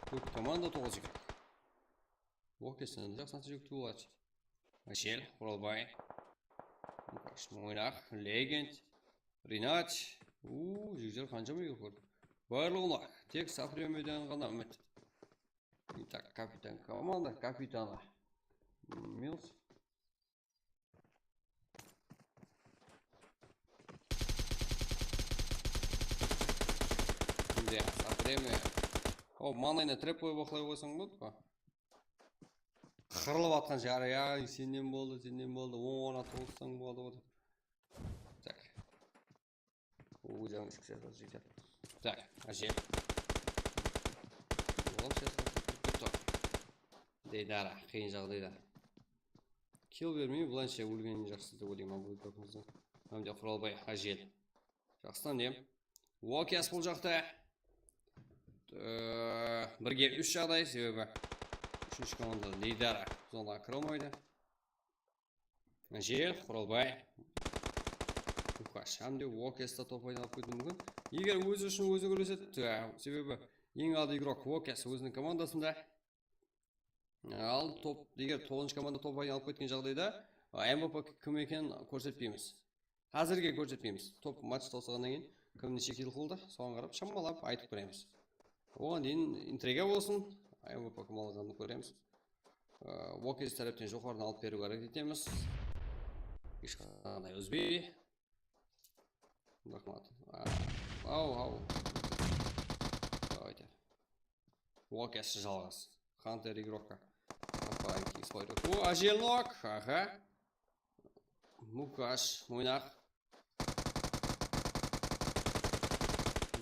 Тут команда 9 игрок. Уокерстен жақсы жүректі болады. Ажел, Құралбай, Мойнақ, Легенд, Ринат. Жігіздер қаншама егіп көрді. Барлығына тек Сапремеден ғана үміт. Так, капитан команда, капитаны. Милс. Сапремия. О, маңайына трэп қойып оқылай қойсаң болады па? Қырылып атқан жары, я, сенен болды, оңғана тоғызсаң болды. Так. Уйдем сейчас разжития. Так, ажел. Вот сейчас күтті. Дейдара, қиын жағдайда. Килл бермей, бұланша өлгенін жақсы деп ойлаймын бұл көпімізді. Өмде құралбай, ажел. Жақсынан дем. Уокес бұл жақта. Бірге 3 жағдай себебі. 3 команда Дейдара зонаға кірілмейді. Ажел, құралбай. Әмде Уокесті топ ойналып көтін мүмкін. Егер өзі үшін өзі көреседі, себебі ең алды игрок Уокес өзінің командасында. Ал топ, егер 9-шы команда топ ойналып кеткен жағдайда, МВП кім екенін көрсетпейміз. Әзірге көрсетпейміз. Топ матч тосығаннан кейін кім неше килл қылды, соған қарап шамалап айтып көреміз. Оған дейін интрига болсын, МВП кім алғанын көреміз. Уокес тараптан жоғарыдан алып беруге әрекет етеміз. Ешқандай үзбей. Рахмат. Ау. Давайте. Уокес жалғыз. Хантер игрока. Апайки смотрю. О, ажелнок. Ага. Мукаш, мойнақ.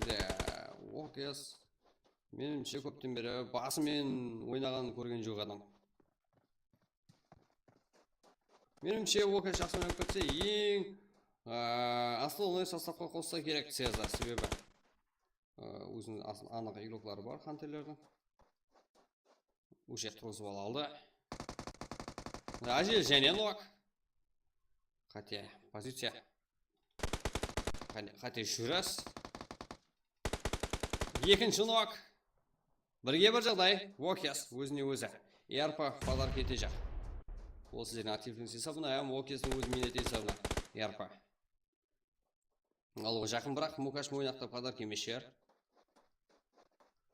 Да, Уокес. Меніңше көптен бері басымен ойнаған көрген жоқ адам. Меніңше Уокес жақсы ойнап кетсе ең основной составқа қосса керек Цеза, себебі өзінің анық игроклары бар хантерлердің. Уже тұрғызып алды. Ажел және нок. Хотя позиция. Хотя жүрәс. Екінші нок. Бірге бір жағдай. Уокес өзіне өзі. Ярпа подарок ете жақ. Ол сіздердің активтіңіз есабына, Уокестің өзі минет есабына. Ярпа. Алуға жақын бірақ, Мукаш мойнақта подарок емес жер.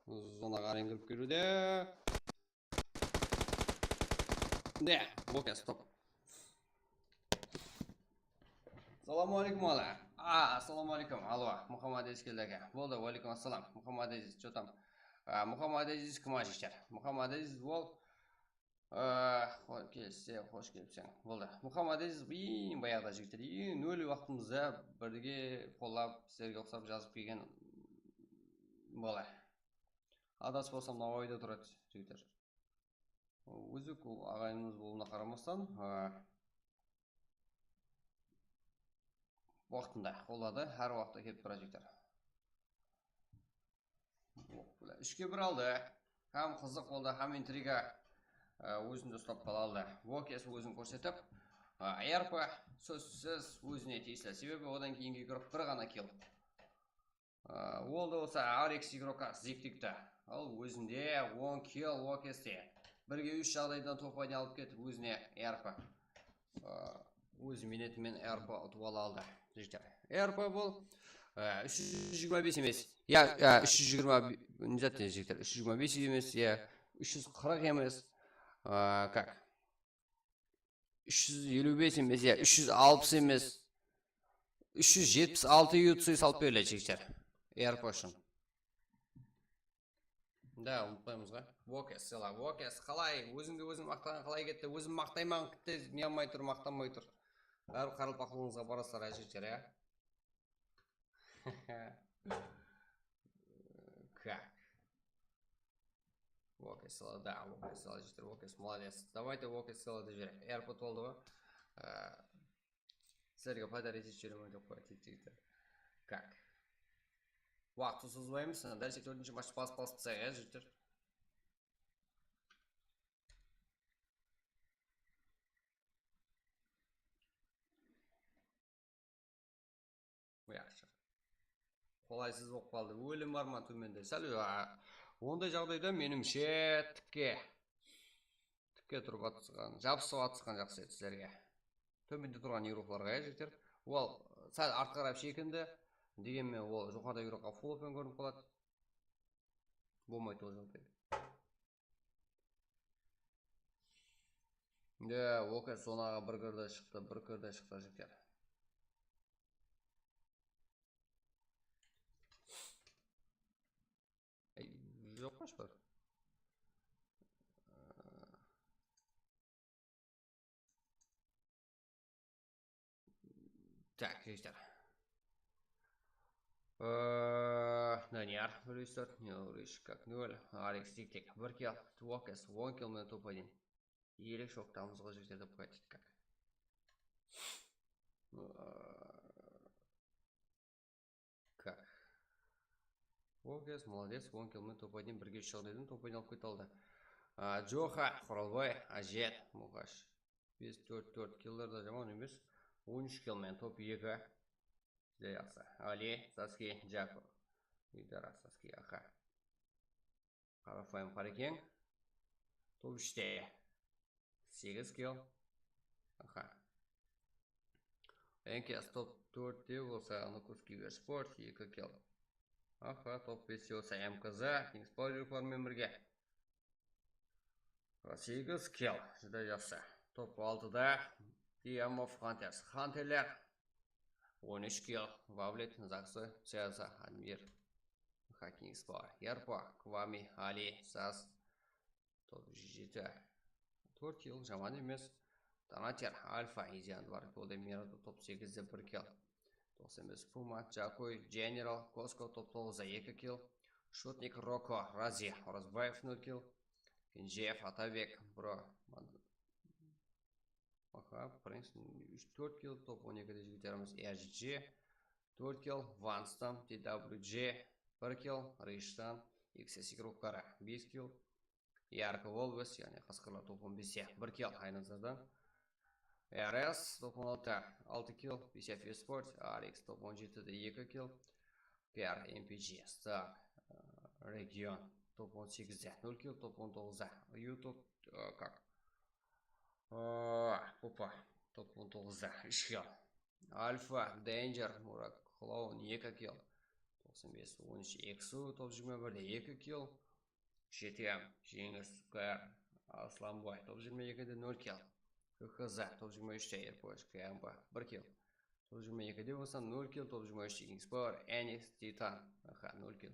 Зонаға қарайын кіріп керуде. Да, Уокес топ. Саламу алейкум, ала. Ассаламу алейкум, алуа. Мұхаммад Азиз келді әке. Болды, алейкум ассалам. Мұхаммад Азиз, что там? Мұхаммад Азиз кім ажиштер? Мұхаммад Азиз бол. Келсе, қош келіпсең. Болды. Мұхаммад Азиз ең баяғыда жігіттер. Ең өлі уақытымызда бірге қолап, сіздерге ұқсап жазып келген бола. Адас болсам Науайда тұрады жігіттер. Өзік ағайымыз болуына қарамастан уақытында қолады, әр уақытта келіп тұра жігіттер. Үшке бір алды. Хам қызық болды, хам интрига өзінде ұстап қалалды. Уокес өзін көрсетіп, Ярпа сөзсіз өзіне тиесілі. Себебі одан кейінгі игрок бір ғана килл. Ол да болса Арекс игрока зектікті. Ал өзінде 10 килл Уокесте. Бірге 3 жағдайдан топ ойналып кетіп өзіне Ярпа. Өз минетімен Ярпа ұтып алды. Ярпа бұл 325 емес. 320 не заттен жігіттер. 325 емес, 340 емес. Как? 355 емес, 360 емес. 376 ютсой салып беріледі жігіттер. Ярпа үшін. Да, ұмытпаймызға. Уокес, села. Уокес, қалай? Өзіңді өзің мақтаған қалай кетті? Өзім мақтайман кетті, не алмай тұр, мақтанмай тұр. Бәрі қарылып ақылыңызға барасыздар, әжеттер, ә? Как? Уокес, села, да, Уокес, села, жеттер, Уокес, молодец. Давайте Уокес, села, да жер. Әрпі толды ғой. Сіздерге подарить етшерім өте қойты, жеттер. Как? Уақытты созбаймыз, дәл 4-ші матч пас-пас бітсәге, жеттер. Қолайсыз болып қалды. Өлім бар ма төменде? Сәл ондай жағдайда меніңше тікке тұрып атысқан, жабысып атысқан жақсы еді сіздерге. Төменде тұрған игрокларға жігіттер. Ол сәл артқа қарап шекінді. Дегенмен ол жоғарыда игрокқа фуллопен көрініп қалады. Болмайды ол жағдай. Да, Уокес сонаға бір кірді шықты жігіттер. жоқ па шпар? Так, жігіттер. Данияр, плюс 4, Нюриш, как 0, Алекс тик-тик, 1 килл, Туокес, 1 килл мен топ-1. Елік шоқтамызға жігіттер деп қойдық как. Как? Туокес, молодец, 1 килл мен топ-1, бірге шығылдайдың топ-1 алып кет алды. Джоха, Құралбай, Ажет, Мұғаш. 5-4-4 киллерді жаман емес. 13 килл мен топ-2. Жақсы. Али, Саски, Джако. Видара, Саски, аха. Қарафайым Қарекең. Топ-3-те. 8 килл. Аха. Энкес топ-4-те болса, Анукус Киберспорт, 2 килл. Аха, топ-5-те болса, МКЗ, Кингспауэрлермен бірге. 8 килл. Жүдә жақсы. Топ-6-да Диамов Хантерс. Хантерлер 13 килл. Вавлет, Заксы, Цеза, Адмир, Кингспауэр, Ярпа, Квами, Али, Сас. Топ-7. 4 килл. Жаман емес. Донатер, Альфа, Изиан бар. Тодемирады топ-8-де 1 килл. 95 Пума, Джакой, Дженерал, Коско топ-9-да 2 килл. Шутник Роко, Рази, Оразбаев 0 килл. Кенжеев, Атабек, Бро. Аха, принцип 4 килл, топ-12-де жігіттеріміз RGG, 4 килл, Ванстам, TWG, 1 килл, Рейштан, XS игроктары 5 килл, Ярко Волвес, яғни қасқырлар топ-15-де 1 килл, Айназардан, RS топ-16, 6 килл, PCF Sport, Алекс топ-17-де 2 килл, PR, MPG, Star, Регион, топ-18-де 0 килл, топ-19-да, YouTube, как? Опа, топ-19-да 3 килл. Альфа, Danger, Мурак, Клоун 2 килл. 95, 13, Эксу, топ-21-де 2 килл. GTM, Жеңіс, КР, Асланбай, топ-22-де 0 килл. КХЗ, топ-23-де Ерпош, КМБ, 1 килл. Топ-22-де болса 0 килл, топ-23-де Кингспауэр, Энис, Титан, 0 килл.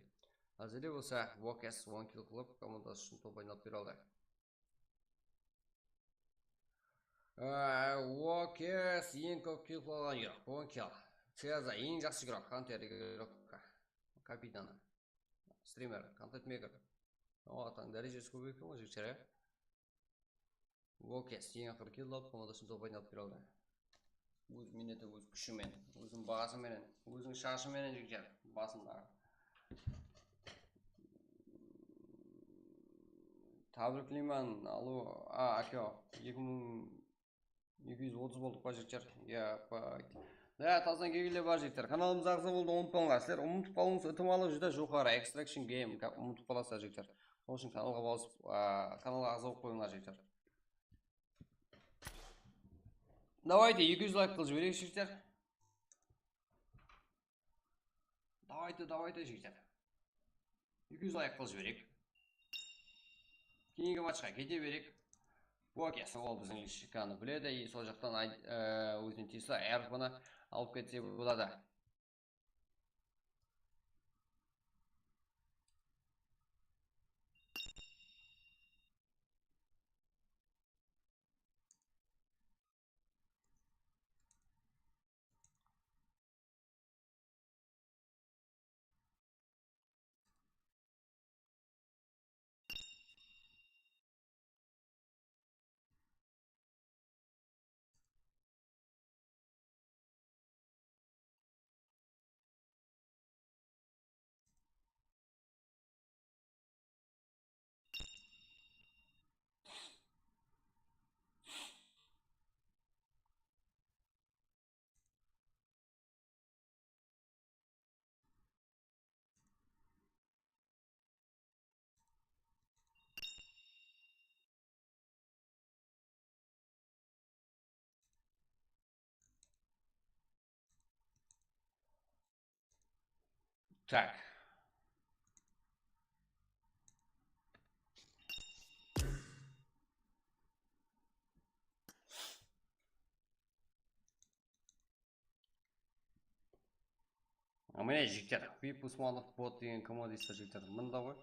Азеле болса Вокес 1 килл қылып, командасы үшін топ айналып бер алды. Уокес ең көп килл қылған игрок, 10 килл. Цеза ең жақсы игрок, Хантер игрок, капитаны, стример, контент-мейкер. Оғатан дәрежесі көп екен ғой жігіттер. Уокес ең ақыр килл алып, командасын топ айналып бер алды. Өз минеті, өз күшімен, өзінің бағасыменен, өзінің шашыменен жігіттер, басындағы. Табриклеймін, алу, әке, 2230 болдық па жігіттер. Да, таздан келгеле бар жігіттер. Каналымыз ағза болды, ұмытпаңдар. Сіздер ұмытып қалуыңыз ықтималы жүзде жоғары. Extraction Game ұмытып қаласыздар жігіттер. Сол үшін каналға басып, каналға ағза болып қойыңдар жігіттер. Давайте 200 лайк қылып жіберейік жігіттер. Давайте жігіттер. 200 лайк қылып жіберейік. Кейінгі матчқа кете берейік. Уокес, ол біздің шиканы біледі, и сол жақтан өзінің тиісі әрпіні алып кетсе болады. Так. Міне жігіттер, Вип Усманов бот деген командиста жігіттер мында ғой.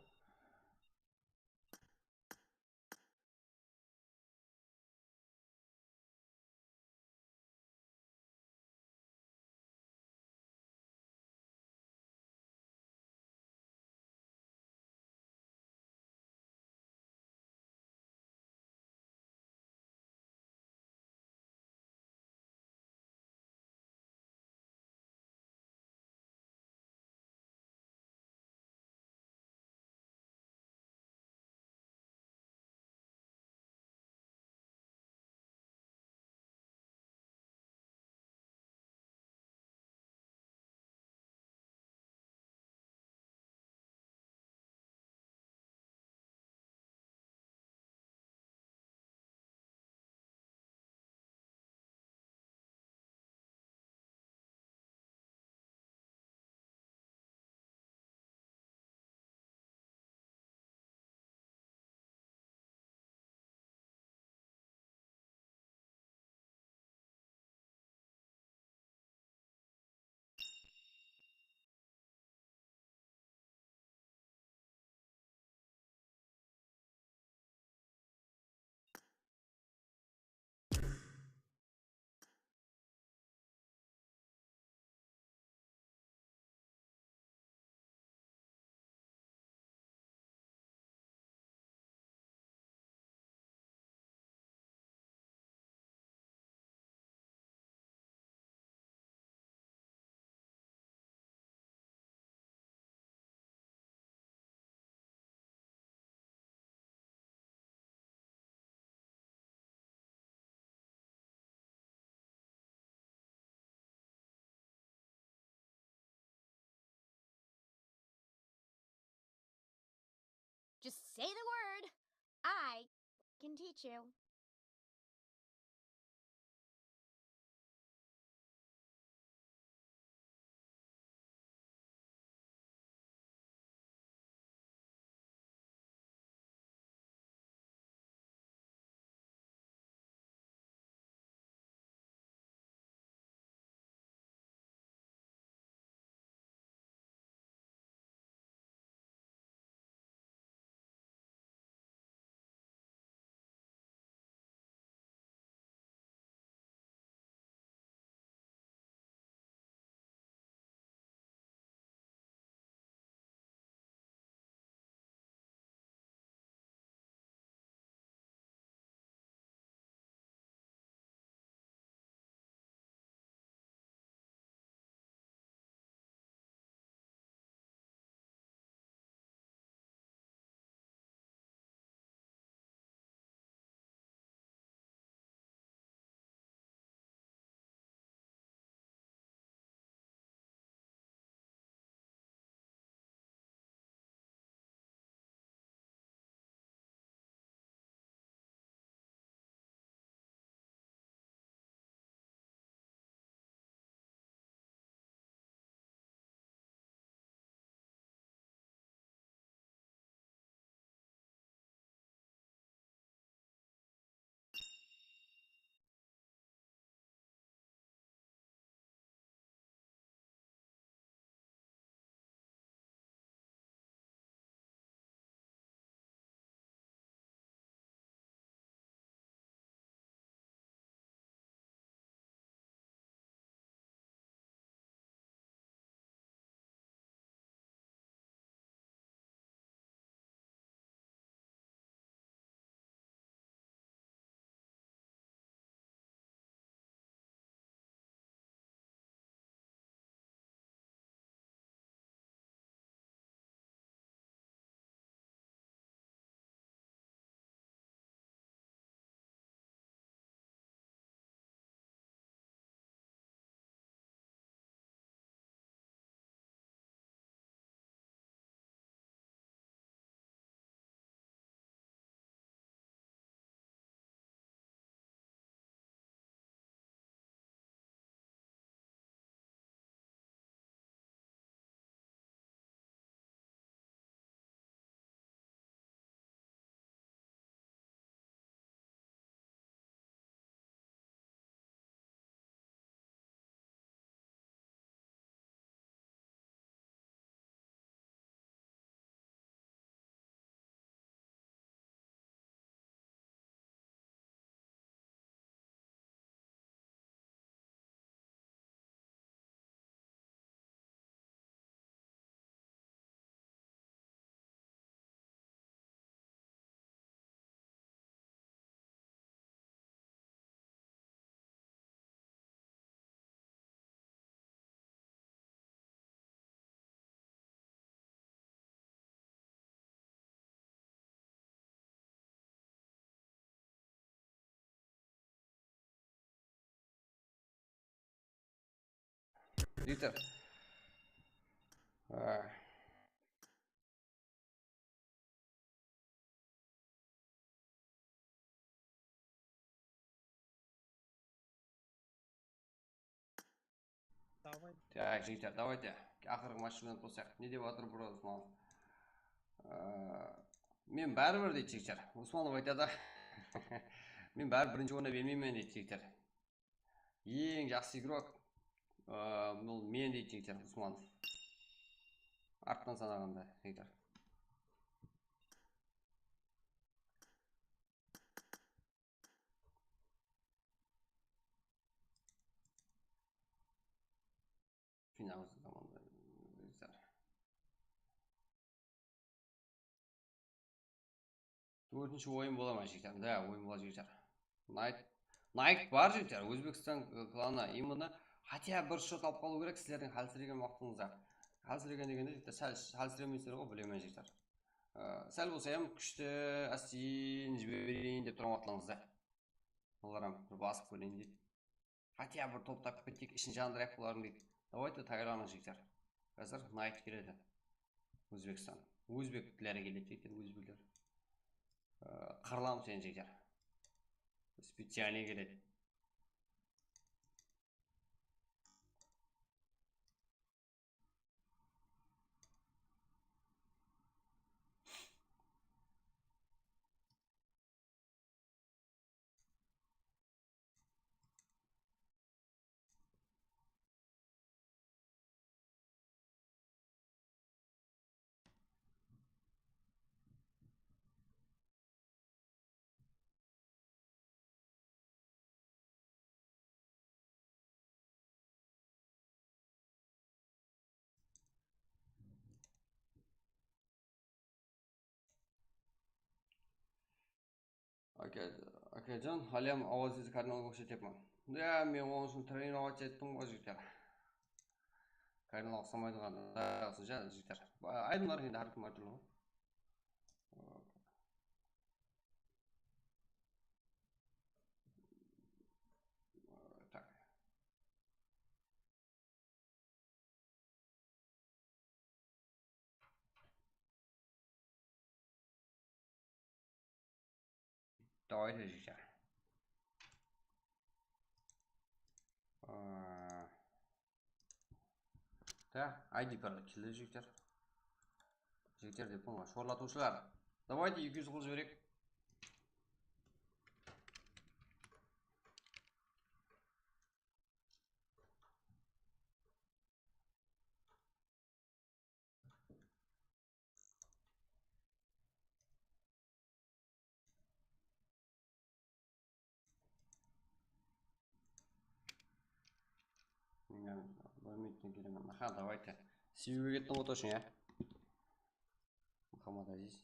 Say the word. I can teach you. Jigitlar. Давай. Так, жігіттер, давайте ақырғы матчпен қосайық. Не деп жатыр бұрын Усманов? Мен бәрібір дейді жігіттер. Усманов айтады. Мен бәрібір бірінші орында бермеймін дейді жігіттер. Ең жақсы игрок бұл мен дейді жігіттер Усманов. Арттан санағанда жігіттер. Финал заманда жігіттер. Төртінші ойын бола ма жігіттер? Да, ойын бола жігіттер. Найт бар жігіттер. Өзбекстан кланы именно хотя бір шот алып қалу керек сіздердің әлсіреген уақытыңызда. Әлсіреген дегенде жігіттер сәл әлсіремейсіздер ғой, білемін жігіттер. Сәл болса ем күшті әсейін жіберейін деп тұрған уақытларыңызда. Оларам бір басып көрейін дейді. Хотя бір топтап кетейік, ішін жандырайық бұлардың дейді. Давайте тайғаныз жігіттер. Қазір Найт келеді. Өзбекстан. Өзбектілері келеді жігіттер, өзбектер. Қырылам сен жігіттер. Специально келеді. Акажан, халям авазсыз карнал көрсетемін. Да, мен оның үшін тренировать еттім ғой жігіттер. Карнал ұқсамайды ғана. Жігіттер. Айдынлар енді әркім әртүрлі ғой. Так. Давайте жігіттер. Так, ID барлы келді жігіттер. Жігіттер деп қойма, шорлатушылар. Давайте 200 қыл жіберек. Бөлмейтін керемін. Аха, давайте. Себебі кеттің ғой точно, я? Мұхаммад Азиз.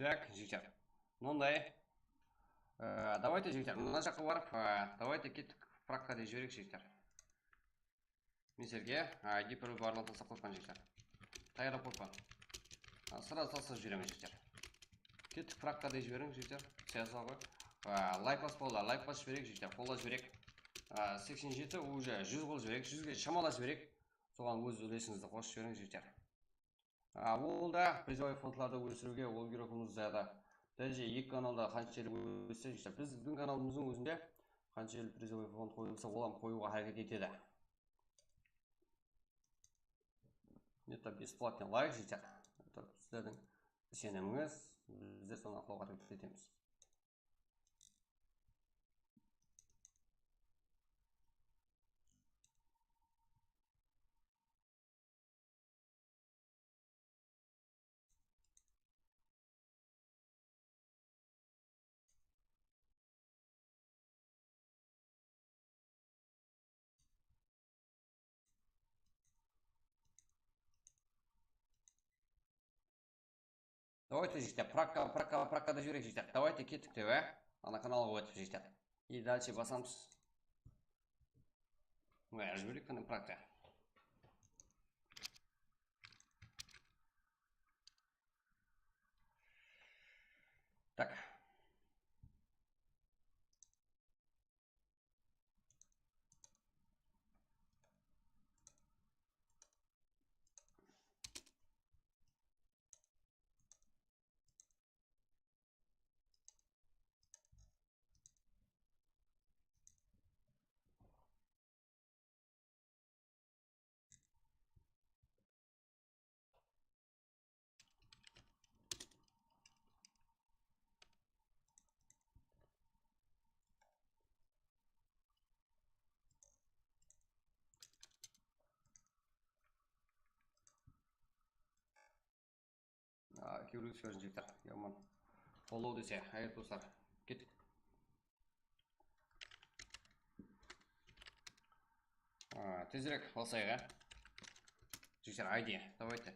Так, жігіттер. Мындай. Давайте, жігіттер, мына жаққа барып, давайте кеттік пракка деп жіберейік, жігіттер. Мен сіздерге ID бір барлығын тастап қойған, жігіттер. Таяқтап қойған. Сразу тастап жіберемін, жігіттер. Кеттік пракка деп жіберейік, жігіттер. Сиясыға қой. Лайк бас болды, лайк бас жіберейік, жігіттер. Қолда жіберейік. 87 уже 100 қол жіберейік, 100-ге шамала жіберейік. Соған өз үлесіңізді қосып жіберейік, жігіттер. Ол да призовой фондтарды өсіруге ол керекіміз заяда. Даже екі каналда қанша жері өссе, біздің каналымыздың өзінде қанша жері призовой фонд қойылса, олам қоюға әрекет етеді. Это бесплатный лайк, жігіттер. Это сіздердің сеніміңіз, біздер соны ақылауға әрекет етеміз. Давайте, жігіттер, праккада жүрек, жігіттер. Давайте кеттік деп, ана каналға өтіп, жігіттер. И дальше басамыз. Жіберек қана пракка. Так. Кейбіреу сөзін жектір. Яман. Follow десе, аяқ достар. Кеттік. Тезірек болсайға. Жігіттер, айди, давайте.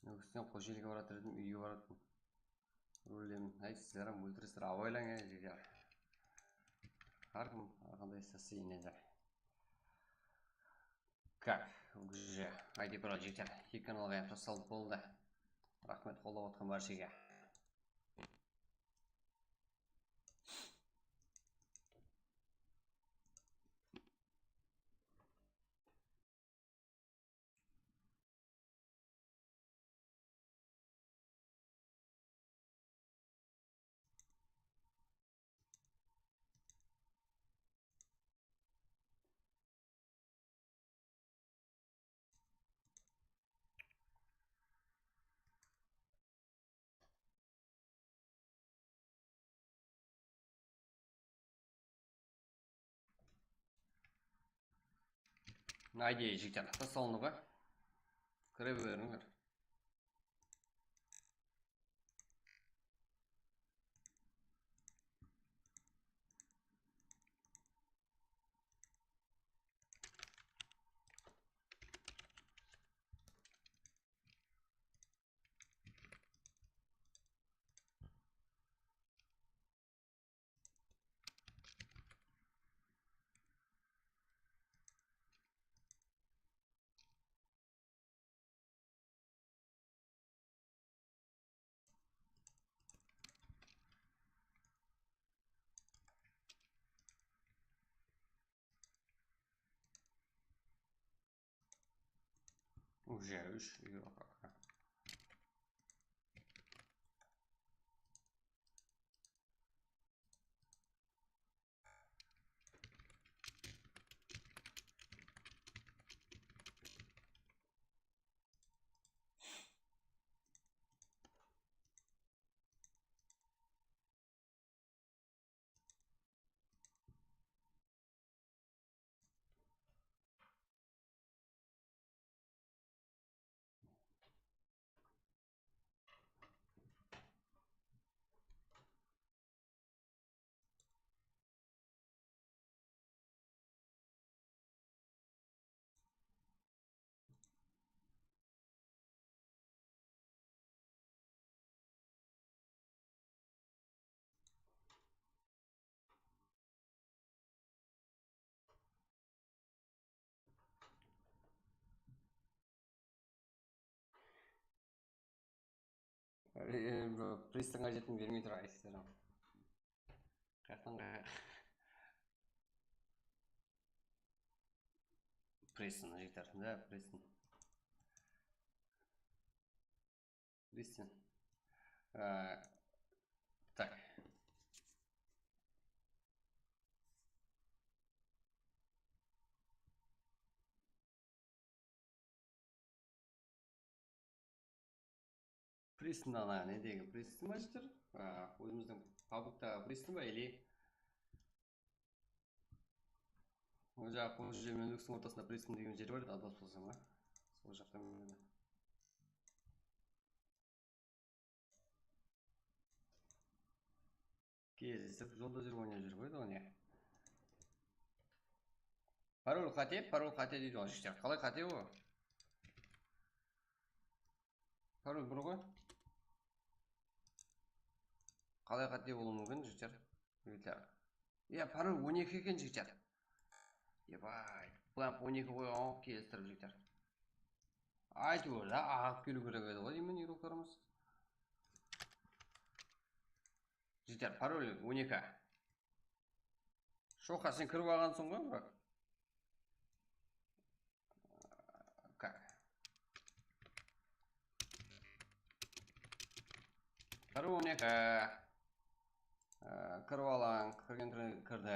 Өкістен қошеліге баратыр едім, үйге баратын. Рөлемін. Сіздер өлтірістер абайлаң жігіттер. Әркім арқандай істесі енеді. Как? Уже айди бұрал жігіттер. Екі каналға жасалып болды. Рахмет қолдап отқан баршаға. Айди жігіттер, тасталынуға кіре беріңдер. Уже үш үйге баққа. Пристіңға жетін бермей тұр айсыздар. Қаяқтан қаяқ. Пристің жігіттер, да, пристің. Пристің. Так. Пристің ана недегі пристің ба жігіттер? Өзіміздің пабликтағы пристің ба, или ол жағы қоңшы жер мен өксің ортасында пристің деген жер бар еді, адас болсам ба? Сол жақтан мені. Кездесіп жолда жүріп ойнап жүр ғой, не? Пароль қате дейді ғой жігіттер. Қалай қате ғой? Пароль бір ғой? Қалай қате болуы мүмкін жігіттер? Пароль 12 екен жігіттер. Ебай, бұлап 12 қойған келістіріп жігіттер. Айтып да ағып келу керек еді ғой деймін игрокlarымыз. Жігіттер, пароль 12. Шоқа, сен кіріп алғансың ғой, бірақ? Как? Пароль 12. Кіріп алаң, кірген кірді.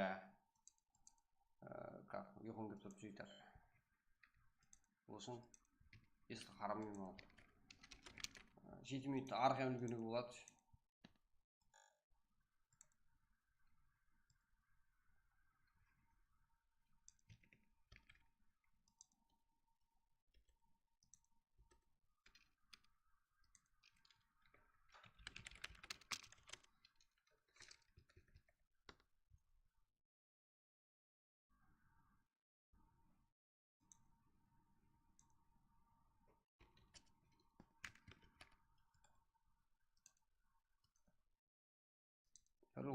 Как? Ұйқым кеп тұрып жігіттер. Болсын. Ескі қарамайым ол. 7 минутта арқа үлгені болады.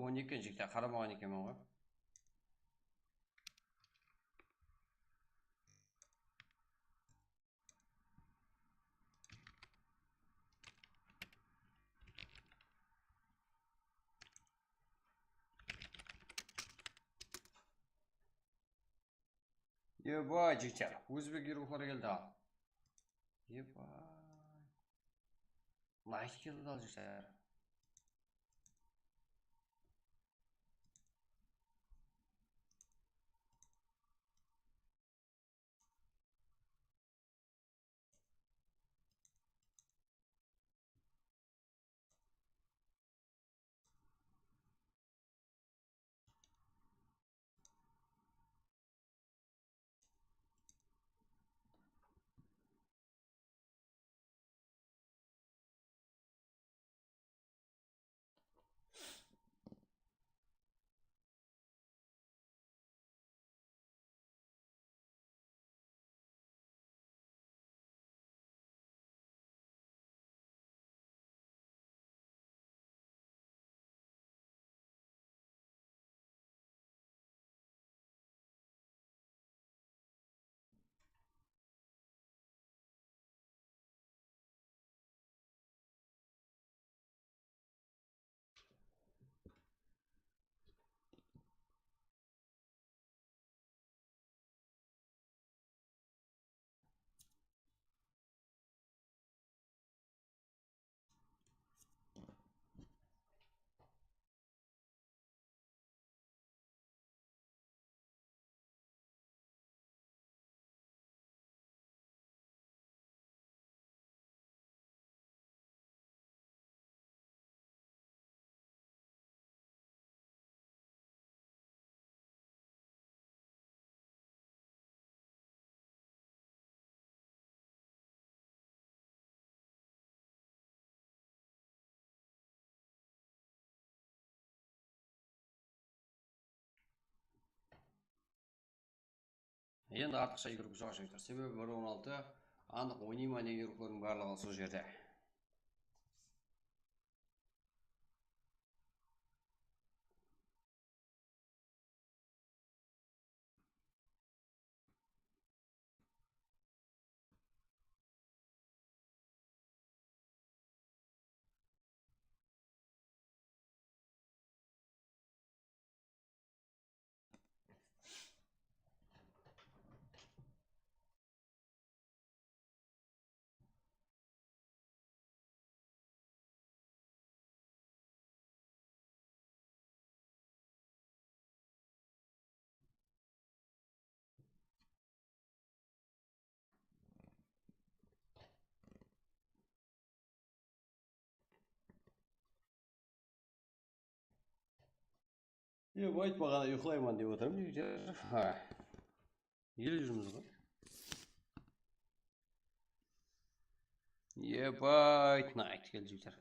12 жігітте қарамаған екенмін ғой. Ебай, жігіттер, өзбек иероглифтері келді. Ебай. Найс келді ал жігіттер. Енді артықша игрок жоқ жігіттер. Себебі 1.16 анық ойнай ма деген игроклардың барлығы сол жерде. Айтпағанда ұйқылаймын деп отырмын жігіттер. Еле жүрміз ғой. Ебай, найт келді жігіттер.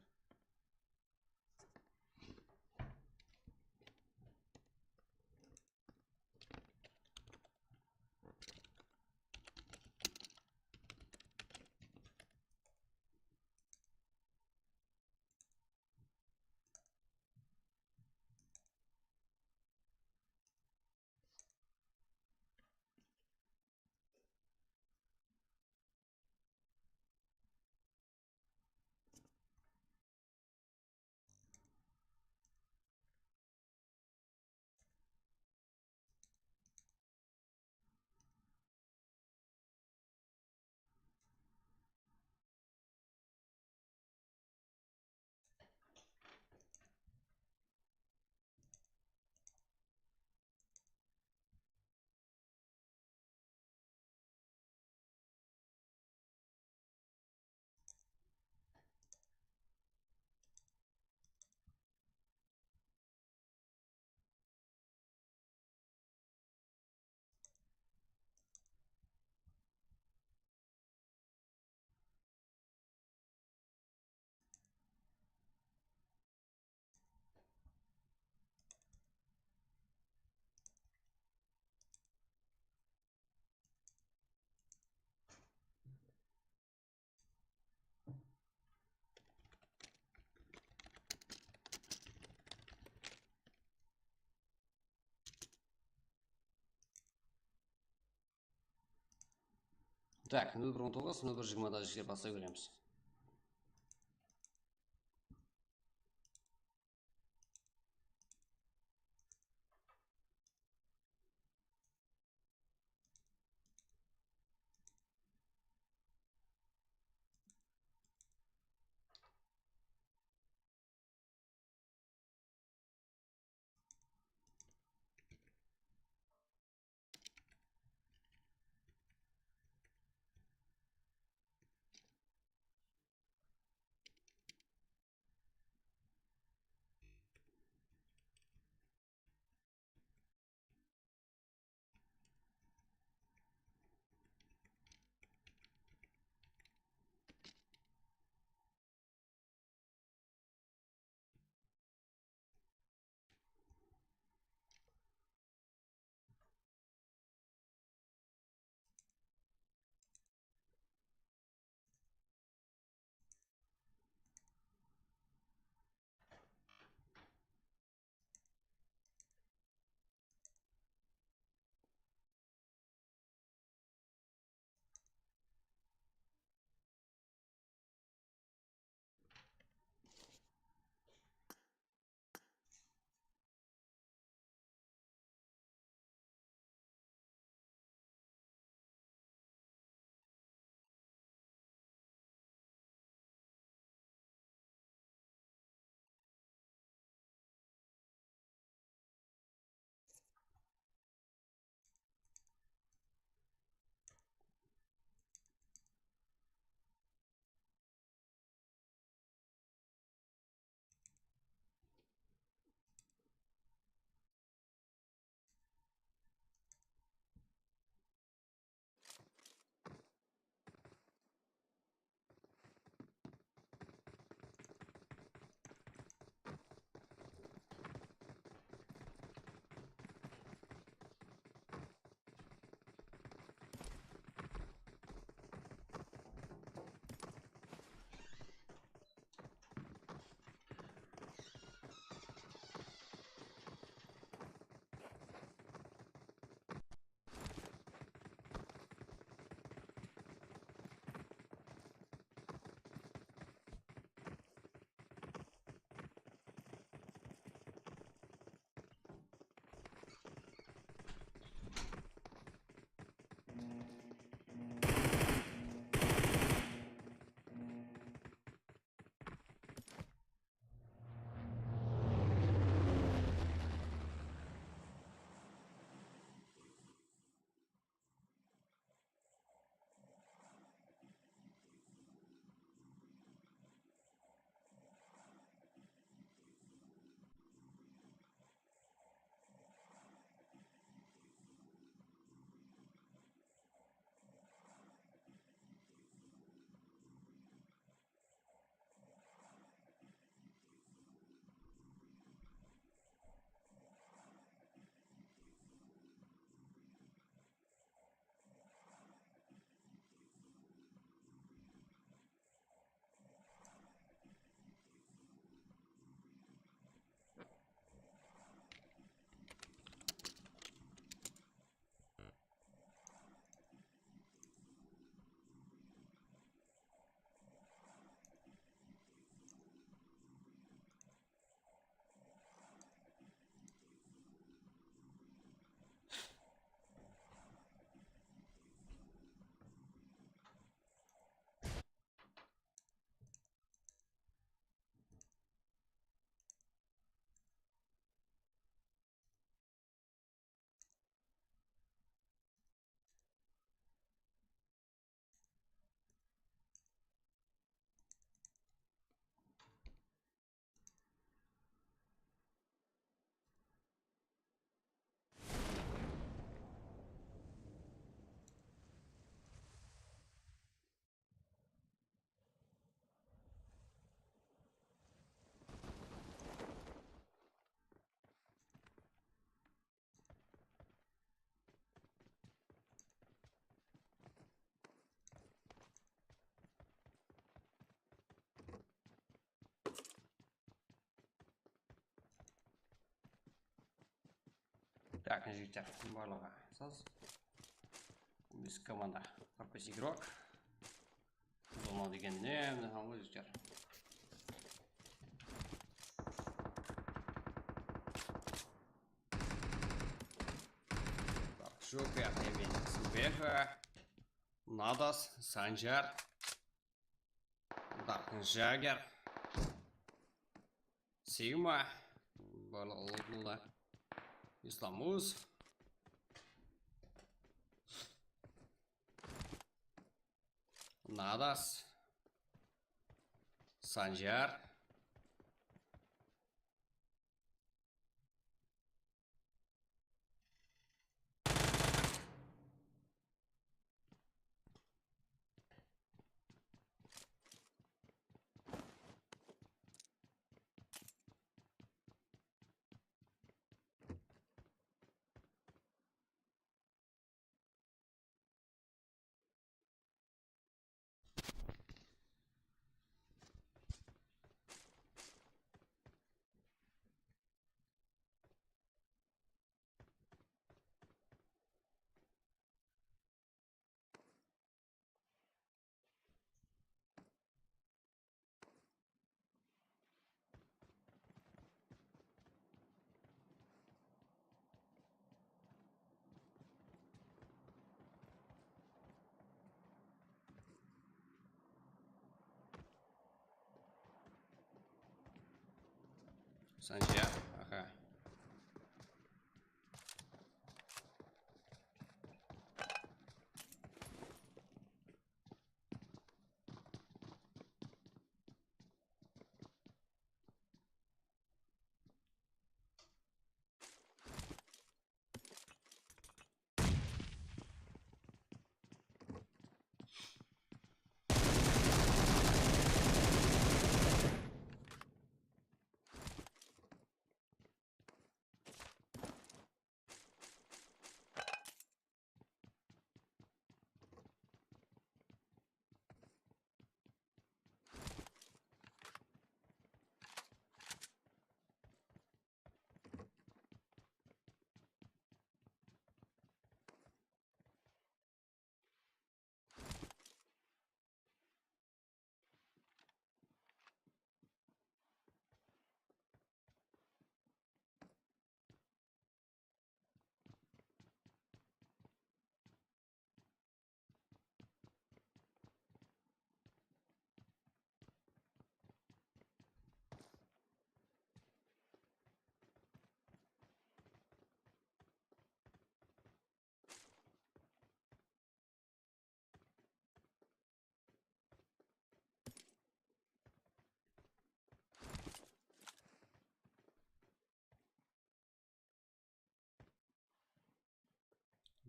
Так, 0.19, 0.20'da жер баса көреміз. Так, жігіттер, барлығы саз. Biz команда. Корпус игрок. Зона дегенде, мына хамы жер. Так, Жопия Эмин Субеха. Надас, Санжар. Так, Жагер. Сигма. Балалла. Исламуз. Надас. Санжар. Санжар. Ага.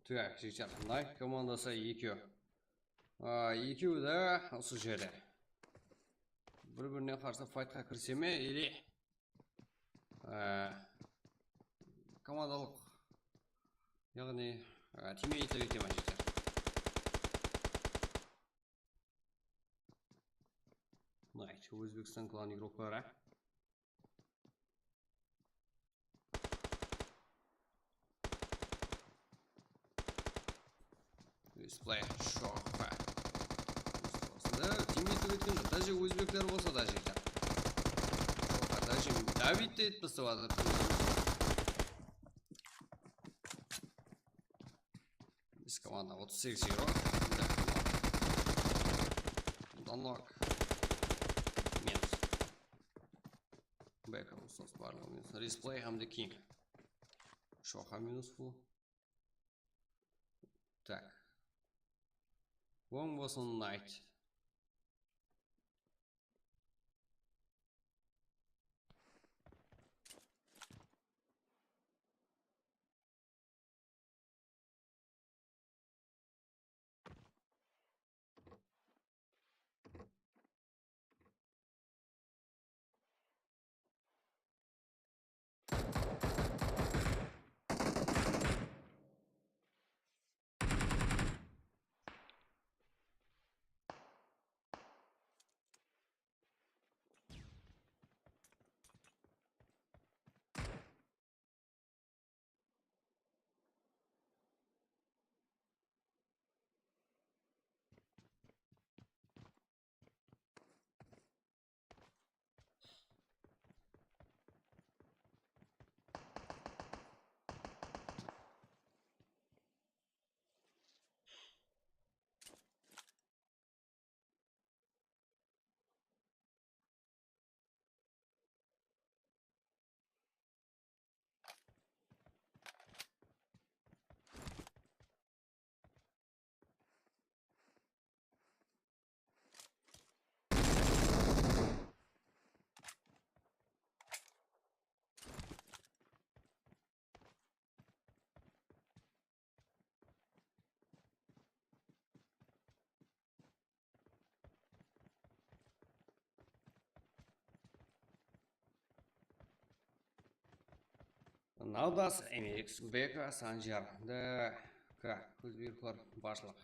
Так, сейчас Nike командасы екеу. Екеуі де осы жерде. Бір-біріне қарсы файтқа кірсе ме, или командалық, яғни тиммейтер ете ма жетер. Nike, Өзбекстан клан игроклары. Дисплей шоққа. Да, тиммейтер еткен жоқ. Даже өзбектер болса да жетер. Шоққа, даже Давид те етпісі бады. Біз команда 38-0. Данлок. Минус. Бэка ұстас барлығы минус. Дисплей хамды кинг. Шоққа минус бұл. Так. One was on night. Наудас Эмикс Бека Санжар. Да, көзбүйірқлар башылық.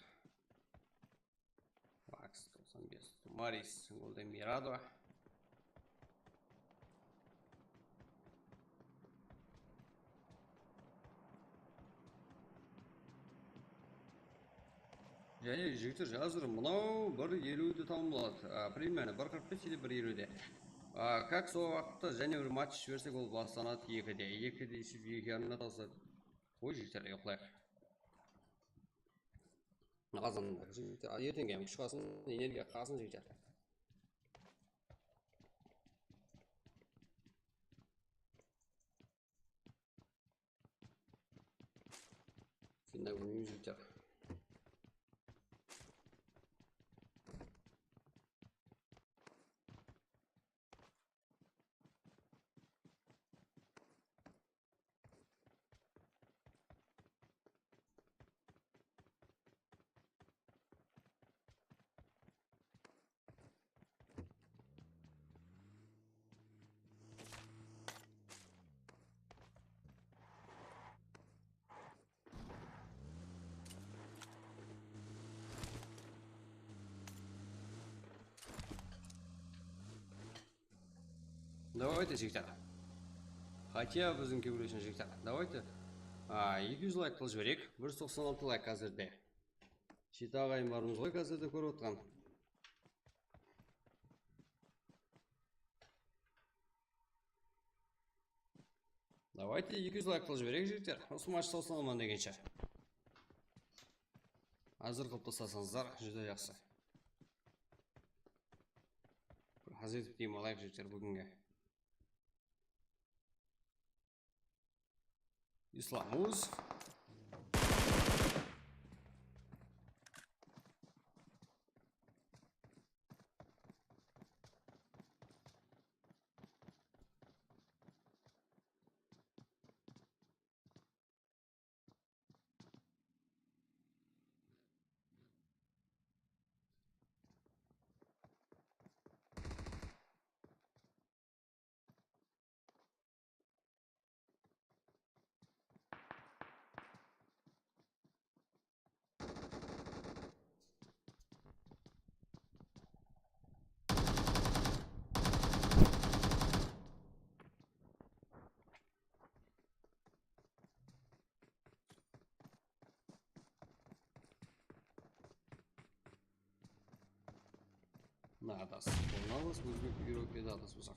Вакс 95. Марис Голден Мирадо. Және жігіттер жазыр, мынау 1.50-ді тамамлады. Примерно 1.45 или 1.50-де. Как сол вақытта және бір матч жіберсек ол басталады 2-де. 2-де есеп 2-арнат алса. Ой, жігіттер, ұйықлайық. Қазан жігіттер, ертеңге күш қалсын, энергия қалсын жігіттер. Финал ойнаймыз жігіттер. Давайте, жігіттер. Хотя біздің көбіресін жігіттер. Давайте 200 лайк қылып жіберек. 196 лайк қазірде. Шет ағайындарымыз ғой қазірде көріп отқан. Давайте 200 лайк қылып жіберек жігіттер. Осы матч салсаламан дегенше. Азыр қылып тастасаңыздар, жүзде жақсы. Hazret deyim alайық жігіттер бүгінге. Исламуз.. Надас. Полналас, өзбек үйрек едадас бұзақ.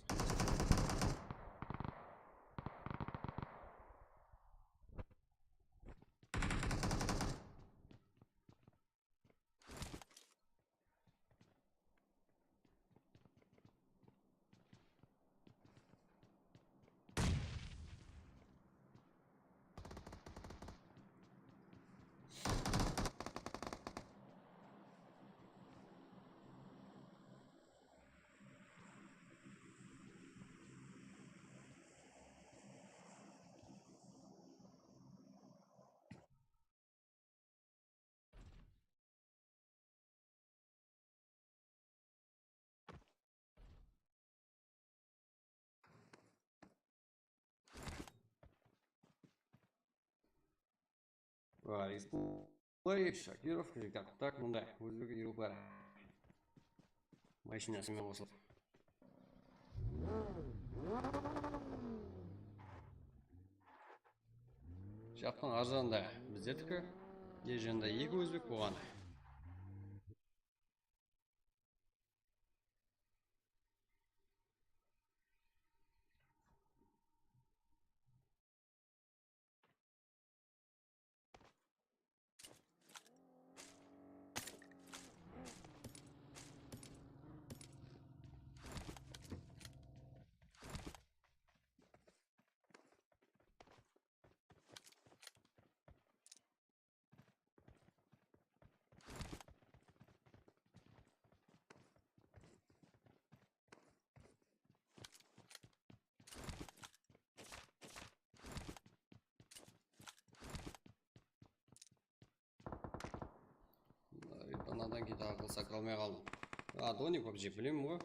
Республей, Шакиров, жігіттер. Так, мұндай, өзбек үйрек бар. Машинасымен қосылып. Жақтың аржағында біздердікі, ежінде 2 өзбек болған. Анадан кейді ақылса қалмай қалдым. Доник вообще білемін ғой.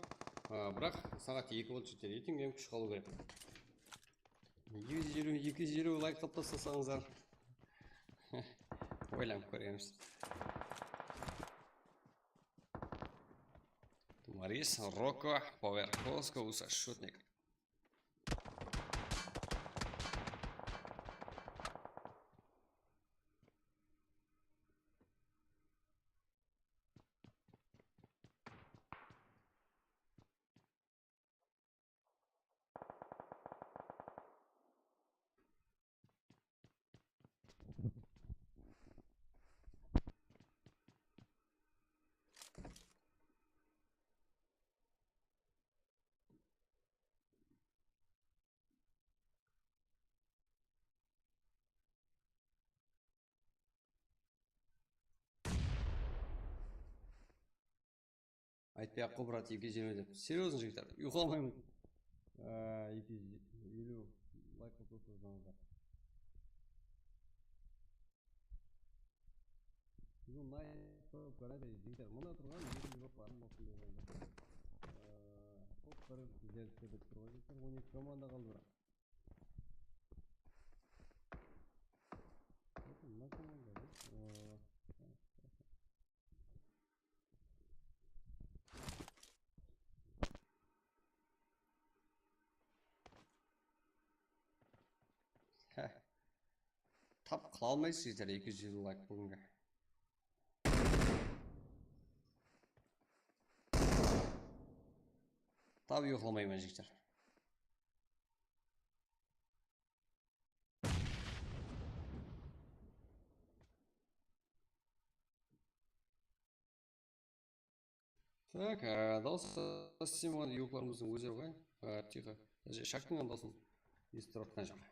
Бірақ сағат 2 болды жетер. Ертең күш қалу керек. 250 лайк тастасаңыздар. Ойланып көреміз. Марис, Роко, Поверховска, Усашотник. Айтпай ақ қой, брат, 220 деп. Серьезно, жігіттер, ұйықтамаймын. 250 лайк тастасаңыздар. Бүгін найып қарады, жігіттер, мұнда тұрған екі жоқ барын болсын деп ойлаймын. Топ бір жерді деп тұрған жігіттер, 12 команда қалды бірақ. Мына команда тап қыла алмайсыз жігіттер, 250 лайк бүгінгі. Тап ұйықламаймын жігіттер. Так, дауысы системаға ұйықларымыздың өзі ғой. Тихо. Шактың дауысын естіп тұрған жоқ.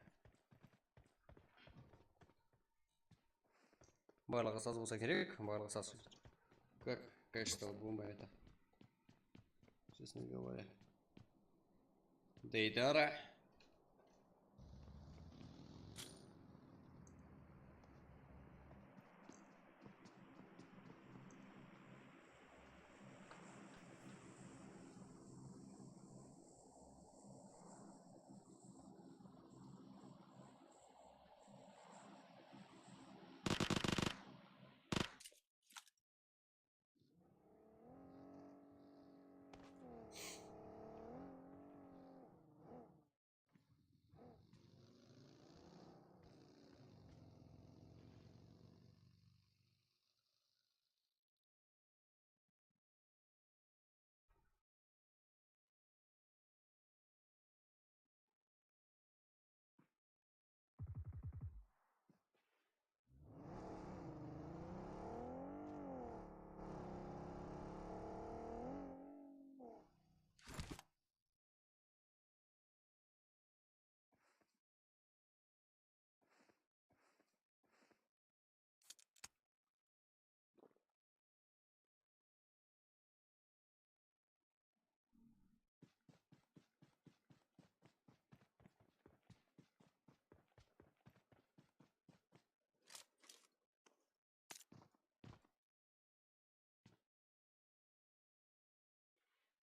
Барлығы саз болса керек, барлығы саз. Как, конечно, бомба это. Честно говоря. Дейдара.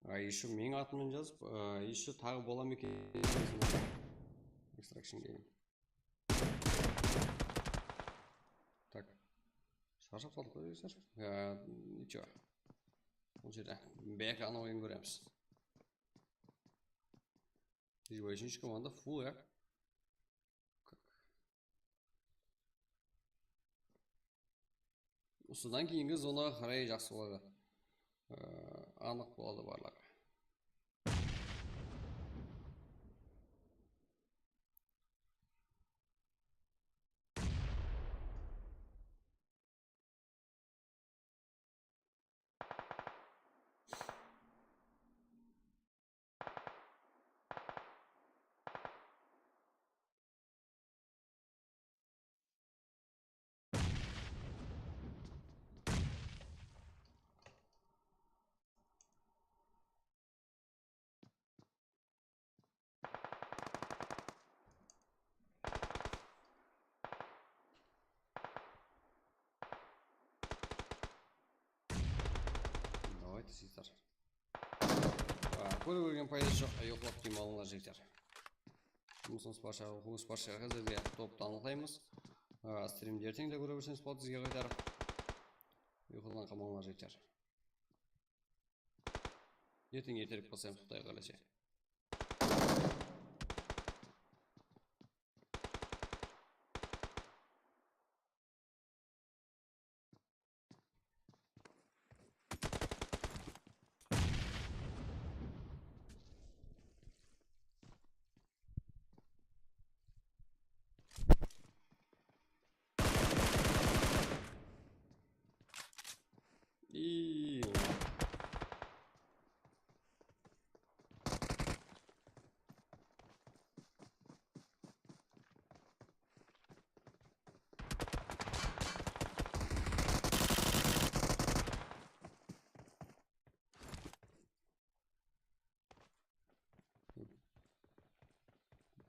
Еще менің атыммен жазып, еще тағы болам екен. Extraction game. Так. Шаршап қалдық қой дейсіздер. Ничего. Бұл жерде бәк ана ойын көреміз. 23 команда фул, я. Осыдан кейінгі зонаға қарай жақсы болады. Анық болады барлығы. Жігіттер. Көріп көрген пайдасы жоқ, ұйықлап демалыңдар жігіттер. жұмысымыз барша оқуымыз барша қазірге топты анықтаймыз. Стримді ертең де көре берсеңіз болады сізге қайтарып. Ұйқыдан қамалыңар жетер. Ертең ертерек басаймыз Құдай қаласа. И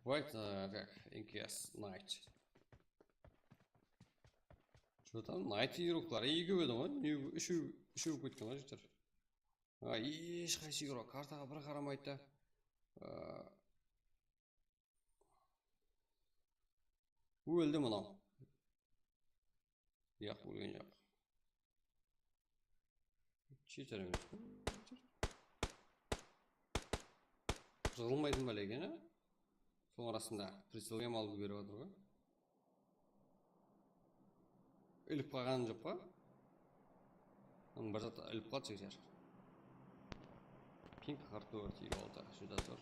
White, как NKS Night. Что там? Night игроклар iyi көбеді ғой. Не үшеу кеткен ғой жігіттер. Ешқайсы игрок картаға бір қарамайды да. Өлді мынау. Яқ өлген жоқ. Читер емес. Жығылмайтын бәле екен, а? Соң арасында прицелге малды беріп отыр ғой. Іліп қалған жоқ па? Бір зат іліп қалды жігер. Пинк қарту бар тиіп алды. Жүда тұр.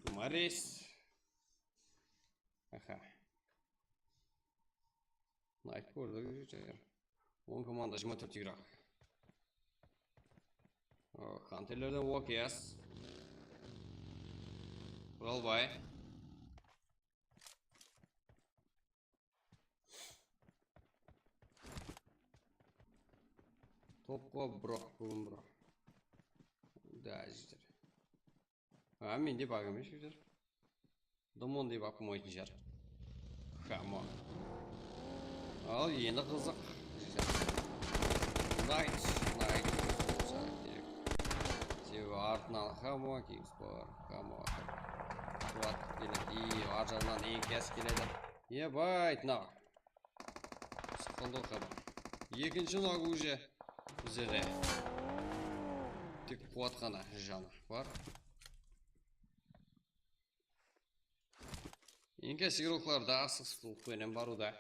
Тумарес. Аха. Найт көрді жігер. 10 команда 24 игрок. Хантерлерден walk yes. Құралбай. Топқа бро, бүгін бро. Да, жігер. Менде баг емес жігер. Домондай баг қымайтын жар. Хамо. Ал енді қызық. Найт. Артынан хамо кейіміз бар. Хамо. Туат келеді. Аржарынан NKS келеді. Ебайт, нау. Сықылды хамо. Екінші нау уже біздерде. Тек қуат қана жаны бар. NKS игрокларда асық-сықылықпенен баруда.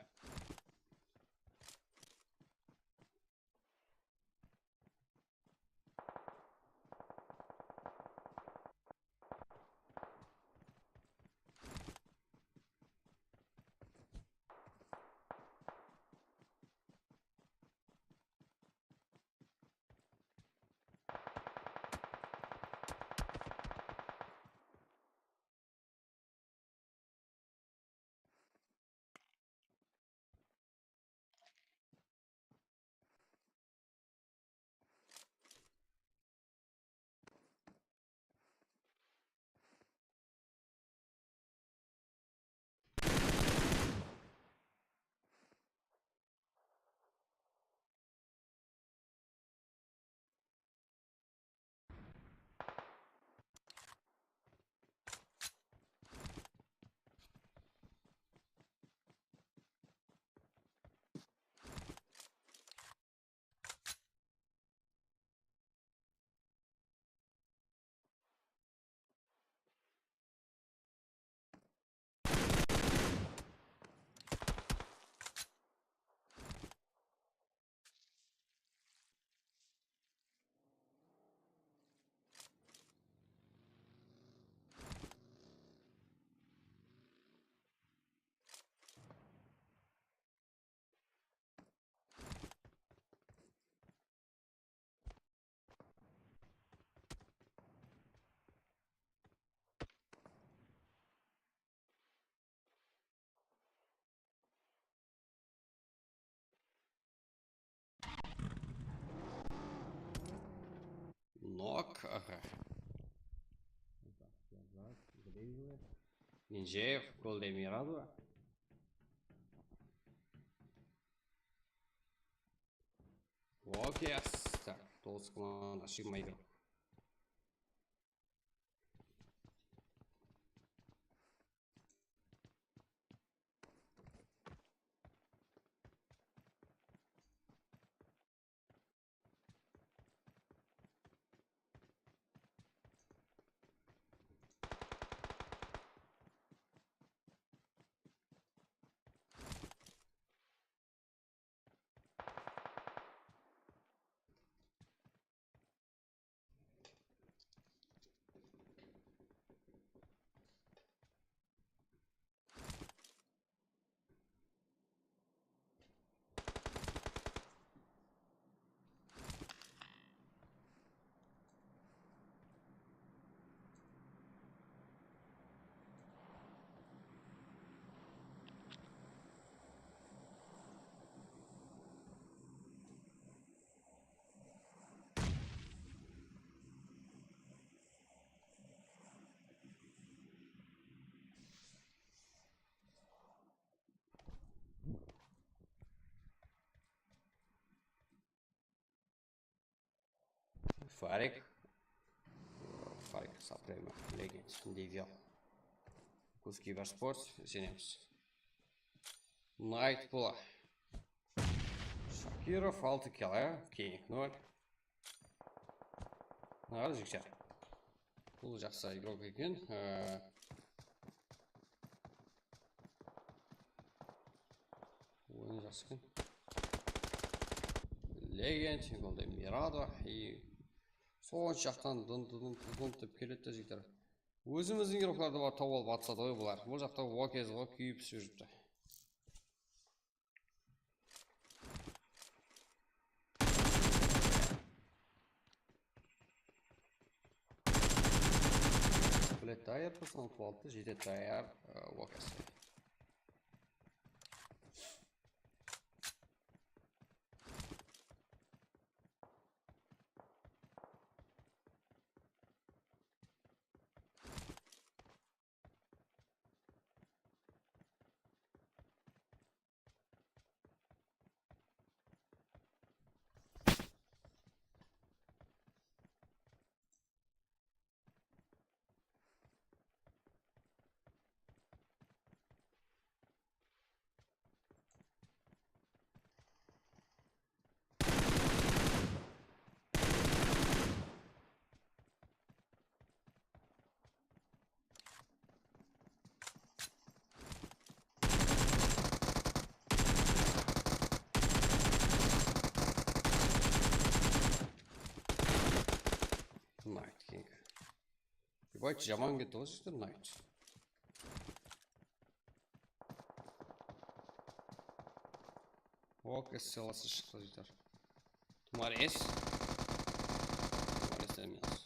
Нок, ага. Нинжеев, Голдеми Радуа. Окей, так, толстый команда, ошибка игрок. Фарик. Фарик Сапрема. Легенд. Девил. Куски Верспорт. Сенемс. Найт Пула. Шакиров 6 кило. Кейник 0. Нағар жікшер. Бұл жақсы игрок екен. Ойын жақсы екен. Легенд, голда Мирадо и сол жақтан дұн-дұн-дұн-дұн келетті жігіттер. Өзіміздің игрокларды бар тауып алып атсады ғой бұлар. Бұл жақта Уокез ғой күйіп жүріпті. Блет тайр пасан қуалды, жете тайр Уокез. Night King. Ебать, жаман кетті ғой сіздер Night. Уокез селасы шықты жігіттер. Тумарес. Тумарес емес.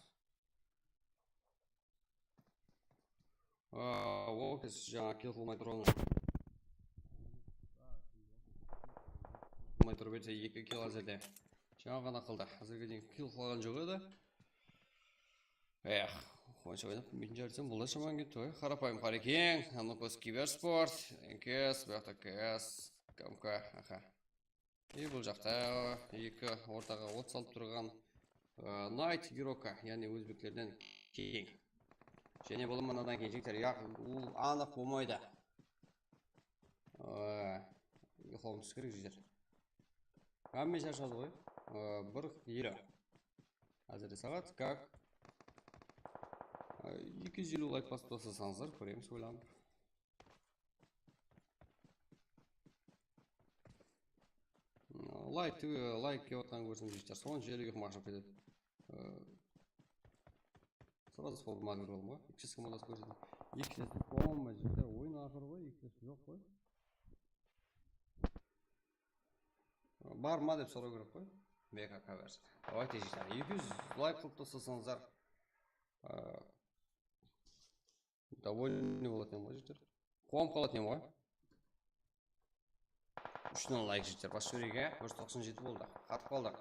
Уокез жаңа килл қылмай тұрған. Қылмай тұрып етсе 2 килл әзірде. Жаңа ғана қылды. Әзірге дейін килл қылған жоқ еді. Қойынша ойнап, метін жарысам, бұл да шаман кетті ғой. Қарапайым қарекең, Анукос Киберспорт, НКС, бұяқта КС, КМК, аха. И бұл жақта екі ортаға от салып тұрған Найт Герока, яғни өзбектерден кейін. Және бұл мұнадан кейін жектер, ол анық болмайды. Ұйқылауымыз керек жектер. Қаммен шашады ғой, бір елі. Әзірі сағат, как 250 лайк басып тастасаңыздар, көреміз ойланып. Лайк кеп отқан көрсін жүйістер, соған желіге қымақшып кетеді. Сразу спорт магнер болым ғой, 200 командасы көрсетім. 200 болмай жүйістер, ойын ақыр ғой, 200 жоқ қой. Бар ма деп сұрау керек қой, BKK версия. Давайте жүйістер, 200 лайк қылып тастасаңыздар, довольны болатын ем ғой жігіттер. Қуам қалатын ем ғой. 3-нан лайк жігіттер. Бас сөреге 197 болды. Қатып қалды.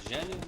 Және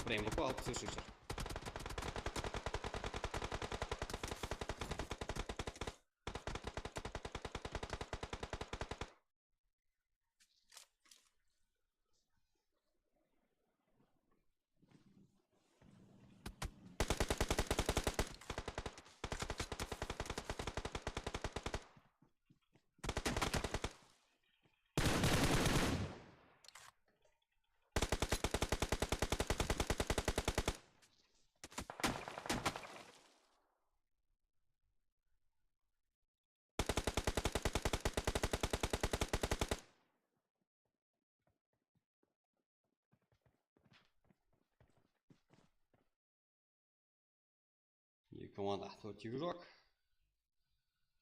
Прям попал, слышишь? Екі команда 4 игрок.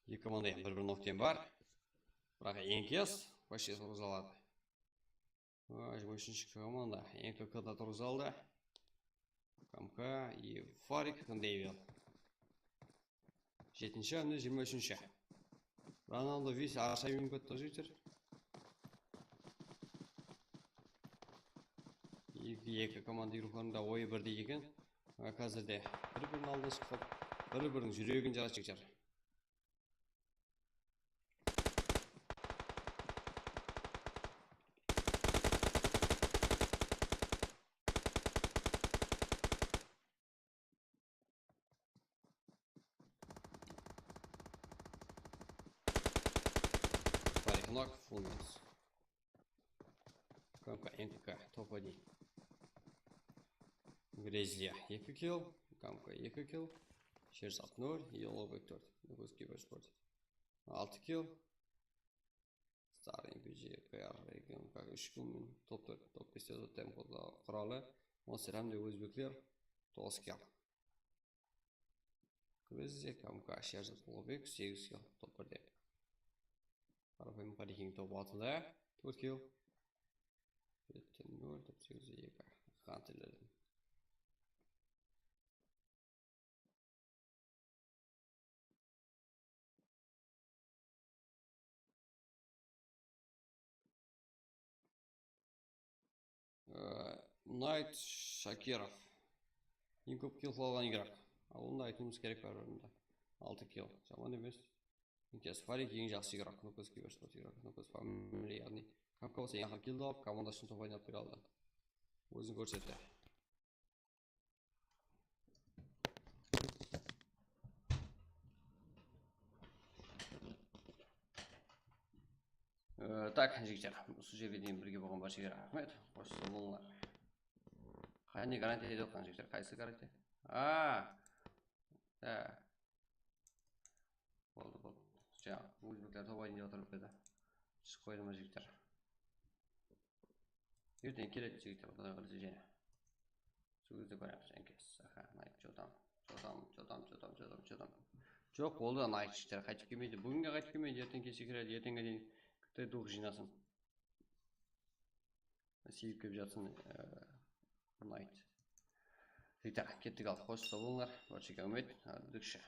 Екі команда бір ноқтен бар. Бірақ ең кез вообще тұрғызалады. 23-ші команда НКК-да тұрғызалды. КМК и Фарик Дэвил. 7-ші әмді 23-ші. Роналдо весь аша үйін көтті жүйтір. Екі команда игрокlarында ойы бірдей екен. Қазірде бір-бірін алдын шықып, бір-бірінің жүрегін жара чекчар. Парикнок, фулминс. КМК, НКК, топ-1. Грезия 2 килл, КМК 2 килл, Шерзат 0, Yellowback 4, Нугус Киберспорт 6 килл, Старый бюджет КР регион 3 килл, топ-4, топ-5 темпода құралы, Монстер әмде өзбеклер 9 килл. Грезия КМК Шерзат Yellowback 8 килл, топ-1-де. Қарапайым Парикинг топ-6-да 4 килл, 0, топ-8-де 2 Хантерлерден. Найт Шакиров. Ең көп килл қылған игрок. Ал онда айтуымыз керек бар орында. 6 килл. Жаман емес. Инкес Фарик ең жақсы игрок. Нукас Киберспорт игрок. Нукас фамилия, яғни КМК болса ең ақыр киллді алып, командасын топ ойнап бере алды. Өзін көрсетті. Так, жігіттер, осы жерге дейін бірге болған баршаға рахмет. Қош болыңдар. Қане гарантия деп отқан жігіттер, қайсы гарантия? Болды. Жаңа, өзбектер топ ойнап отырып еді. Шығып қойды ма жігіттер? Ертең келеді жігіттер, одан қылысы және. Сол кезде көреміз, әңкес. Найт, чотам. Жоқ, болды Найт жігіттер, қайтып келмейді. Бүгінге қайтып келмейді, ертең кесе келеді, ертеңге дейін дух жинасын. Сейіп кеп жатсын Найт. Жігіттер, кеттік алды. Қош сау болыңдар. Баршаға үміт. Дүкші.